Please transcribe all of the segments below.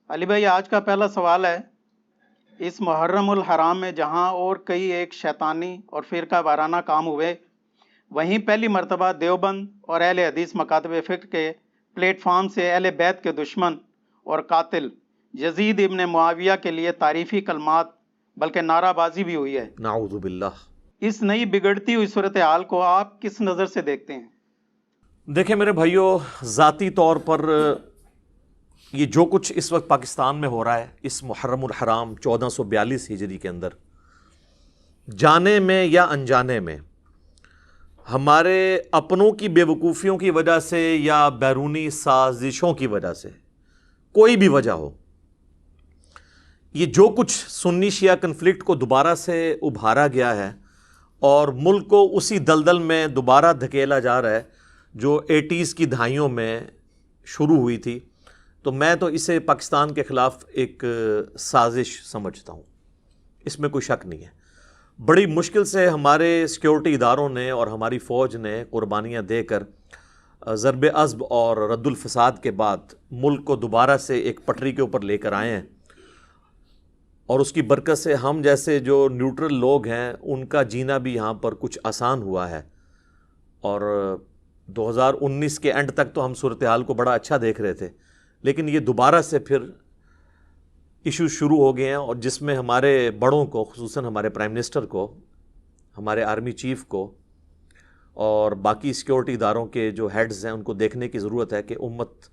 علی بھائی، آج کا پہلا سوال ہے، اس محرم الحرام میں جہاں اور کئی ایک شیطانی اور فرقہ وارانہ کام ہوئے، وہیں پہلی مرتبہ دیوبند اور اہل حدیث مکاتب فکر کے پلیٹ فارم سے اہل بیت کے دشمن اور قاتل یزید ابن معاویہ کے لیے تعریفی کلمات بلکہ نعرہ بازی بھی ہوئی ہے۔ نعوذ باللہ۔ اس نئی بگڑتی ہوئی صورتحال کو آپ کس نظر سے دیکھتے ہیں؟ دیکھیں میرے بھائیوں، ذاتی طور پر یہ جو کچھ اس وقت پاکستان میں ہو رہا ہے اس محرم الحرام 1442 ہجری کے اندر، جانے میں یا انجانے میں ہمارے اپنوں کی بے وقوفیوں کی وجہ سے یا بیرونی سازشوں کی وجہ سے، کوئی بھی وجہ ہو، یہ جو کچھ سنی شیعہ کنفلکٹ کو دوبارہ سے ابھارا گیا ہے اور ملک کو اسی دلدل میں دوبارہ دھکیلا جا رہا ہے جو 80s کی دہائیوں میں شروع ہوئی تھی، تو میں تو اسے پاکستان کے خلاف ایک سازش سمجھتا ہوں، اس میں کوئی شک نہیں ہے۔ بڑی مشکل سے ہمارے سیکیورٹی اداروں نے اور ہماری فوج نے قربانیاں دے کر ضرب عصب اور رد الفساد کے بعد ملک کو دوبارہ سے ایک پٹری کے اوپر لے کر آئے ہیں، اور اس کی برکت سے ہم جیسے جو نیوٹرل لوگ ہیں ان کا جینا بھی یہاں پر کچھ آسان ہوا ہے۔ اور 2019 کے اینڈ تک تو ہم صورتحال کو بڑا اچھا دیکھ رہے تھے، لیکن یہ دوبارہ سے پھر ایشو شروع ہو گئے ہیں، اور جس میں ہمارے بڑوں کو، خصوصاً ہمارے پرائم منسٹر کو، ہمارے آرمی چیف کو اور باقی سیکیورٹی اداروں کے جو ہیڈز ہیں ان کو دیکھنے کی ضرورت ہے کہ امت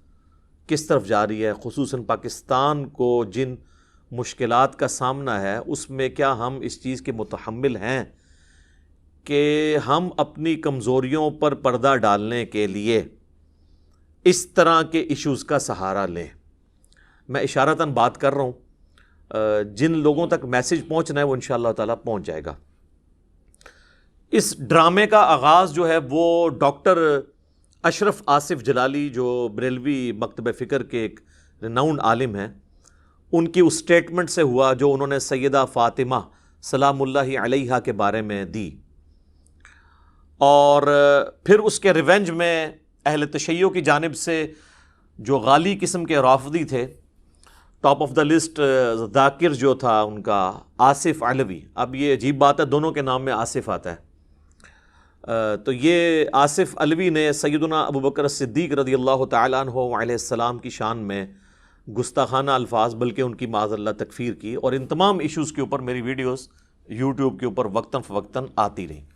کس طرف جا رہی ہے، خصوصاً پاکستان کو جن مشکلات کا سامنا ہے اس میں کیا ہم اس چیز کے متحمل ہیں کہ ہم اپنی کمزوریوں پر پردہ ڈالنے کے لیے اس طرح کے ایشوز کا سہارا لیں۔ میں اشارتاً بات کر رہا ہوں، جن لوگوں تک میسج پہنچنا ہے وہ انشاءاللہ تعالیٰ پہنچ جائے گا۔ اس ڈرامے کا آغاز جو ہے وہ ڈاکٹر اشرف آصف جلالی، جو بریلوی مکتب فکر کے ایک ریناؤنڈ عالم ہیں، ان کی اس سٹیٹمنٹ سے ہوا جو انہوں نے سیدہ فاطمہ سلام اللہ علیہا کے بارے میں دی، اور پھر اس کے ریونج میں اہل تشیع کی جانب سے جو غالی قسم کے رافضی تھے، ٹاپ آف دا لسٹ ذاکر جو تھا ان کا آصف علوی، اب یہ عجیب بات ہے دونوں کے نام میں آصف آتا ہے، تو یہ آصف علوی نے سیدنا ابو بکر صدیق رضی اللہ تعالیٰ عنہ علیہ السلام کی شان میں گستاخانہ الفاظ بلکہ ان کی معاذ اللہ تکفیر کی، اور ان تمام ایشوز کے اوپر میری ویڈیوز یوٹیوب کے اوپر وقتاً فوقتاً آتی رہیں۔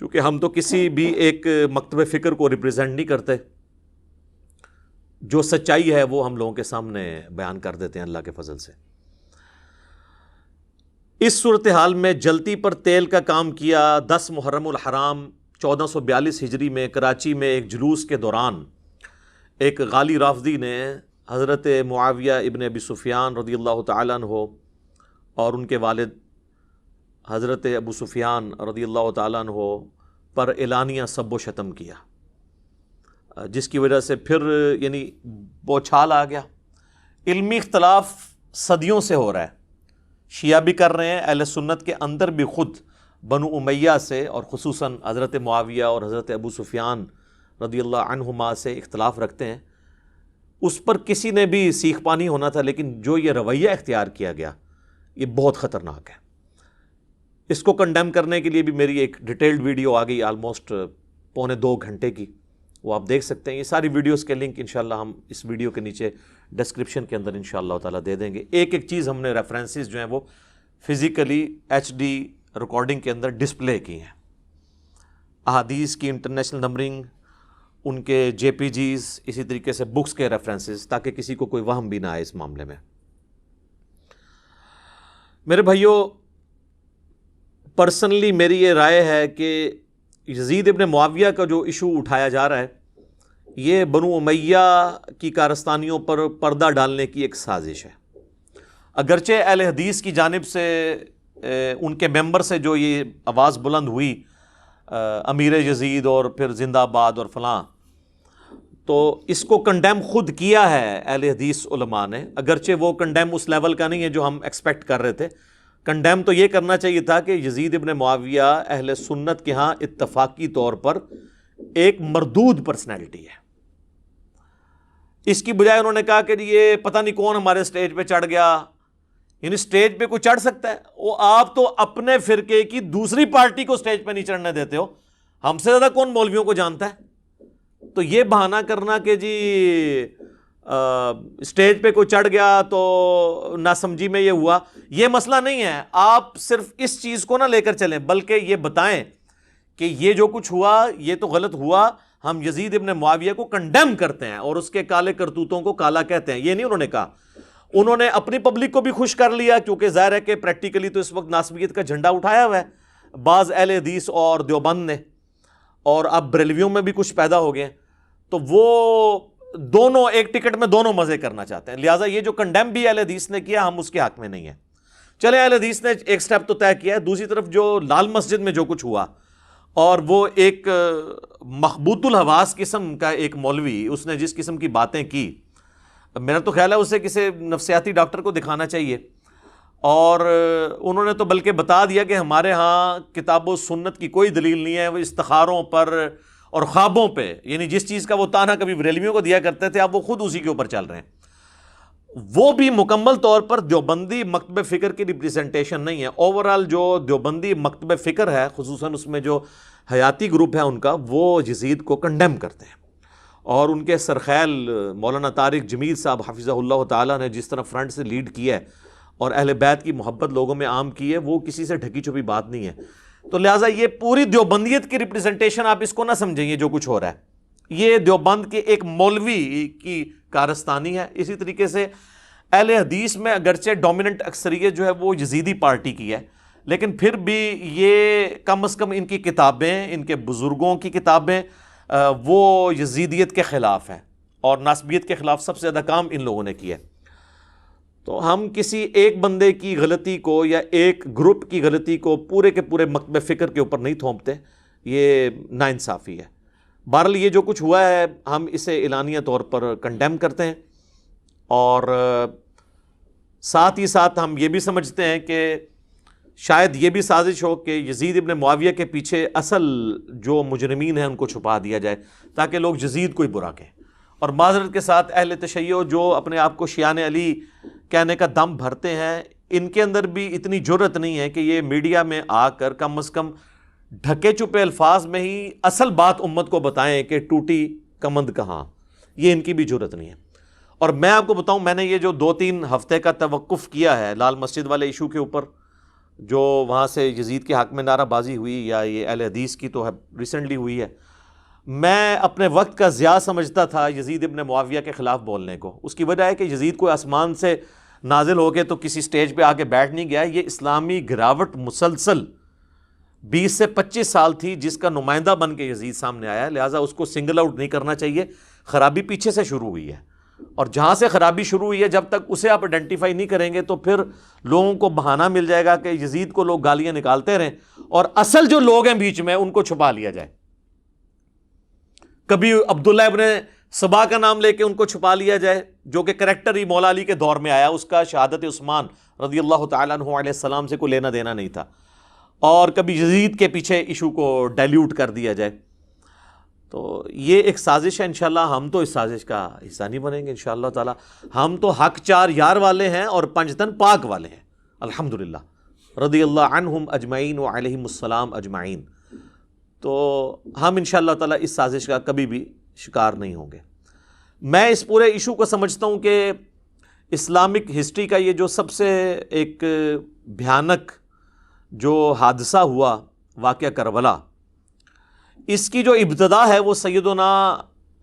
چونکہ ہم تو کسی بھی ایک مکتب فکر کو ریپرزینٹ نہیں کرتے، جو سچائی ہے وہ ہم لوگوں کے سامنے بیان کر دیتے ہیں اللہ کے فضل سے۔ اس صورتحال میں جلتی پر تیل کا کام کیا۔ 10 محرم الحرام 1442 ہجری میں کراچی میں ایک جلوس کے دوران ایک غالی رافضی نے حضرت معاویہ ابن ابی سفیان رضی اللہ تعالیٰ عنہ اور ان کے والد حضرت ابو سفیان رضی اللہ تعالیٰ عنہ پر اعلانیہ سب و شتم کیا، جس کی وجہ سے پھر یعنی بوچھال آ گیا۔ علمی اختلاف صدیوں سے ہو رہا ہے، شیعہ بھی کر رہے ہیں، اہل سنت کے اندر بھی خود بنو امیہ سے اور خصوصاً حضرت معاویہ اور حضرت ابو سفیان رضی اللہ عنہما سے اختلاف رکھتے ہیں، اس پر کسی نے بھی سیخ پانی ہونا تھا، لیکن جو یہ رویہ اختیار کیا گیا یہ بہت خطرناک ہے۔ اس کو کنڈیم کرنے کے لیے بھی میری ایک ڈیٹیلڈ ویڈیو آ گئی آلموسٹ 2.25 گھنٹے کی، وہ آپ دیکھ سکتے ہیں۔ یہ ساری ویڈیوز کے لنک انشاءاللہ ہم اس ویڈیو کے نیچے ڈسکرپشن کے اندر انشاءاللہ تعالیٰ دے دیں گے۔ ایک ایک چیز ہم نے ریفرنسز جو ہیں وہ فزیکلی HD ریکارڈنگ کے اندر ڈسپلے کی ہیں، احادیث کی انٹرنیشنل نمبرنگ، ان کے JPGs، اسی طریقے سے بکس کے ریفرنسز، تاکہ کسی کو کوئی وہم بھی نہ آئے اس معاملے میں۔ میرے بھائیوں، پرسنلی میری یہ رائے ہے کہ یزید ابن معاویہ کا جو ایشو اٹھایا جا رہا ہے یہ بنو امیہ کی کارستانیوں پر پردہ ڈالنے کی ایک سازش ہے۔ اگرچہ اہل حدیث کی جانب سے ان کے ممبر سے جو یہ آواز بلند ہوئی امیر یزید اور پھر زندہ آباد اور فلاں، تو اس کو کنڈیم خود کیا ہے اہل حدیث علماء نے، اگرچہ وہ کنڈیم اس لیول کا نہیں ہے جو ہم ایکسپیکٹ کر رہے تھے۔ کنڈیم تو یہ کرنا چاہیے تھا کہ یزید ابن معاویہ اہل سنت کے ہاں اتفاقی طور پر ایک مردود پرسنالٹی ہے، اس کی بجائے انہوں نے کہا کہ یہ پتہ نہیں کون ہمارے سٹیج پہ چڑھ گیا. یعنی سٹیج پہ کوئی چڑھ سکتا ہے؟ وہ آپ تو اپنے فرقے کی دوسری پارٹی کو سٹیج پہ نہیں چڑھنے دیتے ہو. ہم سے زیادہ کون مولویوں کو جانتا ہے؟ تو یہ بہانہ کرنا کہ جی سٹیج پہ کوئی چڑھ گیا تو ناسمجھی میں یہ ہوا، یہ مسئلہ نہیں ہے. آپ صرف اس چیز کو نہ لے کر چلیں، بلکہ یہ بتائیں کہ یہ جو کچھ ہوا یہ تو غلط ہوا. ہم یزید ابن معاویہ کو کنڈیم کرتے ہیں اور اس کے کالے کرتوتوں کو کالا کہتے ہیں. یہ نہیں انہوں نے کہا. انہوں نے اپنی پبلک کو بھی خوش کر لیا، کیونکہ ظاہر ہے کہ پریکٹیکلی تو اس وقت ناسبیت کا جھنڈا اٹھایا ہوا ہے بعض اہل حدیث اور دیوبند نے، اور اب بریلویوں میں بھی کچھ پیدا ہو گئے ہیں. تو وہ دونوں ایک ٹکٹ میں دونوں مزے کرنا چاہتے ہیں. لہٰذا یہ جو کنڈیم بھی اہل حدیث نے کیا، ہم اس کے حق میں نہیں ہیں. چلے اہل حدیث نے ایک سٹیپ تو طے کیا ہے. دوسری طرف جو لال مسجد میں جو کچھ ہوا، اور وہ ایک مخبوط الحواس قسم کا ایک مولوی، اس نے جس قسم کی باتیں کی، میرا تو خیال ہے اسے کسی نفسیاتی ڈاکٹر کو دکھانا چاہیے. اور انہوں نے تو بلکہ بتا دیا کہ ہمارے ہاں کتاب و سنت کی کوئی دلیل نہیں ہے، وہ استخاروں پر اور خوابوں پہ، یعنی جس چیز کا وہ تانا کبھی بریلویوں کو دیا کرتے تھے اب وہ خود اسی کے اوپر چل رہے ہیں. وہ بھی مکمل طور پر دیوبندی مکتب فکر کی ریپریزنٹیشن نہیں ہے. اوورال جو دیوبندی مکتب فکر ہے، خصوصاً اس میں جو حیاتی گروپ ہے ان کا، وہ یزید کو کنڈیم کرتے ہیں. اور ان کے سرخیل مولانا طارق جمیل صاحب حفظہ اللہ تعالیٰ نے جس طرح فرنٹ سے لیڈ کیا ہے اور اہل بیت کی محبت لوگوں میں عام کی ہے، وہ کسی سے ڈھکی چھپی بات نہیں ہے. تو لہٰذا یہ پوری دیوبندیت کی ریپریزنٹیشن آپ اس کو نہ سمجھیں یہ جو کچھ ہو رہا ہے. یہ دیوبند کے ایک مولوی کی کارستانی ہے. اسی طریقے سے اہل حدیث میں اگرچہ ڈومیننٹ اکثریت جو ہے وہ یزیدی پارٹی کی ہے، لیکن پھر بھی یہ کم از کم ان کی کتابیں، ان کے بزرگوں کی کتابیں وہ یزیدیت کے خلاف ہیں، اور ناسبیت کے خلاف سب سے زیادہ کام ان لوگوں نے کیا ہے. تو ہم کسی ایک بندے کی غلطی کو یا ایک گروپ کی غلطی کو پورے کے پورے مکتب فکر کے اوپر نہیں تھوپتے، یہ ناانصافی ہے. بہرحال یہ جو کچھ ہوا ہے ہم اسے اعلانیہ طور پر کنڈیم کرتے ہیں، اور ساتھ ہی ساتھ ہم یہ بھی سمجھتے ہیں کہ شاید یہ بھی سازش ہو کہ یزید ابن معاویہ کے پیچھے اصل جو مجرمین ہیں ان کو چھپا دیا جائے تاکہ لوگ یزید کو ہی برا کہیں. اور معذرت کے ساتھ اہل تشیع جو اپنے آپ کو شیعان علی کہنے کا دم بھرتے ہیں، ان کے اندر بھی اتنی جرت نہیں ہے کہ یہ میڈیا میں آ کر کم از کم ڈھکے چھپے الفاظ میں ہی اصل بات امت کو بتائیں کہ ٹوٹی کمند کہاں. یہ ان کی بھی جرت نہیں ہے. اور میں آپ کو بتاؤں، میں نے یہ جو 2-3 ہفتے کا توقف کیا ہے لال مسجد والے ایشو کے اوپر، جو وہاں سے یزید کے حق میں نعرہ بازی ہوئی یا یہ اہل حدیث کی تو ریسنٹلی ہوئی ہے، میں اپنے وقت کا ضیاع سمجھتا تھا یزید ابن معاویہ کے خلاف بولنے کو. اس کی وجہ ہے کہ یزید کوئی آسمان سے نازل ہو کے تو کسی سٹیج پہ آ کے بیٹھ نہیں گیا. یہ اسلامی گراوٹ مسلسل 20 سے 25 سال تھی جس کا نمائندہ بن کے یزید سامنے آیا. لہٰذا اس کو سنگل آؤٹ نہیں کرنا چاہیے. خرابی پیچھے سے شروع ہوئی ہے، اور جہاں سے خرابی شروع ہوئی ہے جب تک اسے آپ آئیڈینٹیفائی نہیں کریں گے تو پھر لوگوں کو بہانہ مل جائے گا کہ یزید کو لوگ گالیاں نکالتے رہیں اور اصل جو لوگ ہیں بیچ میں ان کو چھپا لیا جائے. کبھی عبداللہ ابن سبا کا نام لے کے ان کو چھپا لیا جائے، جو کہ کریکٹر ہی مولا علی کے دور میں آیا، اس کا شہادت عثمان رضی اللہ تعالیٰ عنہ علیہ السلام سے کوئی لینا دینا نہیں تھا. اور کبھی یزید کے پیچھے ایشو کو ڈائلیوٹ کر دیا جائے. تو یہ ایک سازش ہے. انشاءاللہ ہم تو اس سازش کا حصہ نہیں بنیں گے انشاءاللہ تعالی. ہم تو حق 4 یار والے ہیں اور 5 تن پاک والے ہیں الحمدللہ، رضی اللہ عنہم اجمعین وعلیہم السلام اجمعین. تو ہم انشاءاللہ تعالی اس سازش کا کبھی بھی شکار نہیں ہوں گے. میں اس پورے ایشو کو سمجھتا ہوں کہ اسلامک ہسٹری کا یہ جو سب سے ایک بھیانک جو حادثہ ہوا، واقعہ کربلا، اس کی جو ابتدا ہے وہ سیدنا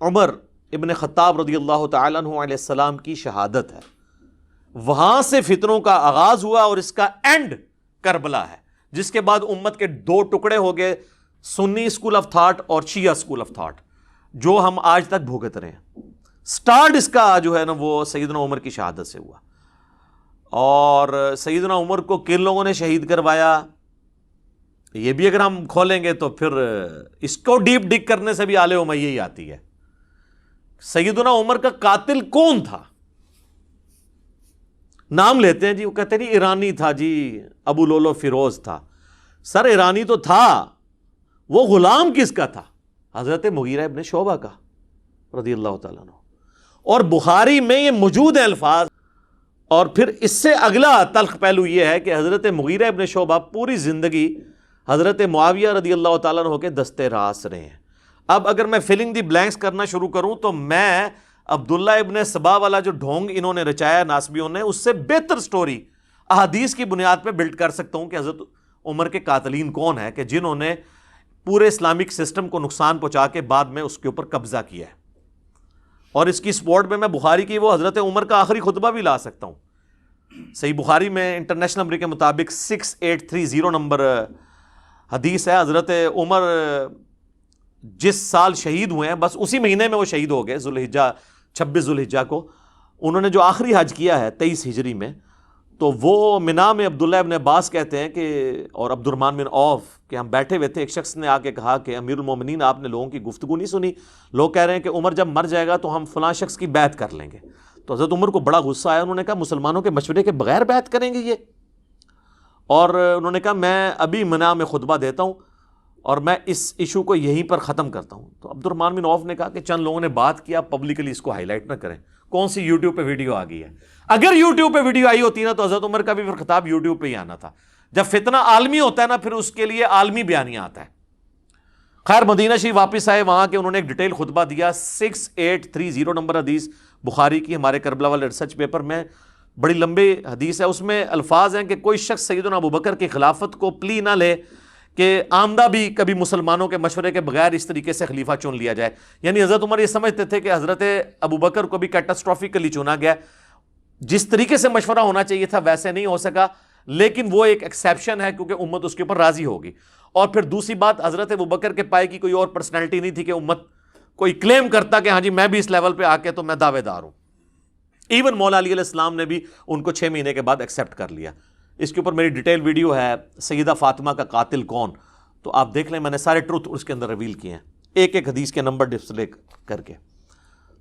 عمر ابن خطاب رضی اللہ تعالیٰ عنہ علیہ السلام کی شہادت ہے. وہاں سے فتنوں کا آغاز ہوا اور اس کا اینڈ کربلا ہے، جس کے بعد امت کے 2 ٹکڑے ہو گئے، سنی اسکول آف تھاٹ اور شیعہ اسکول آف تھاٹ، جو ہم آج تک بھوگت رہے ہیں. سٹارٹ اس کا جو ہے نا وہ سیدنا عمر کی شہادت سے ہوا. اور سیدنا عمر کو کن لوگوں نے شہید کروایا، یہ بھی اگر ہم کھولیں گے تو پھر اس کو ڈیپ ڈگ کرنے سے بھی آل امیہ ہی آتی ہے. سیدنا عمر کا قاتل کون تھا؟ نام لیتے ہیں جی، وہ کہتے ہیں جی ایرانی تھا، جی ابو لولو فیروز تھا. سر ایرانی تو تھا، وہ غلام کس کا تھا؟ حضرت مغیرہ ابن شعبہ کا رضی اللہ تعالیٰ عنہ. اور بخاری میں یہ موجود ہیں الفاظ. اور پھر اس سے اگلا تلخ پہلو یہ ہے کہ حضرت مغیرہ ابن شعبہ پوری زندگی حضرت معاویہ رضی اللہ تعالیٰ عنہ کے دستے راس رہے ہیں. اب اگر میں فلنگ دی بلینکس کرنا شروع کروں تو میں عبداللہ ابن سبا والا جو ڈھونگ انہوں نے رچایا ناسبیوں نے، اس سے بہتر سٹوری احادیث کی بنیاد پہ بلڈ کر سکتا ہوں کہ حضرت عمر کے قاتلین کون ہیں کہ جنہوں نے پورے اسلامک سسٹم کو نقصان پہنچا کے بعد میں اس کے اوپر قبضہ کیا ہے. اور اس کی سپورٹ میں بخاری کی وہ حضرت عمر کا آخری خطبہ بھی لا سکتا ہوں. صحیح بخاری میں انٹرنیشنل نمبر کے مطابق 6830 نمبر حدیث ہے. حضرت عمر جس سال شہید ہوئے ہیں بس اسی مہینے میں وہ شہید ہو گئے، ذوالحجہ 26 ذوالحجہ کو. انہوں نے جو آخری حج کیا ہے 23 ہجری میں، تو وہ منا میں عبداللہ ابن عباس کہتے ہیں کہ اور عبد الرحمن بن عوف کہ ہم بیٹھے ہوئے تھے، ایک شخص نے آ کے کہا کہ امیر المومنین آپ نے لوگوں کی گفتگو نہیں سنی، لوگ کہہ رہے ہیں کہ عمر جب مر جائے گا تو ہم فلاں شخص کی بیعت کر لیں گے. تو حضرت عمر کو بڑا غصہ آیا، انہوں نے کہا مسلمانوں کے مشورے کے بغیر بیعت کریں گے یہ؟ اور انہوں نے کہا میں ابھی منا میں خطبہ دیتا ہوں اور میں اس ایشو کو یہیں پر ختم کرتا ہوں. تو عبد الرحمن بن عوف نے کہا کہ چند لوگوں نے بات کیا، پبلکلی اس کو ہائی لائٹ نہ کریں. کون سی یوٹیوب پہ ویڈیو آ گئی ہے؟ اگر یوٹیوب پہ ویڈیو آئی ہوتی نا تو حضرت عمر کا بھی پھر خطاب یوٹیوب پہ ہی آنا تھا. جب فتنہ عالمی ہوتا ہے نا پھر اس کے لیے عالمی بیانیہ آتا ہے. خیر مدینہ شریف واپس آئے، وہاں کے انہوں نے ایک ڈیٹیل خطبہ دیا. 6830 نمبر حدیث بخاری کی، ہمارے کربلا والے ریسرچ پیپر میں بڑی لمبی حدیث ہے. اس میں الفاظ ہیں کہ کوئی شخص سیدنا ابوبکر کی خلافت کو پلی نہ لے کہ آمدہ بھی کبھی مسلمانوں کے مشورے کے بغیر اس طریقے سے خلیفہ چن لیا جائے. یعنی حضرت عمر یہ سمجھتے تھے کہ حضرت ابوبکر کو بھی کیٹاسٹرافکلی چنا گیا، جس طریقے سے مشورہ ہونا چاہیے تھا ویسے نہیں ہو سکا، لیکن وہ ایک ایکسیپشن ہے کیونکہ امت اس کے اوپر راضی ہوگی. اور پھر دوسری بات، حضرت ابوبکر کے پائے کی کوئی اور پرسنالٹی نہیں تھی کہ امت کوئی کلیم کرتا کہ ہاں جی میں بھی اس لیول پہ آ کے تو میں دعوے دار ہوں. ایون مولا علی علیہ السلام نے بھی ان کو 6 مہینے کے بعد ایکسیپٹ کر لیا. اس کے اوپر میری ڈیٹیل ویڈیو ہے سیدہ فاطمہ کا قاتل کون، تو آپ دیکھ لیں، میں نے سارے ٹروتھ اس کے اندر ریویل کیے ہیں ایک ایک حدیث کے نمبر ڈسپلے کر کے.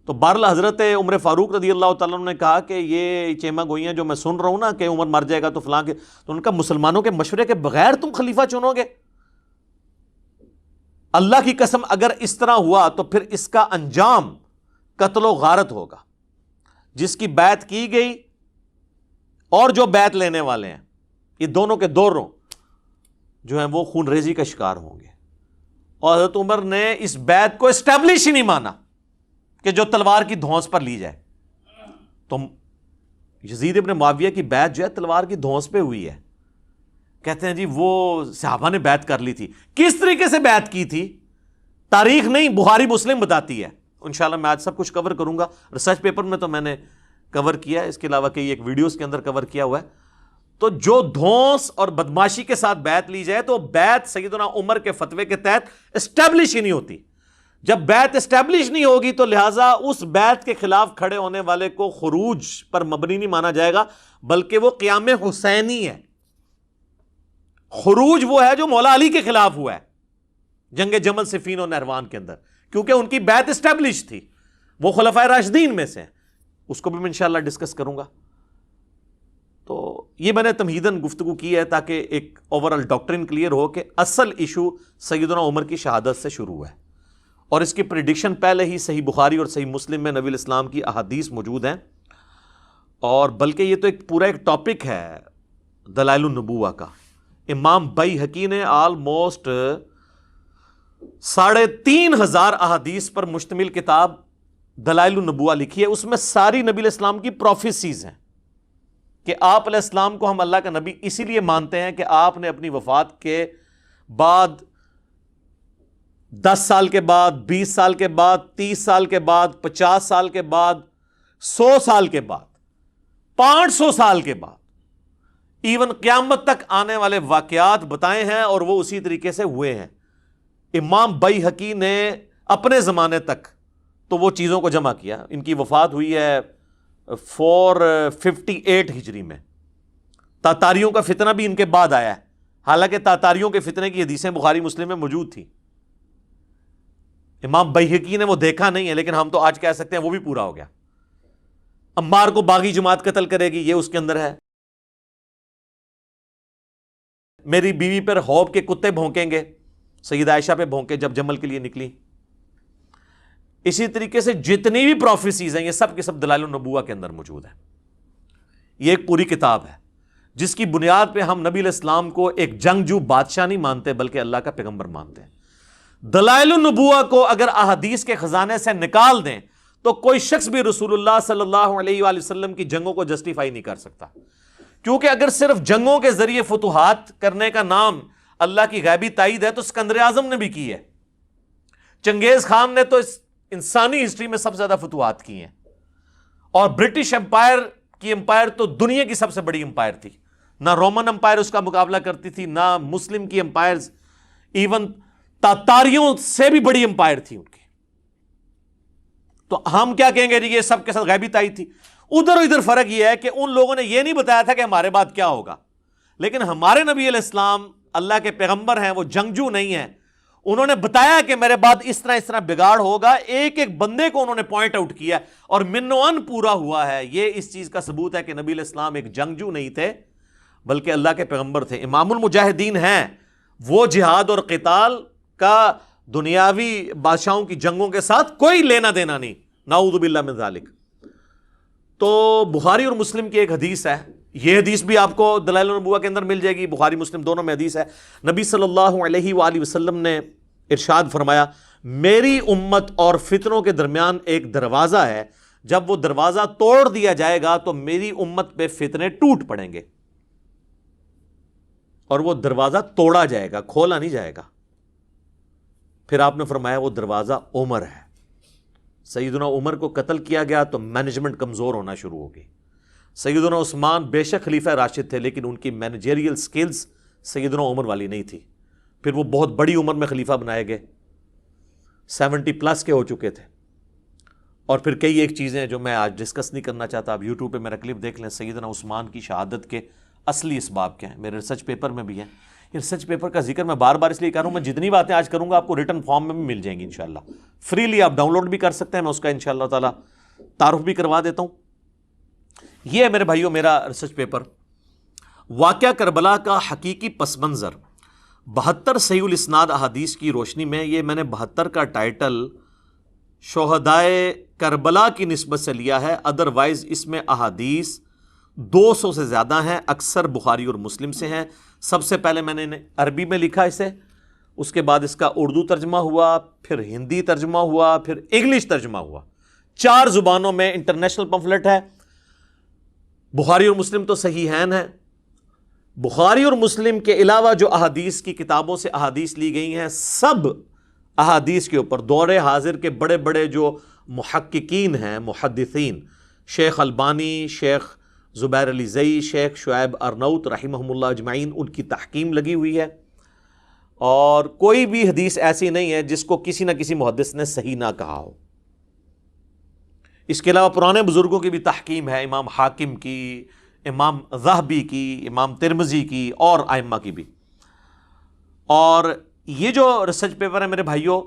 تو بہرحال حضرت عمر فاروق رضی اللہ تعالیٰ عنہ نے کہا کہ یہ چیما گوئیاں جو میں سن رہا ہوں نا کہ عمر مر جائے گا تو فلاں کے، تو ان کا مسلمانوں کے مشورے کے بغیر تم خلیفہ چنو گے؟ اللہ کی قسم اگر اس طرح ہوا تو پھر اس کا انجام قتل و غارت ہوگا. جس کی بیعت کی گئی اور جو بیعت لینے والے ہیں، یہ دونوں کے دونوں جو ہیں وہ خون ریزی کا شکار ہوں گے. اور حضرت عمر نے اس بیعت کو اسٹیبلش ہی نہیں مانا کہ جو تلوار کی دھونس پر لی جائے. تو یزید ابن معاویہ کی بیعت جو ہے تلوار کی دھونس پہ ہوئی ہے. کہتے ہیں جی وہ صحابہ نے بیعت کر لی تھی. کس طریقے سے بیعت کی تھی تاریخ نہیں، بخاری مسلم بتاتی ہے. انشاءاللہ میں آج سب کچھ کور کروں گا. ریسرچ پیپر میں تو میں نے کور کیا ہے، اس کے علاوہ کئی ایک ویڈیوز کے اندر کور کیا ہوا ہے. تو جو دھونس اور بدماشی کے ساتھ بیعت لی جائے تو بیعت سیدنا عمر کے فتوے کے تحت اسٹیبلش ہی نہیں ہوتی. جب بیعت اسٹیبلش نہیں ہوگی تو لہٰذا اس بیعت کے خلاف کھڑے ہونے والے کو خروج پر مبنی نہیں مانا جائے گا، بلکہ وہ قیام حسینی ہے. خروج وہ ہے جو مولا علی کے خلاف ہوا ہے جنگ جمل صفین اور نہروان کے اندر، کیونکہ ان کی بیعت اسٹیبلش تھی، وہ خلفائے راشدین میں سے ہیں. اس کو بھی میں انشاءاللہ ڈسکس کروں گا. تو یہ میں نے تمہیداً گفتگو کی ہے تاکہ ایک اوورال ڈاکٹرن کلیئر ہو کہ اصل ایشو سیدنا عمر کی شہادت سے شروع ہے. اور اس کی پریڈکشن پہلے ہی صحیح بخاری اور صحیح مسلم میں نبی الاسلام کی احادیث موجود ہیں. اور بلکہ یہ تو ایک پورا ایک ٹاپک ہے دلائل النبوہ کا. امام بیہقی نے آلموسٹ 3500 احادیث پر مشتمل کتاب دلائل النبوہ لکھی ہے. اس میں ساری نبی علیہ السلام کی پروفیسیز ہیں کہ آپ علیہ السلام کو ہم اللہ کا نبی اسی لیے مانتے ہیں کہ آپ نے اپنی وفات کے بعد 10 سال کے بعد، 20 سال کے بعد، 30 سال کے بعد، 50 سال کے بعد، 100 سال کے بعد، 500 سال کے بعد، ایون قیامت تک آنے والے واقعات بتائے ہیں اور وہ اسی طریقے سے ہوئے ہیں. امام بیہقی نے اپنے زمانے تک تو وہ چیزوں کو جمع کیا. ان کی وفات ہوئی ہے 458 ہجری میں. تاتاریوں کا فتنہ بھی ان کے بعد آیا ہے، حالانکہ تاتاریوں کے فتنے کی حدیثیں بخاری مسلم میں موجود تھی. امام بیہقی نے وہ دیکھا نہیں ہے، لیکن ہم تو آج کہہ سکتے ہیں وہ بھی پورا ہو گیا. عمار کو باغی جماعت قتل کرے گی، یہ اس کے اندر ہے. میری بیوی پر خواب کے کتے بھونکیں گے، سیدہ عائشہ پہ بھونکے جب جمل کے لیے نکلی. اسی طریقے سے جتنی بھی پروفیسیز ہیں یہ سب کے سب دلائل النبوہ کے اندر موجود ہیں. یہ ایک پوری کتاب ہے جس کی بنیاد پہ ہم نبی علیہ السلام کو ایک جنگجو بادشاہ نہیں مانتے بلکہ اللہ کا پیغمبر مانتے ہیں. دلائل النبوہ کو اگر احادیث کے خزانے سے نکال دیں تو کوئی شخص بھی رسول اللہ صلی اللہ علیہ وآلہ وسلم کی جنگوں کو جسٹیفائی نہیں کر سکتا. کیونکہ اگر صرف جنگوں کے ذریعے فتوحات کرنے کا نام اللہ کی غیبی تائید ہے تو اسکندر اعظم نے بھی کی ہے. چنگیز خان نے تو انسانی ہسٹری میں سب سے زیادہ فتوحات کی ہیں. اور برٹش امپائر کی امپائر تو دنیا کی سب سے بڑی امپائر تھی. نہ رومن امپائر اس کا مقابلہ کرتی تھی، نہ مسلم کی امپائرز، ایون تاتاریوں سے بھی بڑی امپائر تھی ان کی. تو ہم کیا کہیں گے جی یہ سب کے ساتھ غیبی تائید تھی. ادھر فرق یہ ہے کہ ان لوگوں نے یہ نہیں بتایا تھا کہ ہمارے بعد کیا ہوگا، لیکن ہمارے نبی علیہ السلام اللہ کے پیغمبر ہیں، وہ جنگجو نہیں ہیں. انہوں نے بتایا کہ میرے بعد اس طرح بگاڑ ہوگا. ایک ایک بندے کو انہوں نے پوائنٹ آؤٹ کیا اور منوان پورا ہوا ہے. یہ اس چیز کا ثبوت ہے کہ نبی علیہ السلام ایک جنگجو نہیں تھے بلکہ اللہ کے پیغمبر تھے. امام المجاہدین ہیں. وہ جہاد اور قتال کا دنیاوی بادشاہوں کی جنگوں کے ساتھ کوئی لینا دینا نہیں، نعوذ باللہ من ذالک. تو بخاری اور مسلم کی ایک حدیث ہے، یہ حدیث بھی آپ کو دلائل النبوہ کے اندر مل جائے گی. بخاری مسلم دونوں میں حدیث ہے. نبی صلی اللہ علیہ وآلہ وسلم نے ارشاد فرمایا میری امت اور فتنوں کے درمیان ایک دروازہ ہے، جب وہ دروازہ توڑ دیا جائے گا تو میری امت پہ فتنے ٹوٹ پڑیں گے. اور وہ دروازہ توڑا جائے گا، کھولا نہیں جائے گا. پھر آپ نے فرمایا وہ دروازہ عمر ہے. سیدنا عمر کو قتل کیا گیا تو مینجمنٹ کمزور ہونا شروع ہو گئی. سیدنا عثمان بے شک خلیفہ راشد تھے لیکن ان کی مینیجریل سکلز سیدنا عمر والی نہیں تھی. پھر وہ بہت بڑی عمر میں خلیفہ بنائے گئے، 70+ کے ہو چکے تھے. اور پھر کئی ایک چیزیں جو میں آج ڈسکس نہیں کرنا چاہتا، آپ یوٹیوب پہ میرا کلپ دیکھ لیں. سیدنا عثمان کی شہادت کے اصلی اسباب کیا ہیں، میرے ریسرچ پیپر میں بھی ہیں. یہ ریسرچ پیپر کا ذکر میں بار بار اس لیے کر رہا ہوں، میں جتنی باتیں آج کروں گا آپ کو ریٹن فارم میں بھی مل جائیں گی انشاءاللہ. فریلی آپ ڈاؤن لوڈ بھی کر سکتے ہیں، میں اس کا انشاءاللہ تعالی تعارف بھی کروا دیتا ہوں. یہ ہے میرے بھائیوں میرا ریسرچ پیپر، واقعہ کربلا کا حقیقی پس منظر 72 صحیح الاسناد احادیث کی روشنی میں. یہ میں نے 72 کا ٹائٹل شہدائے کربلا کی نسبت سے لیا ہے، ادروائز اس میں احادیث 200 سے زیادہ ہیں، اکثر بخاری اور مسلم سے ہیں. سب سے پہلے میں نے عربی میں لکھا اسے، اس کے بعد اس کا اردو ترجمہ ہوا، پھر ہندی ترجمہ ہوا، پھر انگلش ترجمہ ہوا. 4 زبانوں میں انٹرنیشنل پمفلٹ ہے. بخاری اور مسلم تو صحیحین ہے. بخاری اور مسلم کے علاوہ جو احادیث کی کتابوں سے احادیث لی گئی ہیں، سب احادیث کے اوپر دور حاضر کے بڑے بڑے جو محققین ہیں، محدثین، شیخ البانی، شیخ زبیر علی زئی، شیخ شعیب ارنوت رحمہم اللہ اجمعین، ان کی تحقیم لگی ہوئی ہے. اور کوئی بھی حدیث ایسی نہیں ہے جس کو کسی نہ کسی محدث نے صحیح نہ کہا ہو. اس کے علاوہ پرانے بزرگوں کی بھی تحقیم ہے، امام حاکم کی، امام ذہبی کی، امام ترمذی کی اور ائمہ کی بھی. اور یہ جو ریسرچ پیپر ہے میرے بھائیوں،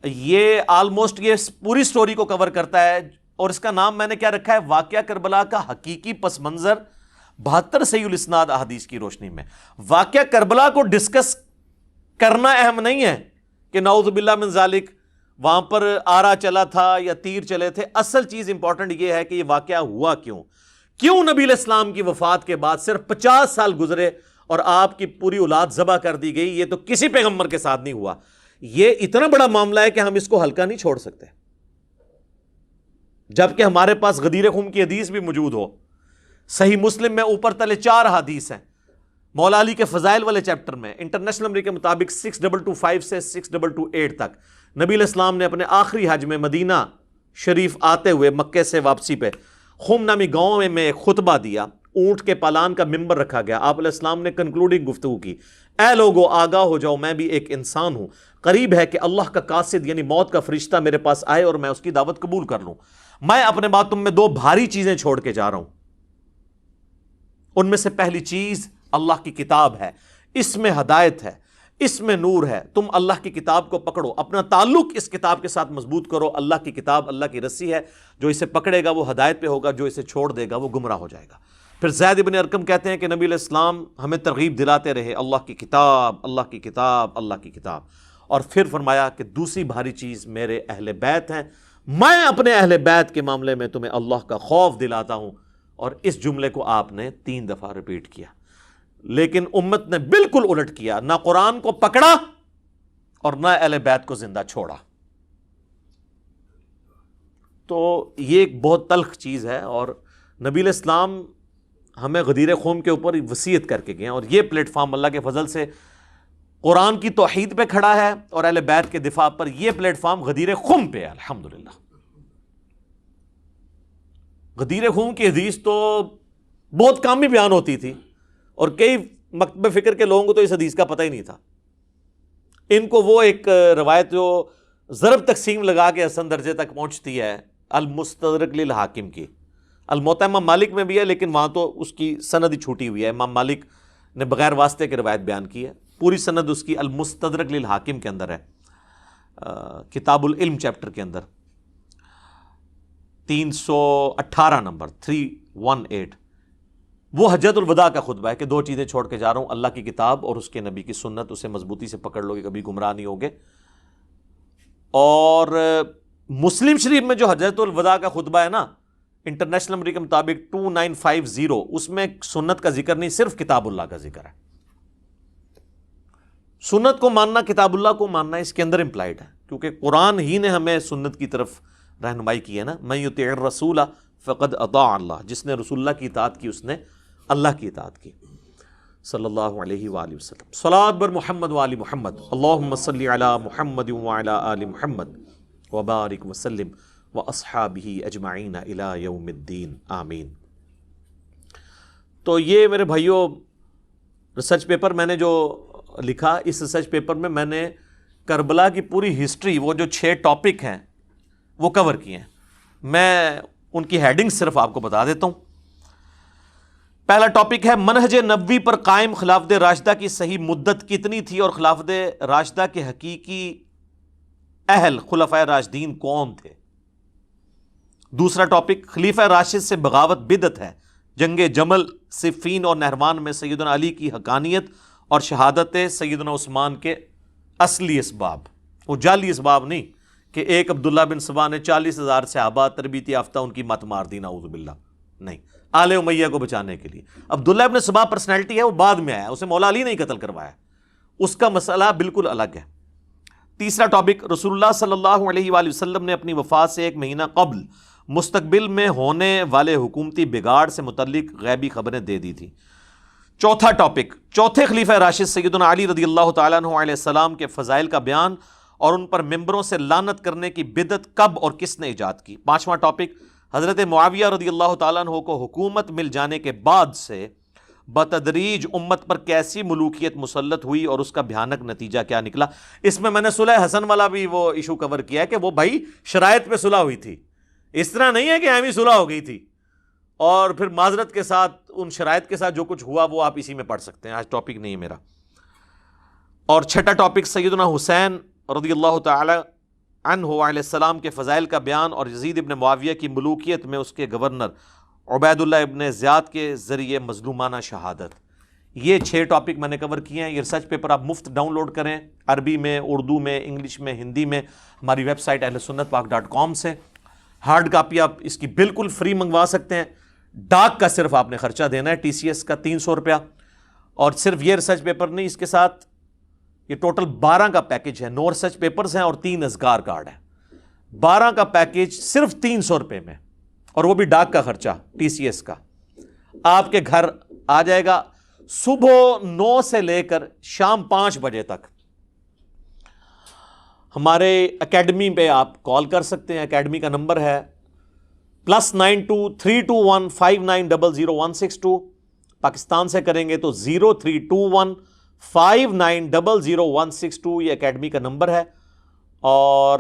یہ آلموسٹ یہ پوری سٹوری کو کور کرتا ہے، اور اس کا نام میں نے کیا رکھا ہے، واقعہ کربلا کا حقیقی پس منظر 72 صحیح الاسناد احادیث کی روشنی میں. واقعہ کربلا کو ڈسکس کرنا اہم نہیں ہے کہ نعوذ باللہ من ذالک وہاں پر آرا چلا تھا یا تیر چلے تھے. اصل چیز امپورٹنٹ یہ ہے کہ یہ واقعہ ہوا کیوں نبی علیہ السلام کی وفات کے بعد صرف 50 سال گزرے اور آپ کی پوری اولاد ذبح کر دی گئی. یہ تو کسی پیغمبر کے ساتھ نہیں ہوا. یہ اتنا بڑا معاملہ ہے کہ ہم اس کو ہلکا نہیں چھوڑ سکتے، جبکہ ہمارے پاس غدیر خم کی حدیث بھی موجود ہو. صحیح مسلم میں اوپر تلے 4 حدیث ہیں. مولا علی کے فضائل والے چیپٹر میں انٹرنیشنل نمبر کے مطابق 6225 سے 6228 تک نبی علیہ السلام نے اپنے آخری حج میں مدینہ شریف آتے ہوئے مکے سے واپسی پہ خم نامی گاؤں میں ایک خطبہ دیا. اونٹ کے پالان کا ممبر رکھا گیا. آپ علیہ السلام نے کنکلوڈنگ گفتگو کی، اے لوگو آگاہ ہو جاؤ، میں بھی ایک انسان ہوں. قریب ہے کہ اللہ کا قاصد یعنی موت کا فرشتہ میرے پاس آئے اور میں اس کی دعوت قبول کر لوں. میں اپنے بعد تم میں 2 بھاری چیزیں چھوڑ کے جا رہا ہوں. ان میں سے پہلی چیز اللہ کی کتاب ہے. اس میں ہدایت ہے، اس میں نور ہے. تم اللہ کی کتاب کو پکڑو، اپنا تعلق اس کتاب کے ساتھ مضبوط کرو. اللہ کی کتاب اللہ کی رسی ہے، جو اسے پکڑے گا وہ ہدایت پہ ہوگا، جو اسے چھوڑ دے گا وہ گمراہ ہو جائے گا. پھر زید بن ارقم کہتے ہیں کہ نبی علیہ السلام ہمیں ترغیب دلاتے رہے، اللہ کی کتاب، اللہ کی کتاب، اللہ کی کتاب. اور پھر فرمایا کہ دوسری بھاری چیز میرے اہل بیت ہیں، میں اپنے اہل بیت کے معاملے میں تمہیں اللہ کا خوف دلاتا ہوں. اور اس جملے کو آپ نے 3 دفعہ ریپیٹ کیا. لیکن امت نے بالکل الٹ کیا، نہ قرآن کو پکڑا اور نہ اہل بیت کو زندہ چھوڑا. تو یہ ایک بہت تلخ چیز ہے، اور نبی علیہ السلام ہمیں غدیر خم کے اوپر وصیت کر کے گئے ہیں، اور یہ پلیٹ فارم اللہ کے فضل سے قرآن کی توحید پہ کھڑا ہے اور اہل بیت کے دفاع پر یہ پلیٹ فارم غدیر خم پہ ہے. الحمدللہ. غدیر خم کی حدیث تو بہت کم ہی بیان ہوتی تھی، اور کئی مکتب فکر کے لوگوں کو تو اس حدیث کا پتہ ہی نہیں تھا. ان کو وہ ایک روایت جو ضرب تقسیم لگا کے حسن درجے تک پہنچتی ہے، المستدرک للحاکم کی، الموطا امام مالک میں بھی ہے لیکن وہاں تو اس کی سند ہی چھوٹی ہوئی ہے. امام مالک نے بغیر واسطے کے روایت بیان کی ہے، پوری سند اس کی المستدرک للحاکم کے اندر ہے، کتاب العلم چیپٹر کے اندر 318 نمبر 318. وہ حجۃ الوداع کا خطبہ ہے کہ 2 چیزیں چھوڑ کے جا رہا ہوں، اللہ کی کتاب اور اس کے نبی کی سنت، اسے مضبوطی سے پکڑ لو گے کبھی گمراہ نہیں ہوگے. اور مسلم شریف میں جو حجۃ الوداع کا خطبہ ہے نا، انٹرنیشنل نمبر کے مطابق 2950، اس میں سنت کا ذکر نہیں، صرف کتاب اللہ کا ذکر ہے. سنت کو ماننا کتاب اللہ کو ماننا اس کے اندر امپلائڈ ہے، کیونکہ قرآن ہی نے ہمیں سنت کی طرف رہنمائی کی ہے نا. من یطیع الرسول فقد اطاع اللہ، جس نے رسول اللہ کی اطاعت کی اس نے اللہ کی اطاعت کی. صلی اللہ علیہ وآلہ وسلم. صلاۃ بر محمد وآل محمد. اللہم صلی علی محمد وعلی آل محمد وبارک وسلم واصحابہ اجمعین الی یوم الدین، آمین. تو یہ میرے بھائیوں ریسرچ پیپر میں نے جو لکھا، اس ریسرچ پیپر میں میں نے کربلا کی پوری ہسٹری، وہ جو 6 ٹاپک ہیں وہ کور کیے ہیں. میں ان کی ہیڈنگ صرف آپ کو بتا دیتا ہوں. پہلا ٹاپک ہے منہج نبوی پر قائم خلافت راشدہ کی صحیح مدت کتنی تھی اور خلافت راشدہ کے حقیقی اہل خلفائے راشدین کون تھے. دوسرا ٹاپک خلیفہ راشد سے بغاوت بدعت ہے، جنگ جمل، صفین اور نہروان میں سیدنا علی کی حقانیت اور شہادت سیدنا عثمان کے اصلی اسباب، وہ جعلی اسباب نہیں کہ ایک عبداللہ بن سبا نے 40,000 صحابہ تربیت یافتہ ان کی مت مار دی، نعوذ باللہ، نہیں، آل امیہ کو بچانے کے لیے. عبداللہ ابن سبا پرسنالٹی ہے، وہ بعد میں آیا، اسے مولا علی نہیں قتل کروایا، اس کا مسئلہ بالکل الگ ہے. تیسرا ٹاپک رسول اللہ صلی اللہ علیہ وآلہ وسلم نے اپنی وفات سے 1 مہینہ قبل مستقبل میں ہونے والے حکومتی بگاڑ سے متعلق غیبی خبریں دے دی تھی. چوتھا ٹاپک چوتھے خلیفہ راشد سیدنا علی رضی اللہ تعالیٰ عنہ علیہ السلام کے فضائل کا بیان اور ان پر ممبروں سے لعنت کرنے کی بدعت کب اور کس نے ایجاد کی. پانچواں ٹاپک حضرت معاویہ رضی اللہ تعالیٰ عنہ کو حکومت مل جانے کے بعد سے بتدریج امت پر کیسی ملوکیت مسلط ہوئی اور اس کا بھیانک نتیجہ کیا نکلا. اس میں نے صلح حسن والا بھی وہ ایشو کور کیا ہے کہ وہ بھائی شرائط پہ صلح ہوئی تھی، اس طرح نہیں ہے کہ ایویں صلح ہو گئی تھی. اور پھر معذرت کے ساتھ ان شرائط کے ساتھ جو کچھ ہوا وہ آپ اسی میں پڑھ سکتے ہیں، آج ٹاپک نہیں ہے میرا. اور چھٹا ٹاپک سیدنا حسین رضی اللہ تعالی عنہ علیہ السلام کے فضائل کا بیان اور یزید ابن معاویہ کی ملوکیت میں اس کے گورنر عبید اللہ ابن زیاد کے ذریعے مظلومانہ شہادت. یہ 6 ٹاپک میں نے کور کیے ہیں. یہ ریسرچ پیپر آپ مفت ڈاؤن لوڈ کریں، عربی میں، اردو میں، انگلش میں، ہندی میں، ہماری ویب سائٹ ahlsunnatpak.com سے. ہارڈ کاپی آپ اس کی بالکل فری منگوا سکتے ہیں. ڈاک کا صرف آپ نے خرچہ دینا ہے، TCS کا 300 روپیہ. اور صرف یہ ریسرچ پیپر نہیں، اس کے ساتھ یہ ٹوٹل 12 کا پیکج ہے. 9 ریسرچ پیپرز ہیں اور 3 اذکار کارڈ ہیں. 12 کا پیکج صرف 300 روپے میں، اور وہ بھی ڈاک کا خرچہ TCS کا. آپ کے گھر آ جائے گا صبح 9 سے لے کر شام 5 بجے تک. ہمارے اکیڈمی پہ آپ کال کر سکتے ہیں. اکیڈمی کا نمبر ہے +92-321-5900-162. پاکستان سے کریں گے تو 0321-5900-162. یہ اکیڈمی کا نمبر ہے. اور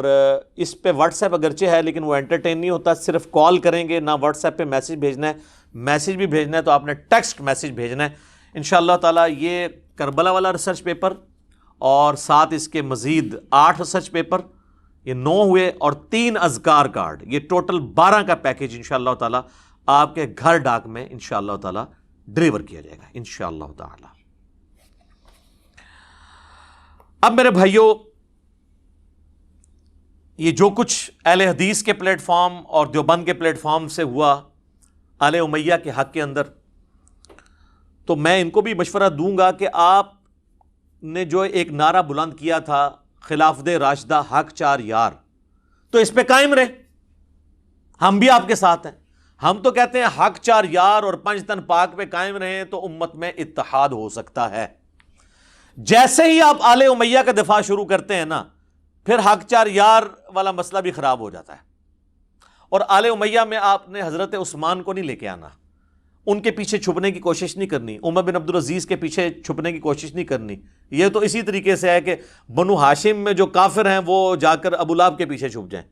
اس پہ واٹس ایپ اگرچہ ہے لیکن وہ انٹرٹین نہیں ہوتا، صرف کال کریں گے، نہ واٹس ایپ پہ میسج بھیجنا ہے. میسج بھی بھیجنا ہے تو آپ نے ٹیکسٹ میسج بھیجنا ہے. انشاءاللہ تعالیٰ یہ کربلا والا ریسرچ پیپر اور ساتھ اس کے مزید 8 ریسرچ پیپر، یہ 9 ہوئے، اور 3 اذکار کارڈ، یہ ٹوٹل 12 کا پیکج انشاءاللہ تعالیٰ آپ کے گھر ڈاک میں انشاءاللہ تعالیٰ ڈیلیور کیا جائے گا انشاءاللہ تعالیٰ. اب میرے بھائیوں یہ جو کچھ اہل حدیث کے پلیٹ فارم اور دیوبند کے پلیٹ فارم سے ہوا آل امیہ کے حق کے اندر، تو میں ان کو بھی مشورہ دوں گا کہ آپ نے جو ایک نعرہ بلند کیا تھا خلافت راشدہ حق چار یار، تو اس پہ قائم رہے. ہم بھی آپ کے ساتھ ہیں. ہم تو کہتے ہیں حق چار یار اور پنج تن پاک پہ قائم رہیں تو امت میں اتحاد ہو سکتا ہے. جیسے ہی آپ آل امیہ کا دفاع شروع کرتے ہیں نا، پھر حق چار یار والا مسئلہ بھی خراب ہو جاتا ہے. اور آل امیہ میں آپ نے حضرت عثمان کو نہیں لے کے آنا، ان کے پیچھے چھپنے کی کوشش نہیں کرنی، عمر بن عبد العزیز کے پیچھے چھپنے کی کوشش نہیں کرنی. یہ تو اسی طریقے سے ہے کہ بنو ہاشم میں جو کافر ہیں وہ جا کر ابو لہب کے پیچھے چھپ جائیں.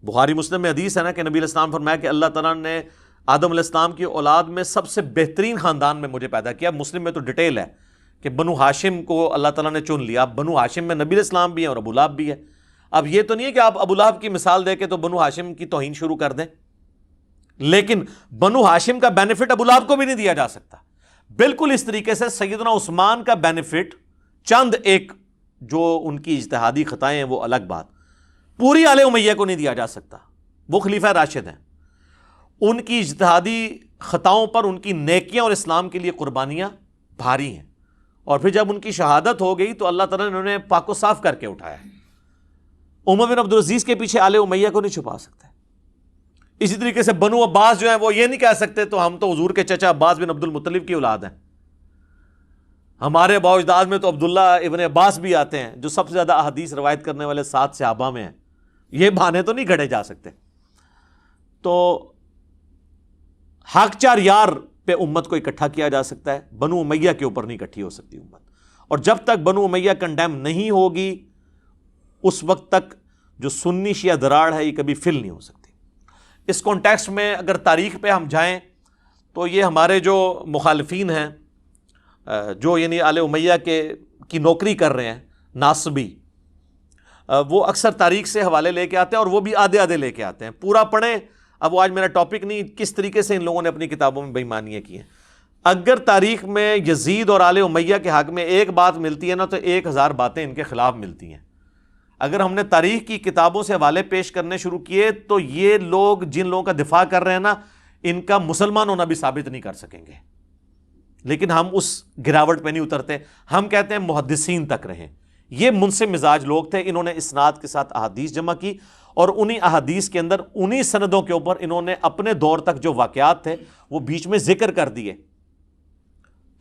بخاری مسلم میں حدیث ہے نا کہ نبی علیہ السلام فرمایا کہ اللہ تعالیٰ نے آدم علیہ السلام کی اولاد میں سب سے بہترین خاندان میں مجھے پیدا کیا. مسلم میں تو ڈیٹیل ہے کہ بنو ہاشم کو اللہ تعالیٰ نے چن لیا. بنو ہاشم میں نبی علیہ السلام بھی ہیں اور ابو لہب بھی ہے. اب یہ تو نہیں ہے کہ آپ ابو لہب کی مثال دے کے تو بنو ہاشم کی توہین شروع کر دیں، لیکن بنو ہاشم کا بینیفٹ ابو لہب کو بھی نہیں دیا جا سکتا. بالکل اس طریقے سے سیدنا عثمان کا بینیفٹ چند ایک جو ان کی اجتہادی خطائیں ہیں وہ الگ بات، پوری آل امیہ کو نہیں دیا جا سکتا. وہ خلیفہ راشد ہیں، ان کی اجتہادی خطاؤں پر ان کی نیکیاں اور اسلام کے لیے قربانیاں بھاری ہیں. اور پھر جب ان کی شہادت ہو گئی تو اللہ تعالیٰ نے انہیں پاک و صاف کر کے اٹھایا. عمر بن عبد العزیز کے پیچھے آل امیہ کو نہیں چھپا سکتے. اسی طریقے سے بنو عباس جو ہیں وہ یہ نہیں کہہ سکتے تو ہم تو حضور کے چچا عباس بن عبد المطلب کی اولاد ہیں. ہمارے باء اجداد میں تو عبداللہ ابن عباس بھی آتے ہیں جو سب سے زیادہ احادیث روایت کرنے والے 7 صحابہ میں ہیں. یہ بہانے تو نہیں گھڑے جا سکتے. تو حق چار یار پہ امت کو اکٹھا کیا جا سکتا ہے، بنو امیہ کے اوپر نہیں اکٹھی ہو سکتی امت. اور جب تک بنو امیہ کنڈیم نہیں ہوگی اس وقت تک جو سنی شیعہ دراڑ ہے یہ کبھی فل نہیں ہو سکتی. اس کانٹیکسٹ میں اگر تاریخ پہ ہم جائیں تو یہ ہمارے جو مخالفین ہیں جو یعنی آل امیہ کی نوکری کر رہے ہیں ناصبی، وہ اکثر تاریخ سے حوالے لے کے آتے ہیں اور وہ بھی آدھے آدھے لے کے آتے ہیں. پورا پڑھیں، اب وہ آج میرا ٹاپک نہیں، کس طریقے سے ان لوگوں نے اپنی کتابوں میں بے ایمانیاں کی ہیں. اگر تاریخ میں یزید اور آل امیہ کے حق میں ایک بات ملتی ہے نا تو 1000 باتیں ان کے خلاف ملتی ہیں. اگر ہم نے تاریخ کی کتابوں سے حوالے پیش کرنے شروع کیے تو یہ لوگ جن لوگوں کا دفاع کر رہے ہیں نا ان کا مسلمان ہونا بھی ثابت نہیں کر سکیں گے. لیکن ہم اس گراوٹ پہ نہیں اترتے، ہم کہتے ہیں محدثین تک رہیں. یہ منصف مزاج لوگ تھے، انہوں نے اسناد کے ساتھ احادیث جمع کی اور انہی احادیث کے اندر انہی سندوں کے اوپر انہوں نے اپنے دور تک جو واقعات تھے وہ بیچ میں ذکر کر دیے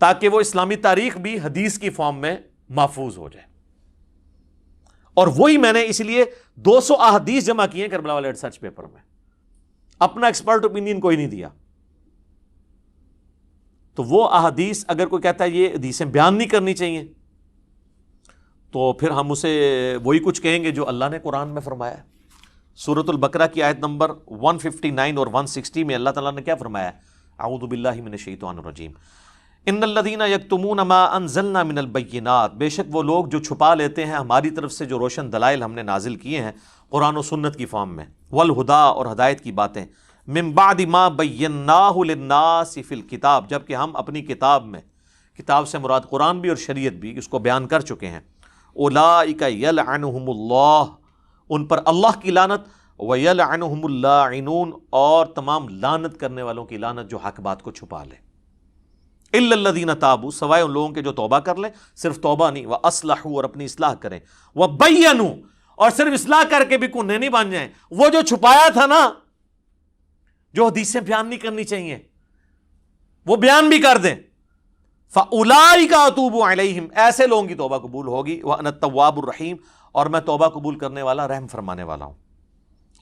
تاکہ وہ اسلامی تاریخ بھی حدیث کی فارم میں محفوظ ہو جائے. اور وہی میں نے اس لیے 200 احادیث جمع کی ہیں کربلا والے ریسرچ پیپر میں، اپنا ایکسپرٹ اوپینین کوئی نہیں دیا. تو وہ احادیث اگر کوئی کہتا ہے یہ حدیثیں بیان نہیں کرنی چاہیے تو پھر ہم اسے وہی کچھ کہیں گے جو اللہ نے قرآن میں فرمایا ہے. سورۃ البقرہ کی آیت نمبر 159 اور 160 میں اللہ تعالیٰ نے کیا فرمایا ہے؟ اعوذ باللہ من الشیطان الرجیم، ان الذین یکتمون ما انزلنا من البینات، بے شک وہ لوگ جو چھپا لیتے ہیں ہماری طرف سے جو روشن دلائل ہم نے نازل کیے ہیں قرآن و سنت کی فارم میں، والہدا اور ہدایت کی باتیں، من بعد ما بیناہ للناس فی الکتاب، جبکہ ہم اپنی کتاب میں، کتاب سے مراد قرآن بھی اور شریعت بھی، اس کو بیان کر چکے ہیں. اولئک یلعنہم اللہ، ان پر اللہ کی لعنت، ویلعنہم اللاعنون، اور تمام لعنت کرنے والوں کی لعنت جو حق بات کو چھپا لے. الا الذین تابوا، سوائے ان لوگوں کے جو توبہ کر لیں، صرف توبہ نہیں، واصلحوا، اور اپنی اصلاح کریں، وبینوا، اور صرف اصلاح کر کے بھی کنے نہیں بن جائیں. وہ جو چھپایا تھا نا، جو حدیثیں بیان نہیں کرنی چاہیے وہ بیان بھی کر دیں. فاولئک اتوب علیہم، ایسے لوگوں کی توبہ قبول ہوگی. وانا التواب الرحیم، اور میں توبہ قبول کرنے والا رحم فرمانے والا ہوں.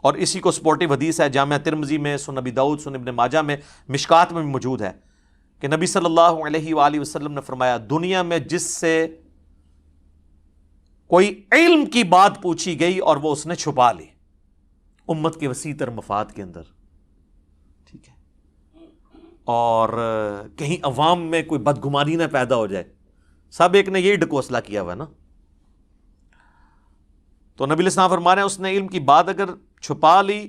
اور اسی کو سپورٹیو حدیث ہے جامعہ ترمذی میں، سنن ابی داؤد، سنن ابن ماجہ میں، مشکات میں بھی موجود ہے کہ نبی صلی اللہ علیہ وآلہ وسلم نے فرمایا دنیا میں جس سے کوئی علم کی بات پوچھی گئی اور وہ اس نے چھپا لی امت کے وسیع تر مفاد کے اندر، ٹھیک ہے، اور کہیں عوام میں کوئی بدگمانی نہ پیدا ہو جائے، سب ایک نے یہی ڈکوسلا کیا ہوا ہے نا. تو نبی علیہ السلام فرما رہے ہیں اس نے علم کی بات اگر چھپا لی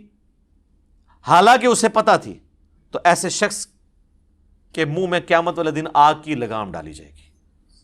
حالانکہ اسے پتہ تھی تو ایسے شخص کے منہ میں قیامت والے دن آگ کی لگام ڈالی جائے گی.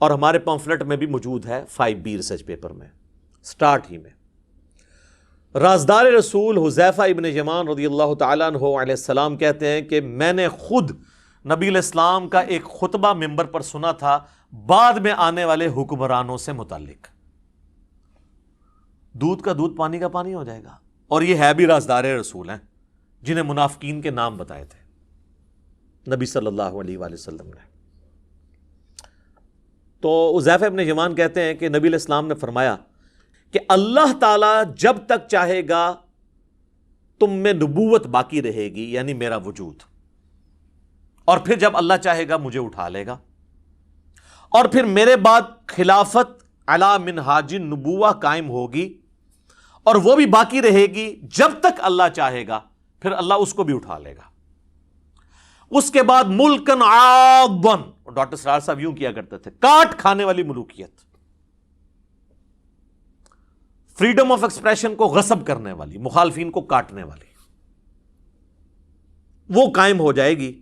اور ہمارے پمفلٹ میں بھی موجود ہے 5B ریسرچ پیپر میں سٹارٹ ہی میں۔ رازدار رسول حذیفہ ابن یمان رضی اللہ تعالیٰ عنہ علیہ السلام کہتے ہیں کہ میں نے خود نبی علیہ السلام کا ایک خطبہ ممبر پر سنا تھا بعد میں آنے والے حکمرانوں سے متعلق، دودھ کا دودھ پانی کا پانی ہو جائے گا، اور یہ ہے بھی رازدار رسول ہیں جنہیں منافقین کے نام بتائے تھے نبی صلی اللہ علیہ وآلہ وسلم نے۔ تو حذیفہ ابن یمان کہتے ہیں کہ نبی علیہ السلام نے فرمایا کہ اللہ تعالیٰ جب تک چاہے گا تم میں نبوت باقی رہے گی، یعنی میرا وجود، اور پھر جب اللہ چاہے گا مجھے اٹھا لے گا، اور پھر میرے بعد خلافت علی منہاج النبوہ قائم ہوگی، اور وہ بھی باقی رہے گی جب تک اللہ چاہے گا، پھر اللہ اس کو بھی اٹھا لے گا۔ اس کے بعد ملکن عاضن، ڈاکٹر سرار صاحب یوں کیا کرتے تھے، کاٹ کھانے والی ملوکیت، فریڈم آف ایکسپریشن کو غصب کرنے والی، مخالفین کو کاٹنے والی، وہ قائم ہو جائے گی،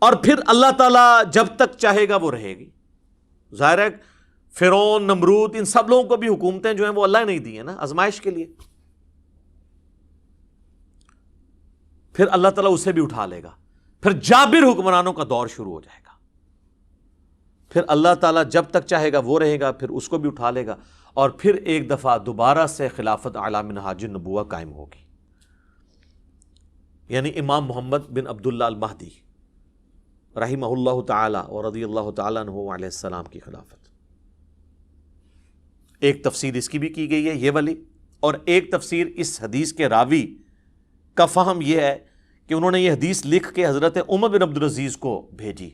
اور پھر اللہ تعالیٰ جب تک چاہے گا وہ رہے گی۔ ظاہر ہے فرعون، نمرود، ان سب لوگوں کو بھی حکومتیں جو ہیں وہ اللہ نے نہیں دی ہیں نا، آزمائش کے لیے، پھر اللہ تعالیٰ اسے بھی اٹھا لے گا، پھر جابر حکمرانوں کا دور شروع ہو جائے گا، پھر اللہ تعالیٰ جب تک چاہے گا وہ رہے گا، پھر اس کو بھی اٹھا لے گا، اور پھر ایک دفعہ دوبارہ سے خلافت علی منہاج النبوہ قائم ہوگی، یعنی امام محمد بن عبداللہ المہدی رحمہ اللہ تعالی اور رضی اللہ تعالیٰ عنہ علیہ السلام کی خلافت۔ ایک تفسیر اس کی بھی کی گئی ہے یہ والی، اور ایک تفسیر اس حدیث کے راوی کا فہم یہ ہے کہ انہوں نے یہ حدیث لکھ کے حضرت عمر بن عبدالعزیز کو بھیجی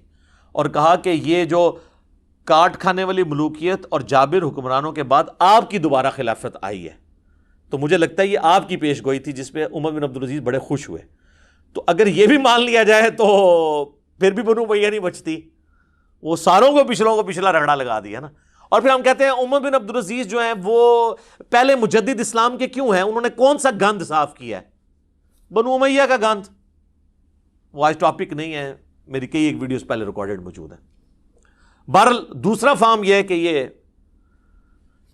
اور کہا کہ یہ جو کاٹ کھانے والی ملوکیت اور جابر حکمرانوں کے بعد آپ کی دوبارہ خلافت آئی ہے، تو مجھے لگتا ہے یہ آپ کی پیش گوئی تھی جس پہ عمر بن عبدالعزیز بڑے خوش ہوئے۔ تو اگر یہ بھی مان لیا جائے تو پھر بھی بنو امیہ نہیں بچتی، وہ ساروں کو پچھلوں کو پچھلا رگڑا لگا دیا نا۔ اور پھر ہم کہتے ہیں عمر بن عبدالعزیز جو ہیں وہ پہلے مجدد اسلام کے کیوں ہیں؟ انہوں نے کون سا گند صاف کیا ہے؟ بنو امیہ کا گند۔ وہ آج ٹاپک نہیں ہے، میری کئی ایک ویڈیوز پہلے ریکارڈڈ موجود ہیں۔ بہرحال دوسرا فہم یہ ہے کہ یہ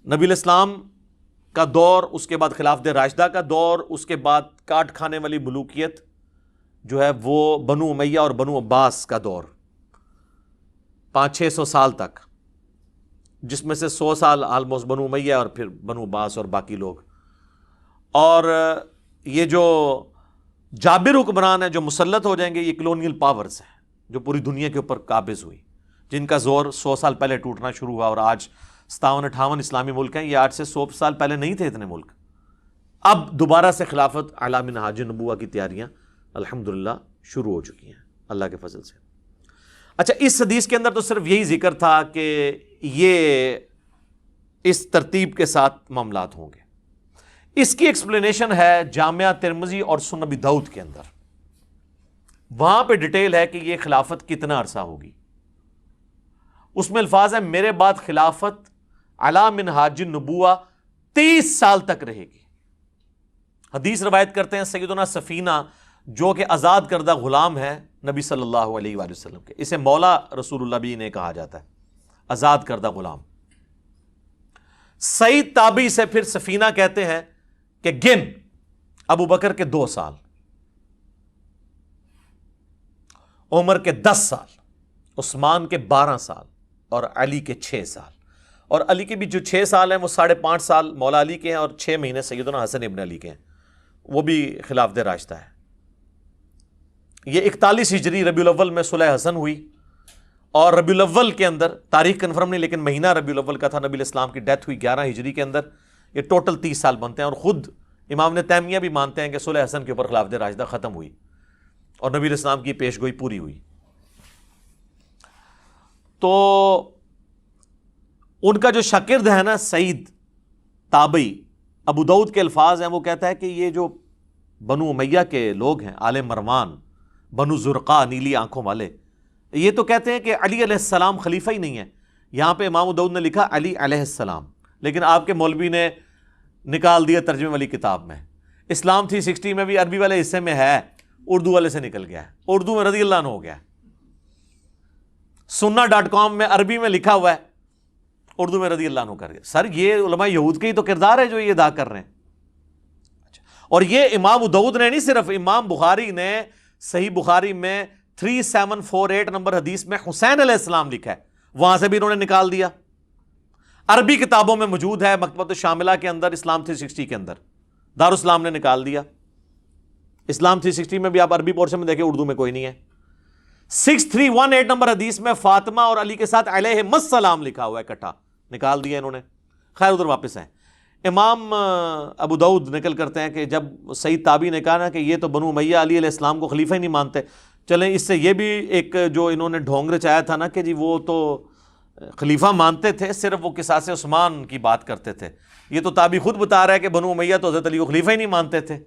نبی علیہ السلام کا دور، اس کے بعد خلافت راشدہ کا دور، اس کے بعد کاٹ کھانے والی ملوکیت جو ہے وہ بنو امیہ اور بنو عباس کا دور 500-600 سال تک، جس میں سے 100 سال آلموسٹ بنو امیہ اور پھر بنو عباس اور باقی لوگ۔ اور یہ جو جابر حکمران ہیں جو مسلط ہو جائیں گے، یہ کلونیل پاورز ہیں جو پوری دنیا کے اوپر قابض ہوئی، جن کا زور 100 سال پہلے ٹوٹنا شروع ہوا، اور آج 57-58 اسلامی ملک ہیں۔ یہ 8 سے 100 سال پہلے نہیں تھے اتنے ملک۔ اب دوبارہ سے خلافت علی منہاج النبوہ کی تیاریاں الحمدللہ شروع ہو چکی ہیں اللہ کے فضل سے۔ اچھا، اس حدیث کے اندر تو صرف یہی ذکر تھا کہ یہ اس ترتیب کے ساتھ معاملات ہوں گے۔ اس کی ایکسپلینیشن ہے جامعہ ترمذی اور سنن ابی داؤد کے اندر، وہاں پہ ڈیٹیل ہے کہ یہ خلافت کتنا عرصہ ہوگی۔ اس میں الفاظ ہیں میرے بعد خلافت علی منہاج النبوہ 30 سال تک رہے گی۔ حدیث روایت کرتے ہیں سیدنا سفینہ جو کہ آزاد کردہ غلام ہے نبی صلی اللہ علیہ وآلہ وسلم کے، اسے مولا رسول اللہ بھی نے کہا جاتا ہے، آزاد کردہ غلام۔ سعید تابعی سے پھر سفینہ کہتے ہیں کہ گن ابو بکر کے 2 سال، عمر کے 10 سال، عثمان کے 12 سال اور علی کے 6 سال۔ اور علی کے بھی جو 6 سال ہیں وہ 5.5 سال مولا علی کے ہیں اور 6 مہینے سیدنا حسن ابن علی کے ہیں، وہ بھی خلافت راشدہ ہے۔ یہ 41 ہجری ربیع الاول میں صلح حسن ہوئی، اور ربیع الاول کے اندر، تاریخ کنفرم نہیں لیکن مہینہ ربیع الاول کا تھا، نبی علیہ السلام کی ڈیتھ ہوئی 11 ہجری کے اندر۔ یہ ٹوٹل 30 سال بنتے ہیں، اور خود امام ابن تیمیہ بھی مانتے ہیں کہ صلح حسن کے اوپر خلافت راشدہ ختم ہوئی اور نبی علیہ السلام کی پیش گوئی پوری ہوئی۔ تو ان کا جو شاگرد ہے نا سعید تابعی، ابو داؤد کے الفاظ ہیں، وہ کہتا ہے کہ یہ جو بنو امیہ کے لوگ ہیں، آل مروان، بنو زرقا، نیلی آنکھوں والے، یہ تو کہتے ہیں کہ علی علیہ السلام خلیفہ ہی نہیں ہے۔ یہاں پہ امام داؤد نے لکھا علی علیہ السلام، لیکن آپ کے مولوی نے نکال دیا ترجمے والی کتاب میں۔ اسلام 360 میں بھی عربی والے حصے میں ہے، اردو والے سے نکل گیا ہے، اردو میں رضی اللہ عنہ ہو گیا ہے۔ سننا.com میں عربی میں لکھا ہوا ہے اردو میں رضی اللہ عنہ کر گئے. سر یہ علماء یہود کے ہی تو کردار ہے جو یہ ادا کر رہے ہیں. اور یہ امام ابو داؤد نے نہیں, صرف امام بخاری نے صحیح بخاری میں 3748 نمبر حدیث میں حسین علیہ السلام لکھا ہے, وہاں سے بھی انہوں نے نکال دیا. عربی کتابوں میں موجود ہے, مکتبۃ الشاملہ کے اندر, اسلام 360 کے اندر دارالاسلام نے نکال دیا. اسلام 360 میں بھی آپ عربی پورشن میں دیکھیں, اردو میں کوئی نہیں ہے. 6318 نمبر حدیث میں فاطمہ اور علی کے ساتھ علیہم السلام لکھا ہوا ہے, اکٹھا نکال دیا انہوں نے. خیر ادھر واپس ہیں. امام ابو داؤد نقل کرتے ہیں کہ جب سعید تابعی نے کہا نا کہ یہ تو بنو امیہ علی علیہ السلام کو خلیفہ ہی نہیں مانتے, چلیں اس سے یہ بھی ایک جو انہوں نے ڈھونگ رچایا تھا نا کہ جی وہ تو خلیفہ مانتے تھے, صرف وہ قصاص عثمان کی بات کرتے تھے. یہ تو تابعی خود بتا رہا ہے کہ بنو امیہ تو حضرت علی کو خلیفہ ہی نہیں مانتے تھے.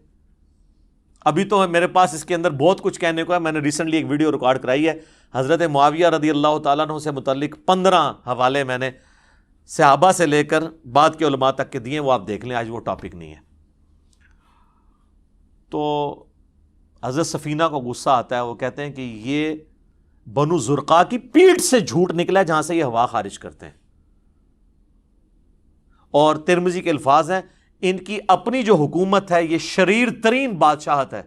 ابھی تو میرے پاس اس کے اندر بہت کچھ کہنے کو ہے. میں نے ریسنٹلی ایک ویڈیو ریکارڈ کرائی ہے, حضرت معاویہ رضی اللہ تعالیٰ عنہ سے متعلق 15 حوالے میں نے صحابہ سے لے کر بعد کے علماء تک کے دیے, وہ آپ دیکھ لیں, آج وہ ٹاپک نہیں ہے. تو حضرت سفینہ کو غصہ آتا ہے, وہ کہتے ہیں کہ یہ بنو زرقا کی پیٹھ سے جھوٹ نکلا ہے جہاں سے یہ ہوا خارج کرتے ہیں. اور ترمذی کے الفاظ ہیں, ان کی اپنی جو حکومت ہے یہ شریر ترین بادشاہت ہے,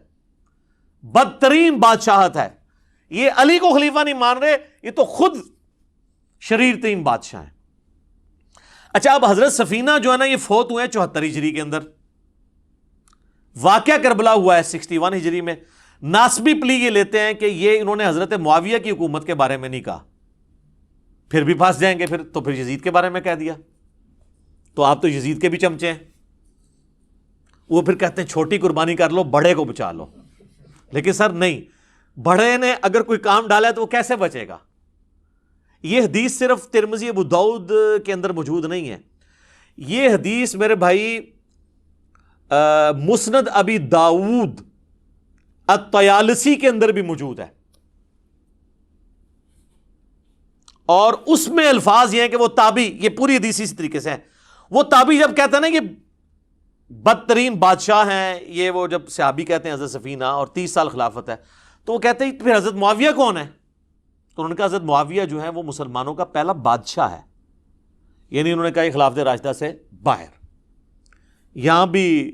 بدترین بادشاہت ہے. یہ علی کو خلیفہ نہیں مان رہے, یہ تو خود شریر ترین بادشاہ ہیں. اچھا اب حضرت سفینہ جو ہے نا یہ فوت ہوئے ہیں 74 ہجری کے اندر, واقعہ کربلا ہوا ہے 61 ہجری میں. ناسبی پلی یہ لیتے ہیں کہ یہ انہوں نے حضرت معاویہ کی حکومت کے بارے میں نہیں کہا, پھر بھی پھنس جائیں گے پھر یزید کے بارے میں کہہ دیا, تو آپ تو یزید کے بھی چمچے ہیں. وہ پھر کہتے ہیں چھوٹی قربانی کر لو, بڑے کو بچا لو. لیکن سر نہیں, بڑے نے اگر کوئی کام ڈالا ہے تو وہ کیسے بچے گا؟ یہ حدیث صرف ترمذی ابو داؤد کے اندر موجود نہیں ہے, یہ حدیث میرے بھائی مسند ابی داؤد الطیالسی کے اندر بھی موجود ہے. اور اس میں الفاظ یہ ہیں کہ وہ تابعی, یہ پوری حدیث اسی طریقے سے ہے, وہ تابعی جب کہتا ہے نا یہ بدترین بادشاہ ہیں, یہ وہ جب صحابی کہتے ہیں حضرت سفینہ اور 30 سال خلافت ہے, تو وہ کہتے ہیں پھر حضرت معاویہ کون ہے؟ تو انہوں نے کہا حضرت معاویہ جو ہے وہ مسلمانوں کا پہلا بادشاہ ہے, یعنی انہوں نے کہا یہ خلافت راشدہ سے باہر. یہاں بھی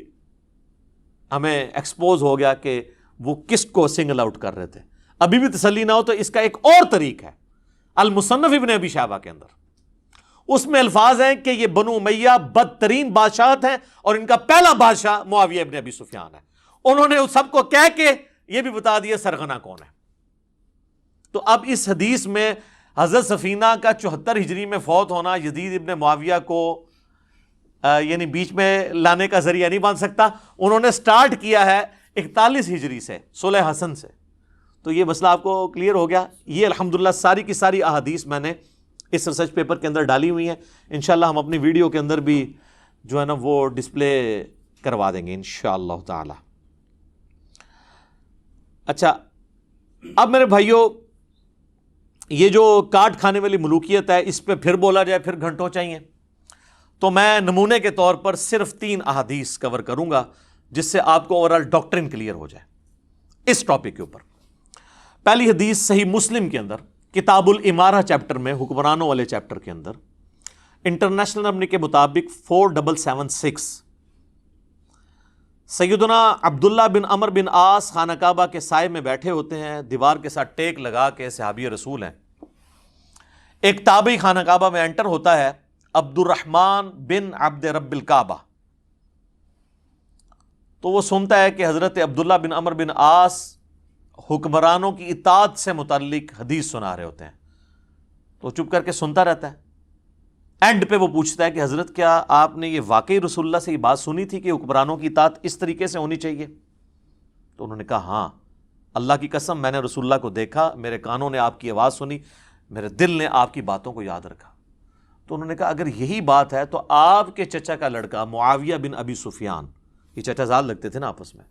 ہمیں ایکسپوز ہو گیا کہ وہ کس کو سنگل آؤٹ کر رہے تھے. ابھی بھی تسلی نہ ہو تو اس کا ایک اور طریق ہے المصنف ابن ابی شیبہ کے اندر, اس میں الفاظ ہیں کہ یہ بنو امیہ بدترین بادشاہت ہیں اور ان کا پہلا بادشاہ معاویہ ابن ابی سفیان ہے. انہوں نے سب کو کہہ کے یہ بھی بتا دیا سرغنہ کون ہے. تو اب اس حدیث میں حضرت سفینہ کا 74 ہجری میں فوت ہونا یزید ابن معاویہ کو یعنی بیچ میں لانے کا ذریعہ نہیں بن سکتا. انہوں نے سٹارٹ کیا ہے 41 ہجری سے, صلح حسن سے. تو یہ مسئلہ آپ کو کلیئر ہو گیا. یہ الحمدللہ ساری کی ساری احادیث میں نے اس ریسرچ پیپر کے اندر ڈالی ہوئی ہیں. انشاءاللہ ہم اپنی ویڈیو کے اندر بھی جو ہے نا وہ ڈسپلے کروا دیں گے انشاءاللہ تعالی. اچھا اب میرے بھائیوں, یہ جو کاٹ کھانے والی ملوکیت ہے اس پہ پھر بولا جائے پھر گھنٹوں چاہیے, تو میں نمونے کے طور پر صرف 3 احادیث کور کروں گا جس سے آپ کو اوورآل ڈاکٹرن کلیئر ہو جائے اس ٹاپک کے اوپر. پہلی حدیث صحیح مسلم کے اندر کتاب الامارہ چیپٹر میں, حکمرانوں والے چیپٹر کے اندر, انٹرنیشنل نمبر کے مطابق 4776, سیدنا عبداللہ بن عمر بن عاص خانہ کعبہ کے سائے میں بیٹھے ہوتے ہیں, دیوار کے ساتھ ٹیک لگا کے, صحابی رسول ہیں. ایک تابعی خانہ کعبہ میں انٹر ہوتا ہے, عبد الرحمن بن عبد رب الکعبہ. تو وہ سنتا ہے کہ حضرت عبداللہ بن عمر بن عاص حکمرانوں کی اطاعت سے متعلق حدیث سنا رہے ہوتے ہیں. تو چپ کر کے سنتا رہتا ہے. اینڈ پہ وہ پوچھتا ہے کہ حضرت کیا آپ نے یہ واقعی رسول اللہ سے یہ بات سنی تھی کہ حکمرانوں کی اطاعت اس طریقے سے ہونی چاہیے؟ تو انہوں نے کہا ہاں, اللہ کی قسم میں نے رسول اللہ کو دیکھا, میرے کانوں نے آپ کی آواز سنی, میرے دل نے آپ کی باتوں کو یاد رکھا. تو انہوں نے کہا اگر یہی بات ہے تو آپ کے چچا کا لڑکا معاویہ بن ابی سفیان, یہ چچا زاد لگتے تھے نا آپس میں,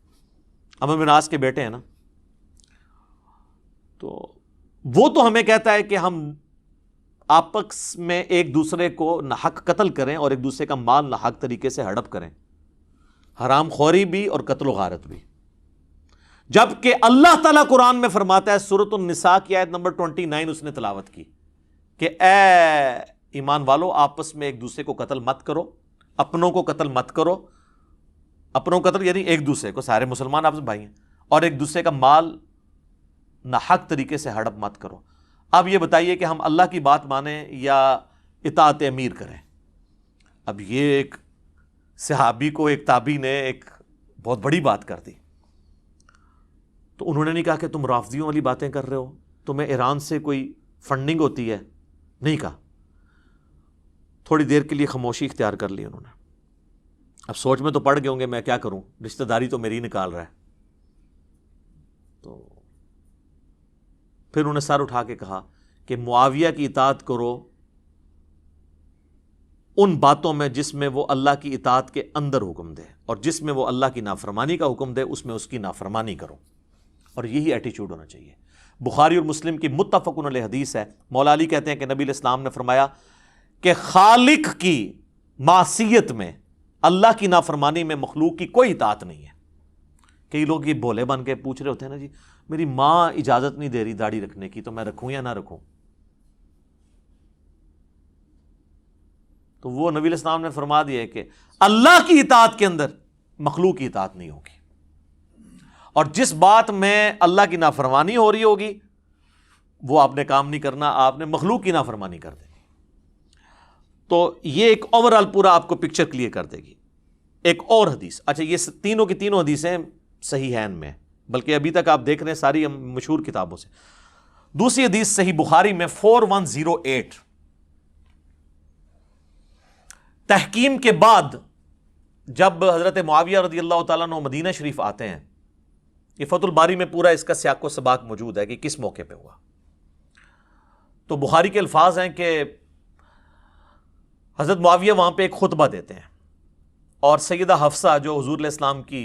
عمرو بن عاص کے بیٹے ہیں نا, تو وہ تو ہمیں کہتا ہے کہ ہم آپس میں ایک دوسرے کو ناحق قتل کریں اور ایک دوسرے کا مال ناحق طریقے سے ہڑپ کریں, حرام خوری بھی اور قتل و غارت بھی. جبکہ اللہ تعالیٰ قرآن میں فرماتا ہے, سورۃ النساء کی آیت نمبر 29 اس نے تلاوت کی کہ اے ایمان والو آپس میں ایک دوسرے کو قتل مت کرو، اپنوں کو قتل مت کرو، اپنوں کو قتل یعنی ایک دوسرے کو، سارے مسلمان آپس میں بھائی ہیں، اور ایک دوسرے کا مال ناحق طریقے سے ہڑپ مت کرو۔ اب یہ بتائیے کہ ہم اللہ کی بات مانیں یا اطاعت امیر کریں؟ اب یہ ایک صحابی کو ایک تابعی نے ایک بہت بڑی بات کر دی، تو انہوں نے نہیں کہا کہ تم رافضیوں والی باتیں کر رہے ہو، تمہیں ایران سے کوئی فنڈنگ ہوتی ہے، نہیں کہا، تھوڑی دیر کے لیے خاموشی اختیار کر لی انہوں نے۔ اب سوچ میں تو پڑ گئے ہوں گے میں کیا کروں، رشتہ داری تو میری نکال رہا ہے، تو پھر انہوں نے سر اٹھا کے کہا کہ معاویہ کی اطاعت کرو ان باتوں میں جس میں وہ اللہ کی اطاعت کے اندر حکم دے، اور جس میں وہ اللہ کی نافرمانی کا حکم دے اس میں اس کی نافرمانی کرو، اور یہی ایٹیچیوڈ ہونا چاہیے۔ بخاری اور مسلم کی متفق علیہ حدیث ہے، مولا علی کہتے ہیں کہ نبی علیہ السلام نے فرمایا کہ خالق کی معصیت میں، اللہ کی نافرمانی میں مخلوق کی کوئی اطاعت نہیں ہے۔ کئی لوگ یہ بھولے بن کے پوچھ رہے ہوتے ہیں نا، جی میری ماں اجازت نہیں دے رہی داڑھی رکھنے کی، تو میں رکھوں یا نہ رکھوں؟ تو وہ نبی علیہ السلام نے فرما دیا ہے کہ اللہ کی اطاعت کے اندر مخلوق کی اطاعت نہیں ہوگی، اور جس بات میں اللہ کی نافرمانی ہو رہی ہوگی وہ آپ نے کام نہیں کرنا، آپ نے مخلوق کی نافرمانی کر دینی۔ تو یہ ایک اوورآل پورا آپ کو پکچر کلیئر کر دے گی۔ ایک اور حدیث، اچھا یہ تینوں کی تینوں حدیثیں صحیحین میں، بلکہ ابھی تک آپ دیکھ رہے ہیں ساری مشہور کتابوں سے۔ دوسری حدیث صحیح بخاری میں 4108، تحکیم کے بعد جب حضرت معاویہ رضی اللہ تعالیٰ عنہ مدینہ شریف آتے ہیں، یہ فتح الباری میں پورا اس کا سیاق و سباق موجود ہے کہ کس موقع پہ ہوا۔ تو بخاری کے الفاظ ہیں کہ حضرت معاویہ وہاں پہ ایک خطبہ دیتے ہیں، اور سیدہ حفصہ جو حضور علیہ السلام کی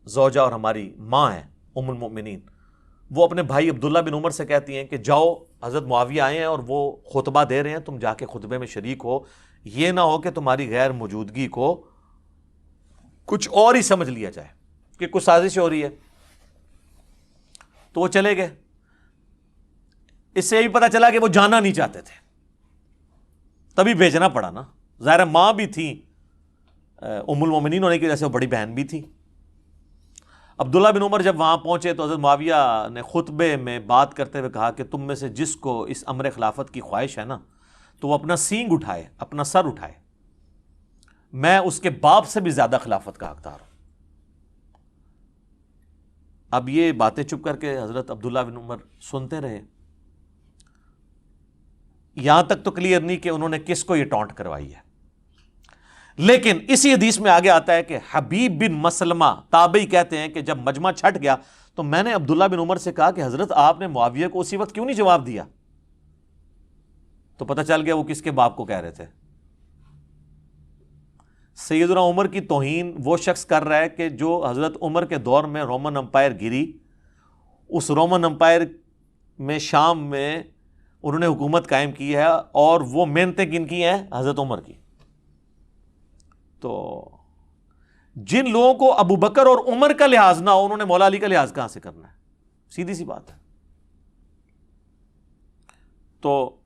زوجہ اور ہماری ماں ہیں ام المؤمنین، وہ اپنے بھائی عبداللہ بن عمر سے کہتی ہیں کہ جاؤ، حضرت معاویہ آئے ہیں اور وہ خطبہ دے رہے ہیں، تم جا کے خطبے میں شریک ہو، یہ نہ ہو کہ تمہاری غیر موجودگی کو کچھ اور ہی سمجھ لیا جائے کہ کچھ سازش ہو رہی ہے۔ تو وہ چلے گئے۔ اس سے یہ بھی پتا چلا کہ وہ جانا نہیں چاہتے تھے، تبھی بھیجنا پڑا نا، ظاہر ماں بھی تھی، ام المومنین ہونے کی وجہ سے وہ بڑی بہن بھی تھی۔ عبداللہ بن عمر جب وہاں پہنچے تو حضرت معاویہ نے خطبے میں بات کرتے ہوئے کہا کہ تم میں سے جس کو اس امر خلافت کی خواہش ہے نا، تو وہ اپنا سینگ اٹھائے، اپنا سر اٹھائے، میں اس کے باپ سے بھی زیادہ خلافت کا حقدار ہوں۔ اب یہ باتیں چپ کر کے حضرت عبداللہ بن عمر سنتے رہے، یہاں تک تو کلیئر نہیں کہ انہوں نے کس کو یہ ٹونٹ کروائی ہے، لیکن اسی حدیث میں آگے آتا ہے کہ حبیب بن مسلمہ تابعی کہتے ہیں کہ جب مجمع چھٹ گیا تو میں نے عبداللہ بن عمر سے کہا کہ حضرت آپ نے معاویہ کو اسی وقت کیوں نہیں جواب دیا؟ تو پتہ چل گیا وہ کس کے باپ کو کہہ رہے تھے۔ سیدنا عمر کی توہین وہ شخص کر رہا ہے کہ جو حضرت عمر کے دور میں رومن امپائر گری، اس رومن امپائر میں شام میں انہوں نے حکومت قائم کی ہے، اور وہ محنتیں کن کی ہیں؟ حضرت عمر کی۔ تو جن لوگوں کو ابو بکر اور عمر کا لحاظ نہ ہو، انہوں نے مولا علی کا لحاظ کہاں سے کرنا ہے؟ سیدھی سی بات ہے۔ تو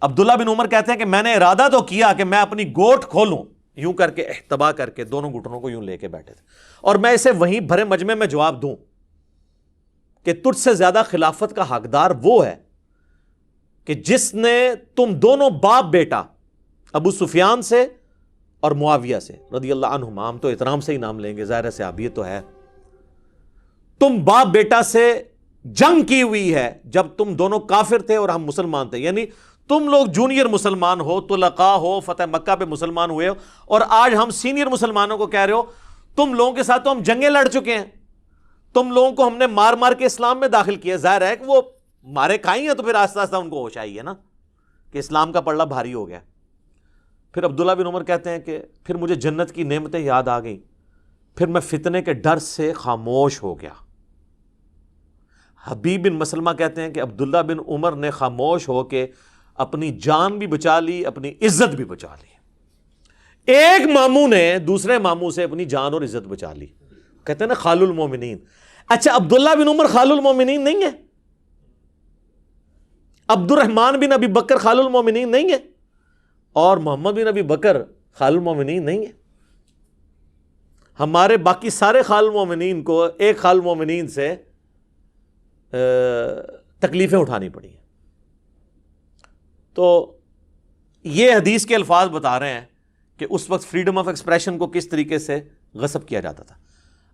عبداللہ بن عمر کہتے ہیں کہ میں نے ارادہ تو کیا کہ میں اپنی گوٹ کھولوں، یوں کر کے احتبا کر کے دونوں گھٹنوں کو یوں لے کے بیٹھے تھے، اور میں اسے وہیں بھرے مجمع میں جواب دوں کہ تجھ سے زیادہ خلافت کا حقدار وہ ہے کہ جس نے تم دونوں باپ بیٹا ابو سفیان سے اور معاویہ سے رضی اللہ عنہما، ہم تو احترام سے ہی نام لیں گے، ظاہر ہے صحابیت تو ہے، تم باپ بیٹا سے جنگ کی ہوئی ہے جب تم دونوں کافر تھے اور ہم مسلمان تھے، یعنی تم لوگ جونیئر مسلمان ہو، طلقاء ہو، فتح مکہ پہ مسلمان ہوئے ہو، اور آج ہم سینئر مسلمانوں کو کہہ رہے ہو تم لوگوں کے ساتھ تو ہم جنگیں لڑ چکے ہیں، تم لوگوں کو ہم نے مار مار کے اسلام میں داخل کیا۔ ظاہر ہے کہ وہ مارے کھائی ہیں تو پھر آہستہ آہستہ ان کو ہوش آئی ہے نا کہ اسلام کا پلڑا بھاری ہو گیا۔ پھر عبداللہ بن عمر کہتے ہیں کہ پھر مجھے جنت کی نعمتیں یاد آ گئیں، پھر میں فتنے کے ڈر سے خاموش ہو گیا۔ حبیب بن مسلمہ کہتے ہیں کہ عبداللہ بن عمر نے خاموش ہو کے اپنی جان بھی بچا لی، اپنی عزت بھی بچا لی۔ ایک ماموں نے دوسرے ماموں سے اپنی جان اور عزت بچا لی، کہتے ہیں نا خال المومنین۔ اچھا عبداللہ بن عمر خال المومنین نہیں ہے؟ عبد الرحمن بن ابی بکر خال المومنین نہیں ہے اور محمد بن ابی بکر خال المومنین نہیں ہے. ہمارے باقی سارے خال المومنین کو ایک خال المومنین سے تکلیفیں اٹھانی پڑی ہیں. تو یہ حدیث کے الفاظ بتا رہے ہیں کہ اس وقت فریڈم آف ایکسپریشن کو کس طریقے سے غصب کیا جاتا تھا.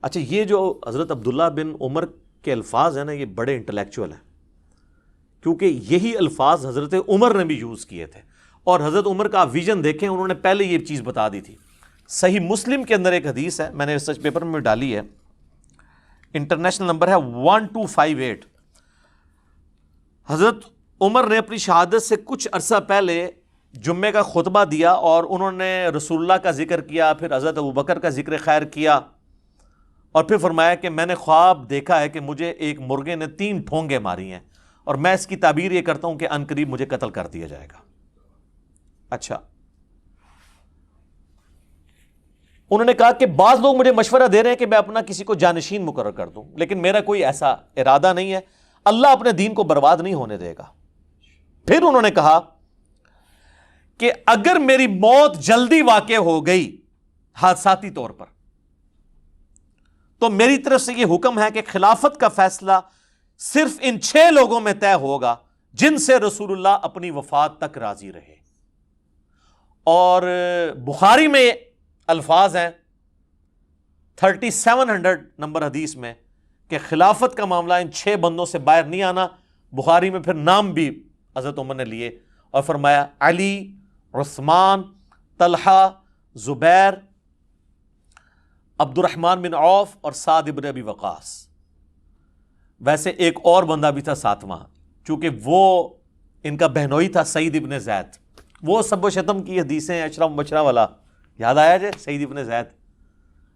اچھا یہ جو حضرت عبداللہ بن عمر کے الفاظ ہیں نا یہ بڑے انٹلیکچوئل ہیں, کیونکہ یہی الفاظ حضرت عمر نے بھی یوز کیے تھے. اور حضرت عمر کا آپ ویژن دیکھیں, انہوں نے پہلے یہ چیز بتا دی تھی. صحیح مسلم کے اندر ایک حدیث ہے, میں نے ریسرچ پیپر میں ڈالی ہے, انٹرنیشنل نمبر ہے 1258. حضرت عمر نے اپنی شہادت سے کچھ عرصہ پہلے جمعے کا خطبہ دیا اور انہوں نے رسول اللہ کا ذکر کیا, پھر حضرت ابوبکر کا ذکر خیر کیا, اور پھر فرمایا کہ میں نے خواب دیکھا ہے کہ مجھے ایک مرغے نے 3 ٹھونگے ماری ہیں اور میں اس کی تعبیر یہ کرتا ہوں کہ ان قریب مجھے قتل کر دیا جائے گا. اچھا انہوں نے کہا کہ بعض لوگ مجھے مشورہ دے رہے ہیں کہ میں اپنا کسی کو جانشین مقرر کر دوں, لیکن میرا کوئی ایسا ارادہ نہیں ہے, اللہ اپنے دین کو برباد نہیں ہونے دے گا. پھر انہوں نے کہا کہ اگر میری موت جلدی واقع ہو گئی حادثاتی طور پر تو میری طرف سے یہ حکم ہے کہ خلافت کا فیصلہ صرف ان 6 لوگوں میں طے ہوگا جن سے رسول اللہ اپنی وفات تک راضی رہے. اور بخاری میں الفاظ ہیں 3700 نمبر حدیث میں کہ خلافت کا معاملہ ان 6 بندوں سے باہر نہیں آنا. بخاری میں پھر نام بھی حضرت عمر نے لیے اور فرمایا علی, عثمان, طلحہ, زبیر, عبد الرحمن بن عوف اور سعد ابن ابی وقاص. ویسے ایک اور بندہ بھی تھا 7واں, چونکہ وہ ان کا بہنوئی تھا, سعید ابن زید. وہ سب و شتم کی حدیثیں اشرا مبشرہ والا یاد آیا جائے, سعید ابن زید,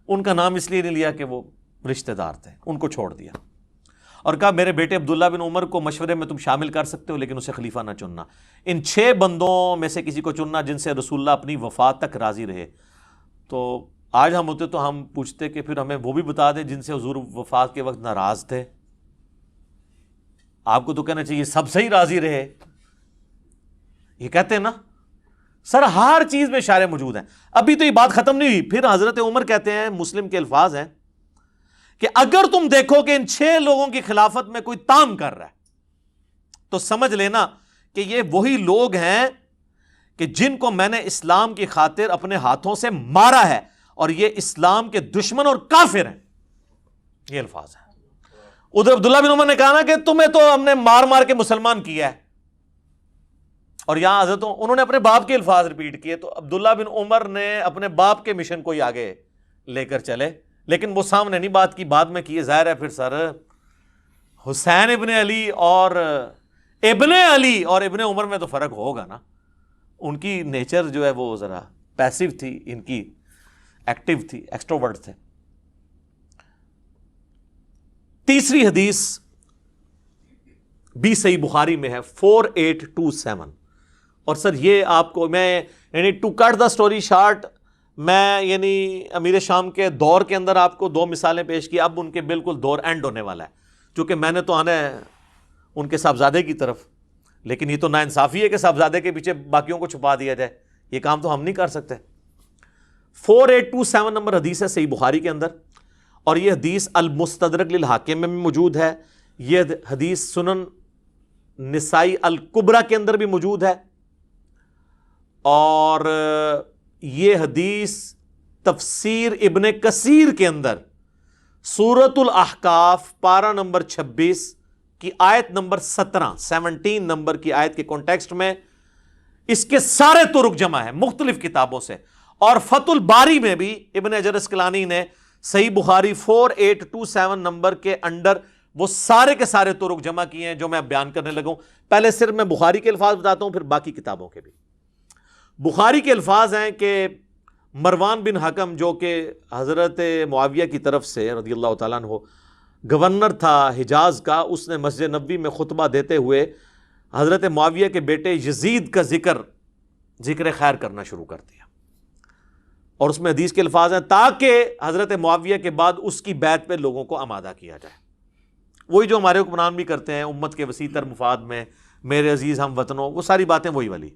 ان کا نام اس لیے نہیں لیا کہ وہ رشتہ دار تھے, ان کو چھوڑ دیا اور کہا میرے بیٹے عبداللہ بن عمر کو مشورے میں تم شامل کر سکتے ہو لیکن اسے خلیفہ نہ چننا. ان 6 بندوں میں سے کسی کو چننا جن سے رسول اللہ اپنی وفات تک راضی رہے. تو آج ہم ہوتے تو ہم پوچھتے کہ پھر ہمیں وہ بھی بتا دیں جن سے حضور وفات کے وقت ناراض تھے. آپ کو تو کہنا چاہیے سب سے ہی راضی رہے, یہ کہتے ہیں نا سر ہر چیز میں اشارے موجود ہیں. ابھی تو یہ بات ختم نہیں ہوئی. پھر حضرت عمر کہتے ہیں, مسلم کے الفاظ ہیں کہ اگر تم دیکھو کہ ان 6 لوگوں کی خلافت میں کوئی تام کر رہا ہے تو سمجھ لینا کہ یہ وہی لوگ ہیں کہ جن کو میں نے اسلام کی خاطر اپنے ہاتھوں سے مارا ہے اور یہ اسلام کے دشمن اور کافر ہیں. یہ الفاظ ہیں. ادھر عبداللہ بن عمر نے کہا نا کہ تمہیں تو ہم نے مار مار کے مسلمان کیا ہے, اور یہاں حضرت انہوں نے اپنے باپ کے الفاظ ریپیٹ کیے. تو عبداللہ بن عمر نے اپنے باپ کے مشن کو ہی آگے لے کر چلے, لیکن وہ سامنے نہیں بات کی, بعد میں کی. ظاہر ہے پھر سر حسین ابن علی اور ابن عمر میں تو فرق ہوگا نا. ان کی نیچر جو ہے وہ ذرا پیسو تھی, ان کی ایکٹیو تھی, ایکسٹروورٹ تھے. تیسری حدیث بھی صحیح بخاری میں ہے 4827. اور سر یہ آپ کو میں یعنی to cut the story short, میں یعنی امیر شام کے دور کے اندر آپ کو 2 مثالیں پیش کی. اب ان کے بالکل دور اینڈ ہونے والا ہے, چونکہ میں نے تو آنا ہے ان کے صاحبزادے کی طرف, لیکن یہ تو ناانصافی ہے کہ صاحبزادے کے پیچھے باقیوں کو چھپا دیا جائے. یہ کام تو ہم نہیں کر سکتے. 4827 نمبر حدیث ہے صحیح بخاری کے اندر, اور یہ حدیث المستدرک للحاکم میں بھی موجود ہے. یہ حدیث سنن نسائی الکبریٰ کے اندر بھی موجود ہے, اور یہ حدیث تفسیر ابن کثیر کے اندر سورۃ الاحقاف پارہ نمبر 26 کی آیت نمبر 17 نمبر کی آیت کے کانٹیکسٹ میں اس کے سارے طرق جمع ہیں مختلف کتابوں سے. اور فتح الباری میں بھی ابن حجر اسقلانی نے صحیح بخاری 4827 نمبر کے انڈر وہ سارے کے سارے طرق جمع کیے ہیں جو میں اب بیان کرنے لگا ہوں. پہلے صرف میں بخاری کے الفاظ بتاتا ہوں, پھر باقی کتابوں کے بھی. بخاری کے الفاظ ہیں کہ مروان بن حکم جو کہ حضرت معاویہ کی طرف سے رضی اللہ تعالیٰ عنہ گورنر تھا حجاز کا, اس نے مسجد نبوی میں خطبہ دیتے ہوئے حضرت معاویہ کے بیٹے یزید کا ذکر خیر کرنا شروع کر دیا. اور اس میں حدیث کے الفاظ ہیں تاکہ حضرت معاویہ کے بعد اس کی بیعت پہ لوگوں کو آمادہ کیا جائے. وہی جو ہمارے حکمران بھی کرتے ہیں, امت کے وسیع تر مفاد میں میرے عزیز ہم وطنوں، وہ ساری باتیں وہی والی.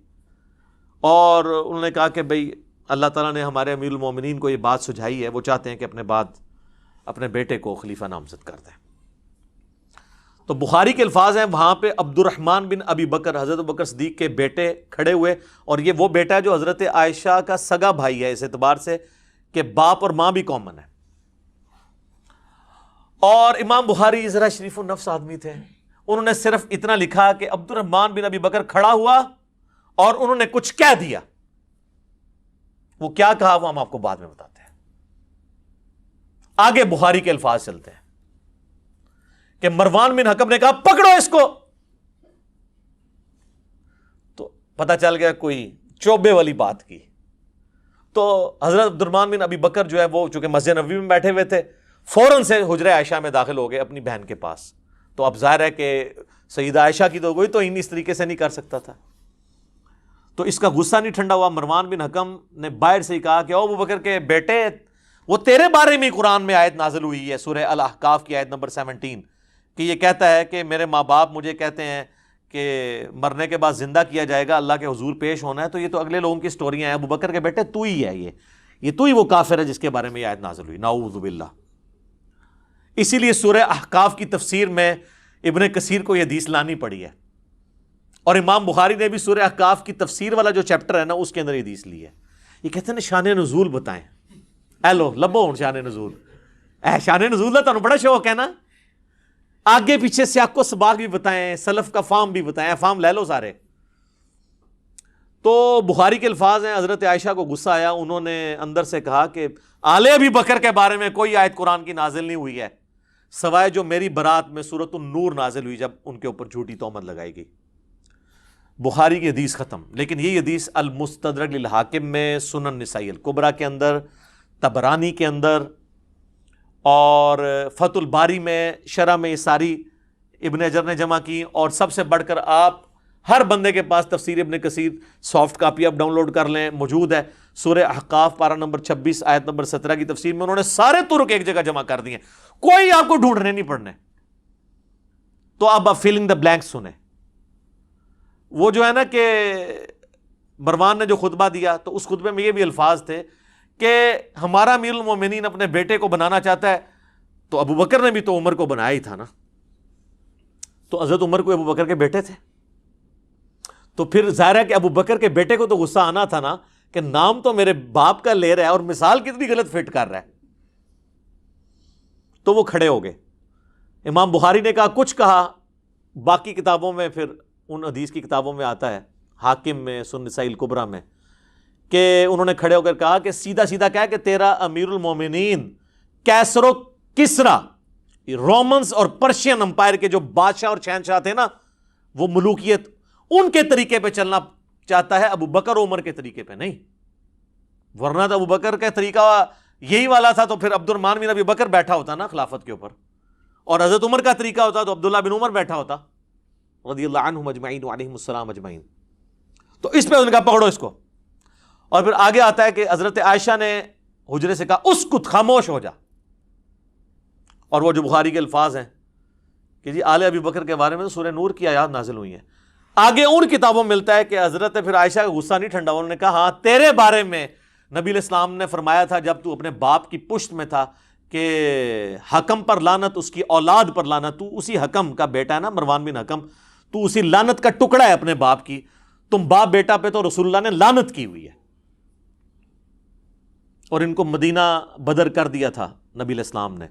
اور انہوں نے کہا کہ بھئی اللہ تعالیٰ نے ہمارے امیر المومنین کو یہ بات سجھائی ہے، وہ چاہتے ہیں کہ اپنے بعد اپنے بیٹے کو خلیفہ نامزد کر دیں. تو بخاری کے الفاظ ہیں وہاں پہ عبد الرحمن بن ابی بکر، حضرت ابوبکر صدیق کے بیٹے کھڑے ہوئے، اور یہ وہ بیٹا ہے جو حضرت عائشہ کا سگا بھائی ہے اس اعتبار سے کہ باپ اور ماں بھی کامن ہے. اور امام بخاری ذرا شریف النفس آدمی تھے، انہوں نے صرف اتنا لکھا کہ عبد الرحمن بن ابی بکر کھڑا ہوا اور انہوں نے کچھ کہہ دیا. وہ کیا کہا وہ ہم آپ کو بعد میں بتاتے ہیں. آگے بخاری کے الفاظ چلتے ہیں کہ مروان بن حکم نے کہا پکڑو اس کو. تو پتہ چل گیا کوئی چوبے والی بات کی. تو حضرت عبد الرحمن بن ابی بکر جو ہے وہ چونکہ مسجد نبوی میں بیٹھے ہوئے تھے، فوراً سے حجرہ عائشہ میں داخل ہو گئے اپنی بہن کے پاس. تو اب ظاہر ہے کہ سیدہ عائشہ کی تو کوئی توہین اس طریقے سے نہیں کر سکتا تھا. تو اس کا غصہ نہیں ٹھنڈا ہوا. مروان بن حکم نے باہر سے ہی کہا کہ او ابو بکر کے بیٹے، وہ تیرے بارے میں قرآن میں آیت نازل ہوئی ہے سورہ الاحقاف کی آیت نمبر 17 کہ یہ کہتا ہے کہ میرے ماں باپ مجھے کہتے ہیں کہ مرنے کے بعد زندہ کیا جائے گا، اللہ کے حضور پیش ہونا ہے. تو یہ تو اگلے لوگوں کی سٹوریاں ہیں. ابو بکر کے بیٹے تو ہی ہے، یہ تو ہی وہ کافر ہے جس کے بارے میں یہ آیت نازل ہوئی. نعوذ باللہ. اسی لیے سورہ احقاف کی تفسیر میں ابن کثیر کو یہ حدیث لانی پڑی ہے. اور امام بخاری نے بھی سورہ احقاف کی تفسیر والا جو چیپٹر ہے نا اس کے اندر یہ حدیث لی ہے. یہ کہتے ہیں شان نزول بتائیں. اے لو لبو ہوں شان نزول، شان نزول کا تمہیں بڑا شوق ہے نا، آگے پیچھے سیاق و سباق بھی بتائیں، سلف کا فام بھی بتائیں، فام لے لو سارے. تو بخاری کے الفاظ ہیں حضرت عائشہ کو غصہ آیا، انہوں نے اندر سے کہا کہ آل ابی بکر کے بارے میں کوئی آیت قرآن کی نازل نہیں ہوئی ہے سوائے جو میری برات میں سورۃ النور نازل ہوئی جب ان کے اوپر جھوٹی تہمت لگائی گئی. بخاری کی حدیث ختم. لیکن یہ حدیث المستدرک للحاکم میں، سنن نسائی الکبریٰ کے اندر، طبرانی کے اندر، اور فتح الباری میں شرح میں یہ ساری ابن حجر نے جمع کی. اور سب سے بڑھ کر آپ ہر بندے کے پاس تفسیر ابن کثیر سافٹ کاپی آپ ڈاؤن لوڈ کر لیں، موجود ہے. سورہ احقاف پارہ نمبر 26 آیت نمبر 17 کی تفسیر میں انہوں نے سارے طرق ایک جگہ جمع کر دیے، کوئی آپ کو ڈھونڈنے نہیں پڑنے. تو اب آپ فیلنگ دا بلینک سنیں. وہ جو ہے نا کہ مروان نے جو خطبہ دیا تو اس خطبے میں یہ بھی الفاظ تھے کہ ہمارا امیر المومنین اپنے بیٹے کو بنانا چاہتا ہے. تو ابو بکر نے بھی تو عمر کو بنایا ہی تھا نا. تو حضرت عمر کو ابو بکر کے بیٹے تھے. تو پھر ظاہر ہے کہ ابو بکر کے بیٹے کو تو غصہ آنا تھا نا کہ نام تو میرے باپ کا لے رہا ہے اور مثال کتنی غلط فٹ کر رہا ہے. تو وہ کھڑے ہو گئے. امام بخاری نے کہا کچھ کہا، باقی کتابوں میں پھر ان حدیث کی کتابوں میں آتا ہے، حاکم میں، سنن نسائی الکبریٰ میں، کہ انہوں نے کھڑے ہو کر کہا کہ سیدھا سیدھا کہا کہ تیرا امیر المومنین کیسر و کسرا، رومنز اور پرشین امپائر کے جو بادشاہ اور شہنشاہ تھے نا، وہ ملوکیت ان کے طریقے پہ چلنا چاہتا ہے، ابو بکر و عمر کے طریقے پہ نہیں. ورنہ تو ابو بکر کا طریقہ یہی والا تھا تو پھر عبد الرحمن بن ابی بکر بیٹھا ہوتا نا خلافت کے اوپر، اور حضرت عمر کا طریقہ ہوتا تو عبداللہ بن عمر بیٹھا ہوتا رضی اللہ عنہم اجمعین وعلیہم السلام اجمعین. تو اس پہ ان کا پکڑو اس کو. اور پھر آگے آتا ہے کہ حضرت عائشہ نے حجرے سے کہا اسکت، خاموش ہو جا. اور وہ جو بخاری کے الفاظ ہیں کہ جی آل ابی بکر کے بارے میں تو سورہ نور کی آیات نازل ہوئی ہیں. آگے ان کتابوں میں ملتا ہے کہ حضرت پھر عائشہ کا غصہ نہیں ٹھنڈا، انہوں نے کہا ہاں تیرے بارے میں نبی علیہ السلام نے فرمایا تھا جب تو اپنے باپ کی پشت میں تھا کہ حکم پر لعنت، اس کی اولاد پر لعنت. تو اسی حکم کا بیٹا ہے نا مروان بن حکم، تو اسی لعنت کا ٹکڑا ہے اپنے باپ کی. تم باپ بیٹا پہ تو رسول اللہ نے لعنت کی ہوئی ہے. اور ان کو مدینہ بدر کر دیا تھا نبی علیہ السلام نے.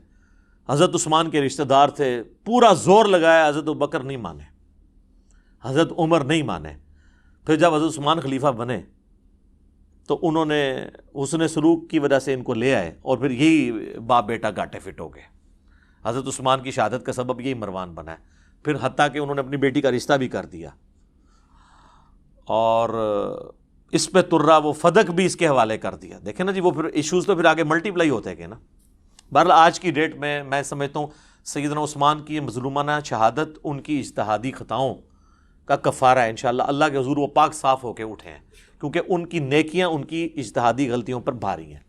حضرت عثمان کے رشتہ دار تھے، پورا زور لگایا، حضرت ابوبکر نہیں مانے، حضرت عمر نہیں مانے. پھر جب حضرت عثمان خلیفہ بنے تو انہوں نے حسن سلوک کی وجہ سے ان کو لے آئے، اور پھر یہی باپ بیٹا گاٹے فٹ ہو گئے. حضرت عثمان کی شہادت کا سبب یہی مروان بنا ہے. پھر حتیٰ کہ انہوں نے اپنی بیٹی کا رشتہ بھی کر دیا، اور اس پہ ترا وہ فدق بھی اس کے حوالے کر دیا. دیکھیں نا جی، وہ پھر ایشوز تو پھر آگے ملٹی پلائی ہوتے ہیں نا. بہرحال آج کی ڈیٹ میں سمجھتا ہوں سیدنا عثمان کی مظلومانہ شہادت ان کی اجتہادی خطاؤں کا کفارہ ہے. انشاءاللہ اللہ کے حضور وہ پاک صاف ہو کے اٹھے ہیں، کیونکہ ان کی نیکیاں ان کی اجتہادی غلطیوں پر بھاری ہیں.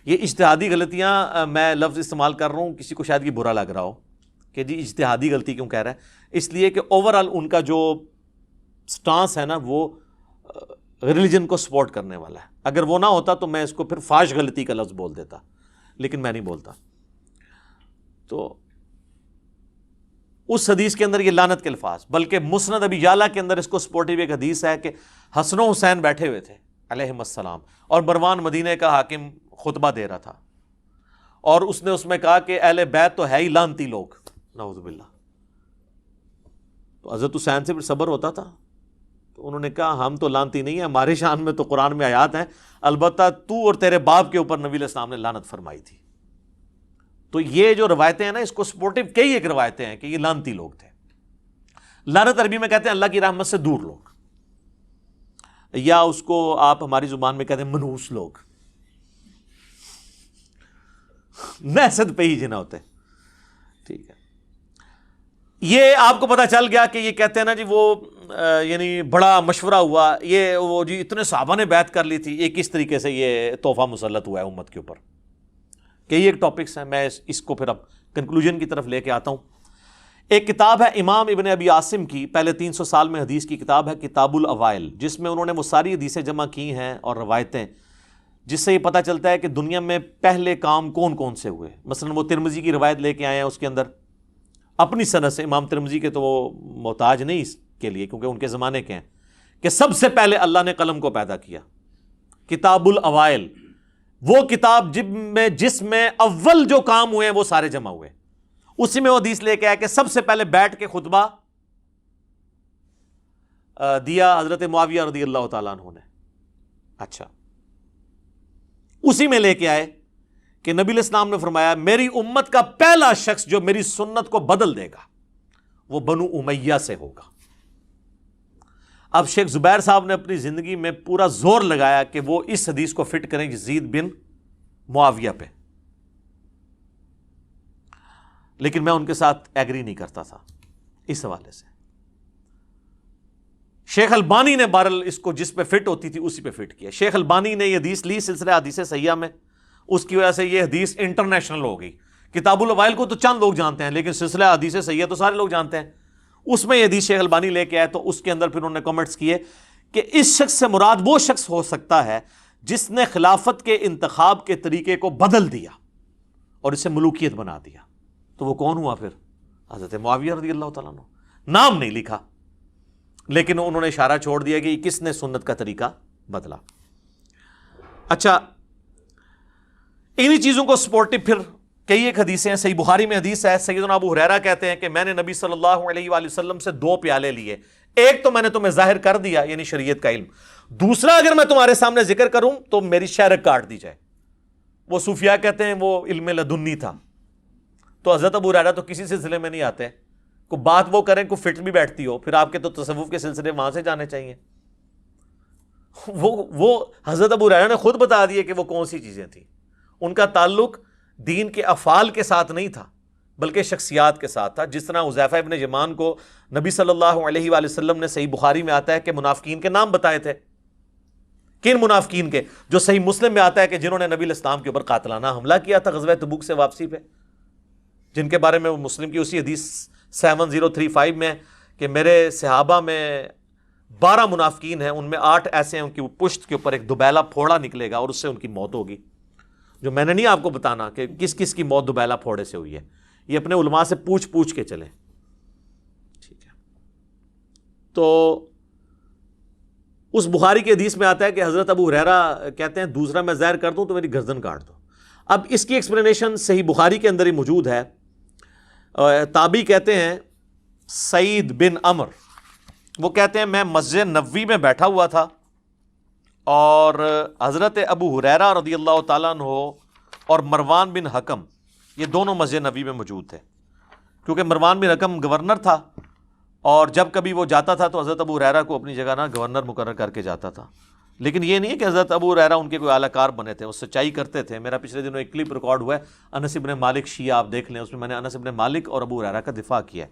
یہ اجتہادی غلطیاں میں لفظ استعمال کر رہا ہوں، کسی کو شاید یہ برا لگ رہا ہو کہ جی اجتہادی غلطی کیوں کہہ رہا ہے. اس لیے کہ اوورآل ان کا جو سٹانس ہے نا وہ ریلیجن کو سپورٹ کرنے والا ہے. اگر وہ نہ ہوتا تو میں اس کو پھر فاش غلطی کا لفظ بول دیتا, لیکن میں نہیں بولتا. تو اس حدیث کے اندر یہ لعنت کے الفاظ, بلکہ مسند ابی یعلا کے اندر اس کو سپورٹیو ایک حدیث ہے کہ حسن و حسین بیٹھے ہوئے تھے علیہم السلام, اور مروان مدینے کا حاکم خطبہ دے رہا تھا, اور اس نے اس میں کہا کہ اہل بیت تو ہے ہی لعنتی لوگ, نعوذ باللہ. تو حضرت حسین سے پھر صبر ہوتا تھا, تو انہوں نے کہا ہم تو لعنتی نہیں ہیں, ہماری شان میں تو قرآن میں آیات ہیں, البتہ تو اور تیرے باپ کے اوپر نبی علیہ السلام نے لعنت فرمائی تھی. تو یہ جو روایتیں ہیں نا, اس کو سپورٹیو کئی ایک روایتیں ہیں کہ یہ لعنتی لوگ تھے. لعنت عربی میں کہتے ہیں اللہ کی رحمت سے دور لوگ, یا اس کو آپ ہماری زبان میں کہتے ہیں منحوس لوگ, نحست پہ ہی جنا ہوتے. ٹھیک ہے, یہ آپ کو پتا چل گیا کہ یہ کہتے ہیں نا جی وہ یعنی بڑا مشورہ ہوا, یہ وہ جی اتنے صحابہ نے بیعت کر لی تھی, یہ کس طریقے سے یہ تحفہ مسلط ہوا ہے امت کے اوپر. کئی ایک ٹاپکس ہیں, میں اس کو پھر اب کنکلوژن کی طرف لے کے آتا ہوں. ایک کتاب ہے امام ابن ابی عاصم کی, پہلے 300 سال میں حدیث کی کتاب ہے کتاب الاوائل, جس میں انہوں نے وہ ساری حدیثیں جمع کی ہیں اور روایتیں, جس سے یہ پتہ چلتا ہے کہ دنیا میں پہلے کام کون کون سے ہوئے. مثلا وہ ترمذی کی روایت لے کے آئے ہیں, اس کے اندر اپنی سند سے, امام ترمذی کے تو وہ محتاج نہیں اس کے لیے کیونکہ ان کے زمانے کے ہیں, کہ سب سے پہلے اللہ نے قلم کو پیدا کیا. کتاب الاوائل وہ کتاب جس میں اول جو کام ہوئے ہیں وہ سارے جمع ہوئے. اسی میں وہ حدیث لے کے آیا کہ سب سے پہلے بیٹھ کے خطبہ دیا حضرت معاویہ رضی اللہ تعالیٰ عنہ نے. اچھا, اسی میں لے کے آئے کہ نبی علیہ السلام نے فرمایا میری امت کا پہلا شخص جو میری سنت کو بدل دے گا وہ بنو امیہ سے ہوگا. اب شیخ زبیر صاحب نے اپنی زندگی میں پورا زور لگایا کہ وہ اس حدیث کو فٹ کریں یزید بن معاویہ پہ, لیکن میں ان کے ساتھ ایگری نہیں کرتا تھا اس حوالے سے. شیخ البانی نے بہرحال اس کو جس پہ فٹ ہوتی تھی اسی پہ فٹ کیا. شیخ البانی نے یہ حدیث لی سلسلہ حدیث صحیحہ میں, اس کی وجہ سے یہ حدیث انٹرنیشنل ہو گئی. کتاب الاوائل کو تو چند لوگ جانتے ہیں, لیکن سلسلہ حدیث صحیحہ تو سارے لوگ جانتے ہیں. اس میں یہ حدیث شیخ البانی لے کے آئے, تو اس کے اندر پھر انہوں نے کمنٹس کیے کہ اس شخص سے مراد وہ شخص ہو سکتا ہے جس نے خلافت کے انتخاب کے طریقے کو بدل دیا اور اسے ملوکیت بنا دیا. تو وہ کون ہوا پھر؟ حضرت معاویہ رضی اللہ تعالیٰ عنہ. نام نہیں لکھا, لیکن انہوں نے اشارہ چھوڑ دیا کہ کس نے سنت کا طریقہ بدلا. اچھا, انہی چیزوں کو سپورٹیو پھر کئی ایک حدیثیں ہیں. صحیح بخاری میں حدیث ہے, سیدنا ابو ہریرہ کہتے ہیں کہ میں نے نبی صلی اللہ علیہ وآلہ وسلم سے 2 پیالے لیے, ایک تو میں نے تمہیں ظاہر کر دیا یعنی شریعت کا علم, دوسرا اگر میں تمہارے سامنے ذکر کروں تو میری شہرک کاٹ دی جائے. وہ صوفیاء کہتے ہیں وہ علم لدنی تھا. تو حضرت ابو ہریرہ تو کسی سلسلے میں نہیں آتے, کو بات وہ کریں کو فٹ بھی بیٹھتی ہو, پھر آپ کے تو تصوف کے سلسلے وہاں سے جانے چاہیے. وہ حضرت ابو ہریرہ نے خود بتا دیے کہ وہ کون سی چیزیں تھیں. ان کا تعلق دین کے افعال کے ساتھ نہیں تھا بلکہ شخصیات کے ساتھ تھا. جس طرح حذیفہ ابن یمان کو نبی صلی اللہ علیہ وآلہ وسلم نے صحیح بخاری میں آتا ہے کہ منافقین کے نام بتائے تھے. کن منافقین کے؟ جو صحیح مسلم میں آتا ہے کہ جنہوں نے نبی علیہ السلام کے اوپر قاتلانہ حملہ کیا تھا غزوہ تبوک سے واپسی پہ, جن کے بارے میں وہ مسلم کی اسی حدیث 7035 میں کہ میرے صحابہ میں 12 منافقین ہیں, ان میں 8 ایسے ہیں ان کی پشت کے اوپر ایک دوبیلا پھوڑا نکلے گا اور اس سے ان کی موت ہوگی. جو میں نے نہیں آپ کو بتانا کہ کس کس کی موت دوبیلا پھوڑے سے ہوئی ہے, یہ اپنے علماء سے پوچھ کے چلیں. ٹھیک ہے, تو اس بخاری کی حدیث میں آتا ہے کہ حضرت ابو ہریرہ کہتے ہیں دوسرا میں ظاہر کر دوں تو میری گردن کاٹ دو. اب اس کی ایکسپلینیشن صحیح بخاری کے اندر ہی موجود ہے. تابعی کہتے ہیں سعید بن عمر, وہ کہتے ہیں میں مسجد نبوی میں بیٹھا ہوا تھا اور حضرت ابو ہریرہ رضی اللہ تعالیٰ عنہ اور مروان بن حکم یہ دونوں مسجد نبوی میں موجود تھے, کیونکہ مروان بن حکم گورنر تھا اور جب کبھی وہ جاتا تھا تو حضرت ابو ہریرہ کو اپنی جگہ گورنر مقرر کر کے جاتا تھا. لیکن یہ نہیں ہے کہ حضرت ابو ہریرہ ان کے کوئی اعلی کار بنے تھے, وہ سچائی کرتے تھے. میرا پچھلے دنوں ایک کلپ ریکارڈ ہوا ہے انس بن مالک شیعہ, آپ دیکھ لیں, اس میں میں نے انس بن مالک اور ابو ہریرہ کا دفاع کیا ہے.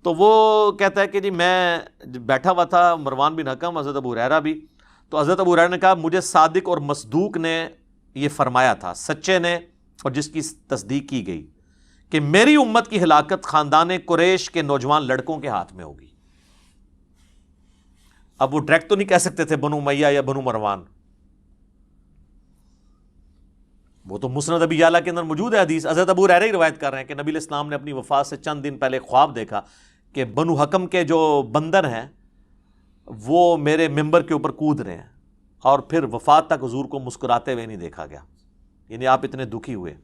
تو وہ کہتا ہے کہ جی میں بیٹھا ہوا تھا, مروان بن حکم, حضرت ابو ہریرہ بھی. تو حضرت ابو ہریرہ نے کہا مجھے صادق اور مصدوق نے یہ فرمایا تھا, سچے نے اور جس کی تصدیق کی گئی, کہ میری امت کی ہلاکت خاندان قریش کے نوجوان لڑکوں کے ہاتھ میں ہوگی. اب وہ ڈائریکٹ تو نہیں کہہ سکتے تھے بنو امیہ یا بنو مروان، وہ تو مسند ابی یعلا کے اندر موجود ہے حدیث. حضرت ابو ہریرہ ہی روایت کر رہے ہیں کہ نبی علیہ السلام نے اپنی وفات سے چند دن پہلے خواب دیکھا کہ بنو حکم کے جو بندر ہیں وہ میرے ممبر کے اوپر کود رہے ہیں، اور پھر وفات تک حضور کو مسکراتے ہوئے نہیں دیکھا گیا. یعنی آپ اتنے دکھی ہوئے،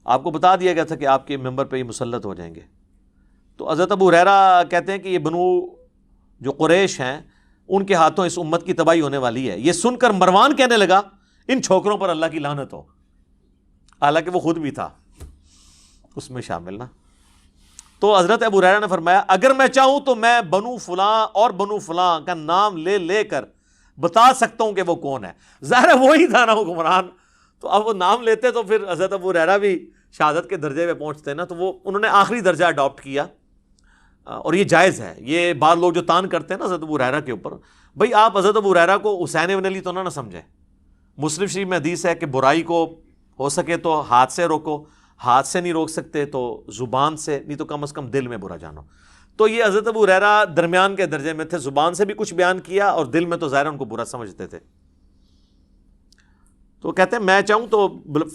آپ کو بتا دیا گیا تھا کہ آپ کے ممبر پہ یہ مسلط ہو جائیں گے. تو حضرت ابو ہریرہ کہتے ہیں کہ یہ بنو جو قریش ہیں ان کے ہاتھوں اس امت کی تباہی ہونے والی ہے. یہ سن کر مروان کہنے لگا ان چھوکروں پر اللہ کی لعنت ہو، حالانکہ وہ خود بھی تھا اس میں شامل نا. تو حضرت ابو ہریرہ نے فرمایا اگر میں چاہوں تو میں بنو فلاں اور بنو فلاں کا نام لے لے کر بتا سکتا ہوں کہ وہ کون ہے. ظاہر ہے وہی تھا نا حکمران، تو اب وہ نام لیتے تو پھر حضرت ابو ہریرہ بھی شہادت کے درجے پہ پہنچتے نا. تو وہ انہوں نے آخری درجہ اڈاپٹ کیا، اور یہ جائز ہے. یہ بعض لوگ جو تان کرتے ہیں نا حضرت ابو ہریرہ کے اوپر، بھئی آپ حضرت ابو ہریرہ کو حسین بن علی تو نہ سمجھیں. مسلم شریف میں حدیث ہے کہ برائی کو ہو سکے تو ہاتھ سے روکو، ہاتھ سے نہیں روک سکتے تو زبان سے، نہیں تو کم از کم دل میں برا جانو. تو یہ حضرت ابو ہریرہ درمیان کے درجے میں تھے، زبان سے بھی کچھ بیان کیا اور دل میں تو ظاہر ان کو برا سمجھتے تھے. تو کہتے ہیں میں چاہوں تو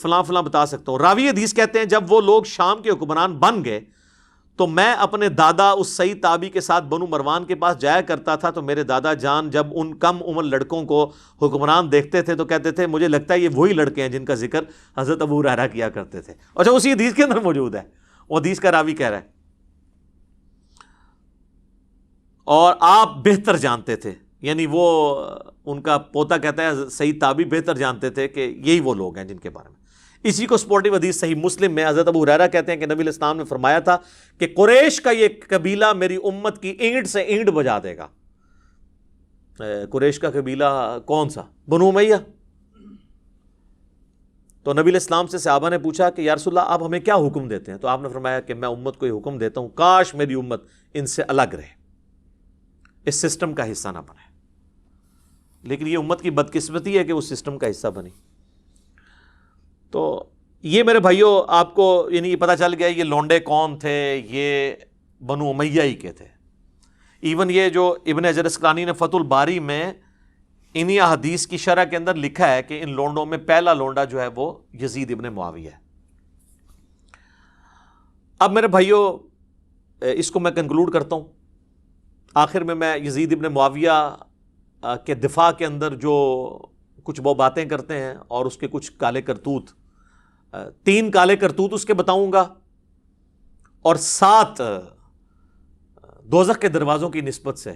فلاں فلاں بتا سکتا ہوں. راوی حدیث کہتے ہیں جب وہ لوگ شام کے حکمران بن گئے تو میں اپنے دادا اس سعید تابعی کے ساتھ بنو مروان کے پاس جایا کرتا تھا. تو میرے دادا جان جب ان کم عمر لڑکوں کو حکمران دیکھتے تھے تو کہتے تھے مجھے لگتا ہے یہ وہی لڑکے ہیں جن کا ذکر حضرت ابو ہریرہ کیا کرتے تھے. اچھا اسی حدیث کے اندر موجود ہے، وہ حدیث کا راوی کہہ رہا ہے. اور آپ بہتر جانتے تھے، یعنی وہ ان کا پوتا کہتا ہے سعید تابعی بہتر جانتے تھے کہ یہی وہ لوگ ہیں جن کے بارے میں. اسی کو سپورٹیو حدیث صحیح مسلم میں حضرت ابو ہریرہ کہتے ہیں کہ نبی علیہ السلام نے فرمایا تھا کہ قریش کا یہ قبیلہ میری امت کی اینٹ سے اینٹ بجا دے گا. قریش کا قبیلہ کون سا؟ بنو امیہ. تو نبی علیہ السلام سے صحابہ نے پوچھا کہ یا رسول اللہ آپ ہمیں کیا حکم دیتے ہیں؟ تو آپ نے فرمایا کہ میں امت کو یہ حکم دیتا ہوں کاش میری امت ان سے الگ رہے، اس سسٹم کا حصہ نہ بنے. لیکن یہ امت کی بدقسمتی ہے کہ اس سسٹم کا حصہ بنی. تو یہ میرے بھائیوں آپ کو یعنی پتہ چل گیا یہ لونڈے کون تھے، یہ بنو امیہ ہی کے تھے. ایون یہ جو ابن حجر اسقلانی نے فتح الباری میں انہی احادیث کی شرح کے اندر لکھا ہے کہ ان لونڈوں میں پہلا لونڈا جو ہے وہ یزید ابن معاویہ ہے. اب میرے بھائیوں اس کو میں کنکلوڈ کرتا ہوں. آخر میں یزید ابن معاویہ کے دفاع کے اندر جو کچھ وہ باتیں کرتے ہیں اور اس کے کچھ کالے کرتوت، 3 کالے کرتوت اس کے بتاؤں گا، اور 7 دوزخ کے دروازوں کی نسبت سے.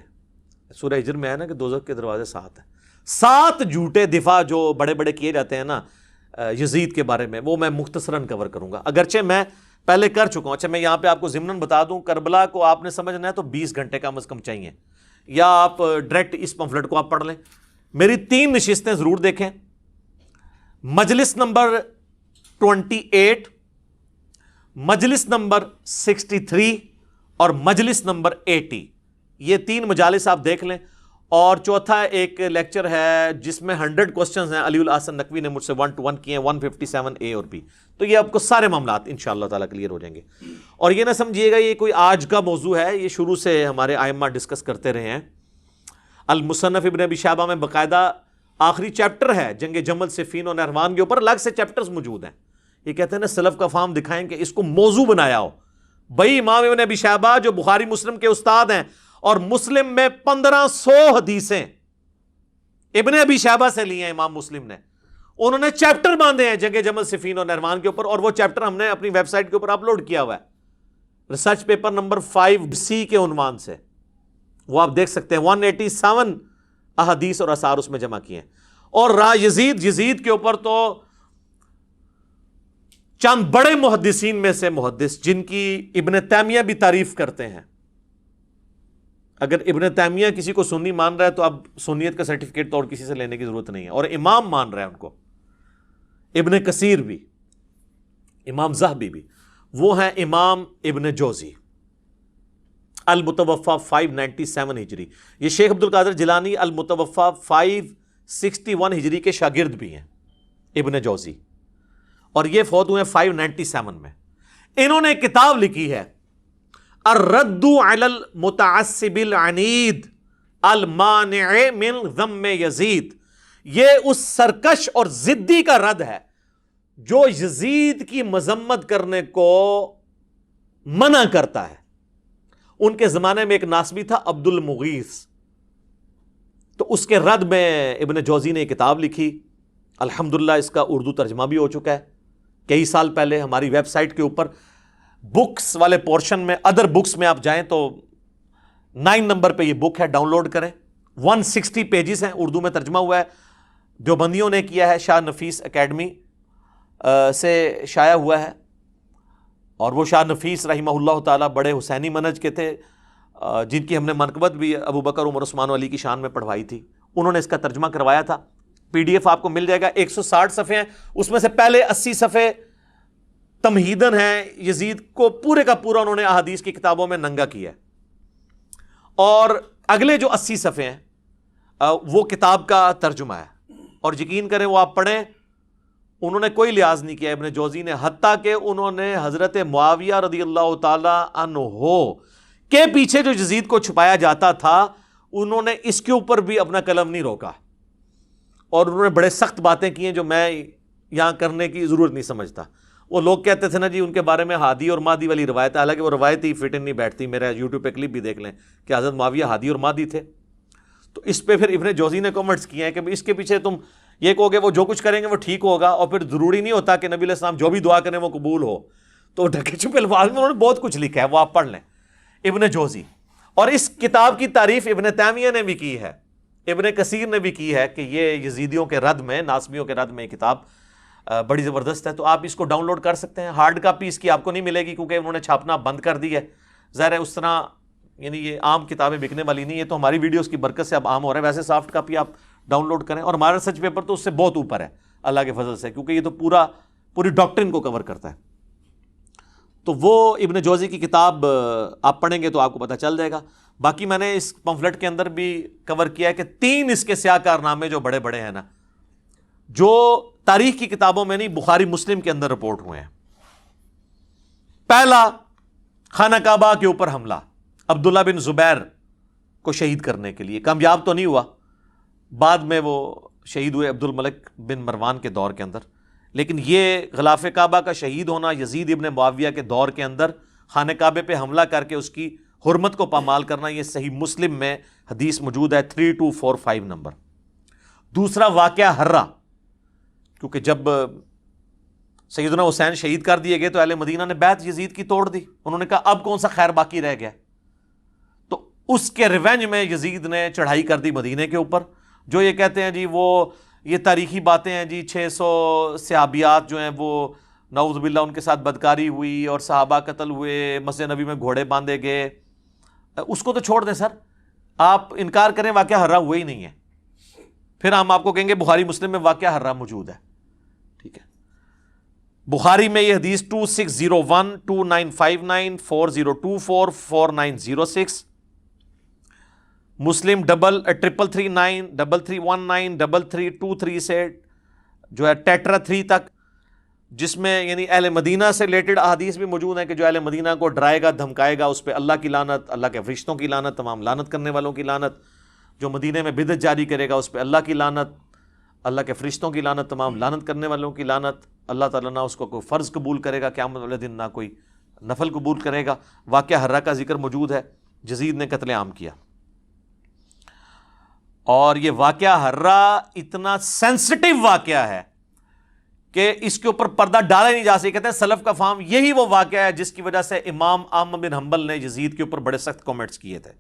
سورہ ہجر میں ہے نا کہ دوزخ کے دروازے 7 ہیں. 7 جھوٹے دفاع جو بڑے بڑے کیے جاتے ہیں نا یزید کے بارے میں، وہ میں مختصراً کور کروں گا. اگرچہ میں پہلے کر چکا ہوں. اچھا میں یہاں پہ آپ کو ضمناً بتا دوں، کربلا کو آپ نے سمجھنا ہے تو 20 گھنٹے کم از کم چاہیے، یا آپ ڈائریکٹ اس پمفلٹ کو آپ پڑھ لیں. میری 3 نشستیں ضرور دیکھیں. مجلس نمبر 28، مجلس نمبر 63 اور مجلس نمبر 80، یہ 3 مجالس آپ دیکھ لیں. اور چوتھا ایک لیکچر ہے جس میں 100 کوسچنز ہیں، علی الاحسن نقوی نے مجھ سے 1 to 1 کیے ہیں، 157 A اور B. تو یہ آپ کو سارے معاملات انشاءاللہ تعالیٰ کلیئر ہو جائیں گے. اور یہ نہ سمجھیے گا یہ کوئی آج کا موضوع ہے، یہ شروع سے ہمارے ائمہ ڈسکس کرتے رہے ہیں. المصنف ابن ابی شیبہ میں باقاعدہ آخری چیپٹر ہے جنگ جمل صفین اور نہروان کے اوپر، الگ سے چیپٹرز موجود ہیں. یہ کہتے ہیں نا سلف کا فہم دکھائیں کہ اس کو موضوع بنایا ہو. بھائی امام ابن ابی شیبہ جو بخاری مسلم کے استاد ہیں، اور مسلم میں 1500 حدیثیں ابن ابی شیبہ سے لی ہیں امام مسلم نے. انہوں نے چیپٹر باندھے ہیں جنگ جمل صفین اور نہروان کے اوپر، اور وہ چیپٹر ہم نے اپنی ویب سائٹ کے اوپر اپلوڈ کیا ہوا ہے ریسرچ پیپر نمبر 5C کے عنوان سے. وہ آپ دیکھ سکتے ہیں. 187 احادیث اور آثار اس میں جمع کیے ہیں. اور یزید کے اوپر تو چند بڑے محدثین میں سے محدث جن کی ابن تیمیہ بھی تعریف کرتے ہیں. اگر ابن تیمیہ کسی کو سنی مان رہا ہے تو اب سنیت کا سرٹیفکیٹ تو اور کسی سے لینے کی ضرورت نہیں ہے، اور امام مان رہا ہے ان کو. ابن کثیر بھی، امام زہبی بھی. وہ ہیں امام ابن جوزی، المتوفا 597 ہجری. یہ شیخ عبد القادر جیلانی المتوفا 561 ہجری کے شاگرد بھی ہیں ابن جوزی، اور یہ فوت ہوئے 597 میں. انہوں نے کتاب لکھی ہے الرد علی المتعصب العنید المانع من ذم یزید، یہ اس سرکش اور ضدی کا رد ہے جو یزید کی مذمت کرنے کو منع کرتا ہے۔ ان کے زمانے میں ایک ناصبی تھا عبد المغیث، تو اس کے رد میں ابن جوزی نے ایک کتاب لکھی، الحمدللہ اس کا اردو ترجمہ بھی ہو چکا ہے کئی سال پہلے ہماری ویب سائٹ کے اوپر بکس والے پورشن میں، ادر بکس میں آپ جائیں تو 9 نمبر پہ یہ بک ہے، ڈاؤن لوڈ کریں، 160 پیجز ہیں، اردو میں ترجمہ ہوا ہے، دیوبندیوں نے کیا ہے، شاہ نفیس اکیڈمی سے شائع ہوا ہے، اور وہ شاہ نفیس رحمہ اللہ تعالیٰ بڑے حسینی منہج کے تھے، جن کی ہم نے منقبت بھی ابو بکر عمر عثمان و علی کی شان میں پڑھوائی تھی، انہوں نے اس کا ترجمہ کروایا تھا۔ پی ڈی ایف آپ کو مل جائے گا، 160 صفحے ہیں، اس میں سے پہلے 80 صفحے تمہیدن ہیں، یزید کو پورے کا پورا انہوں نے احادیث کی کتابوں میں ننگا کیا ہے، اور اگلے جو 80 صفحے ہیں وہ کتاب کا ترجمہ ہے، اور یقین کریں وہ آپ پڑھیں، انہوں نے کوئی لحاظ نہیں کیا ابن جوزی نے، حتیٰ کہ انہوں نے حضرت معاویہ رضی اللہ تعالی عنہ کے پیچھے جو یزید کو چھپایا جاتا تھا انہوں نے اس کے اوپر بھی اپنا قلم نہیں روکا، اور انہوں نے بڑے سخت باتیں کی ہیں جو میں یہاں کرنے کی ضرورت نہیں سمجھتا۔ وہ لوگ کہتے تھے نا جی ان کے بارے میں ہادی اور مادی والی روایت ہے، حالانکہ وہ روایت ہی فٹ نہیں بیٹھتی، میرا یوٹیوب پہ کلپ بھی دیکھ لیں کہ حضرت معاویہ ہادی اور مادی تھے۔ تو اس پہ پھر ابن جوزی نے کامنٹس کیے ہیں کہ اس کے پیچھے تم یہ کہو گے وہ جو کچھ کریں گے وہ ٹھیک ہوگا، اور پھر ضروری نہیں ہوتا کہ نبی علیہ السلام جو بھی دعا کریں وہ قبول ہو۔ تو ڈھکے چھپے الفاظ میں انہوں نے بہت کچھ لکھا ہے، وہ آپ پڑھ لیں، ابن جوزی۔ اور اس کتاب کی تعریف ابن تیمیہ نے بھی کی ہے، ابن کثیر نے بھی کی ہے کہ یہ یزیدیوں کے رد میں، ناصبیوں کے رد میں یہ کتاب بڑی زبردست ہے۔ تو آپ اس کو ڈاؤن لوڈ کر سکتے ہیں، ہارڈ کاپی اس کی آپ کو نہیں ملے گی کیونکہ انہوں نے چھاپنا بند کر دی ہے، ظاہر ہے اس طرح یعنی یہ عام کتابیں بکنے والی نہیں ہے، تو ہماری ویڈیوز کی برکت سے اب عام ہو رہا ہے۔ ویسے سافٹ کاپی آپ ڈاؤن لوڈ کریں، اور ہمارا ریسرچ پیپر تو اس سے بہت اوپر ہے اللہ کے فضل سے، کیونکہ یہ تو پوری ڈاکٹرن کو کور کرتا ہے۔ تو وہ ابن جوزی کی کتاب آپ پڑھیں گے تو آپ کو پتہ چل جائے گا۔ باقی میں نے اس پمفلٹ کے اندر بھی کور کیا ہے کہ 3 اس کے سیاہ کارنامے جو بڑے بڑے ہیں نا، جو تاریخ کی کتابوں میں نہیں، بخاری مسلم کے اندر رپورٹ ہوئے ہیں۔ پہلا، خانہ کعبہ کے اوپر حملہ، عبداللہ بن زبیر کو شہید کرنے کے لیے، کامیاب تو نہیں ہوا، بعد میں وہ شہید ہوئے عبد الملک بن مروان کے دور کے اندر، لیکن یہ غلاف کعبہ کا شہید ہونا یزید ابن معاویہ کے دور کے اندر خانہ کعبے پہ حملہ کر کے اس کی حرمت کو پامال کرنا، یہ صحیح مسلم میں حدیث موجود ہے 3245 نمبر۔ دوسرا واقعہ ہرہ، کیونکہ جب سیدنا حسین شہید کر دیے گئے تو اہل مدینہ نے بیعت یزید کی توڑ دی، انہوں نے کہا اب کون سا خیر باقی رہ گیا، تو اس کے ریونج میں یزید نے چڑھائی کر دی مدینے کے اوپر۔ جو یہ کہتے ہیں جی وہ یہ تاریخی باتیں ہیں جی، 600 صحابیات جو ہیں وہ نعوذ باللہ ان کے ساتھ بدکاری ہوئی اور صحابہ قتل ہوئے، مسجد نبی میں گھوڑے باندھے گئے، اس کو تو چھوڑ دیں سر، آپ انکار کریں واقعہ ہرہ ہوا ہی نہیں ہے، پھر ہم آپ کو کہیں گے بخاری مسلم میں واقعہ ہرہ موجود ہے، ٹھیک ہے۔ بخاری میں یہ حدیث 2601 2959 4024 4906، مسلم 3339 3319 3323 سے جو ہے ٹیٹرا 3 تک، جس میں یعنی اہل مدینہ سے ریلیٹڈ احادیث بھی موجود ہیں کہ جو اہل مدینہ کو ڈرائے گا دھمکائے گا اس پہ اللہ کی لعنت، اللہ کے فرشتوں کی لعنت، تمام لعنت کرنے والوں کی لعنت، جو مدینے میں بدعت جاری کرے گا اس پہ اللہ کی لعنت، اللہ کے فرشتوں کی لعنت، تمام لعنت کرنے والوں کی لعنت، اللہ تعالیٰ نہ اس کو کوئی فرض قبول کرے گا قیامت والے دن، نہ کوئی نفل قبول کرے گا۔ واقعہ ہرہ کا ذکر موجود ہے، یزید نے قتل عام کیا، اور یہ واقعہ ہرہ اتنا سینسٹیو واقعہ ہے کہ اس کے اوپر پردہ ڈالا ہی نہیں جا سکتا۔ کہتے ہیں سلف کا فہم یہی وہ واقعہ ہے جس کی وجہ سے امام احمد بن حنبل نے یزید کے اوپر بڑے سخت کامنٹس کیے تھے،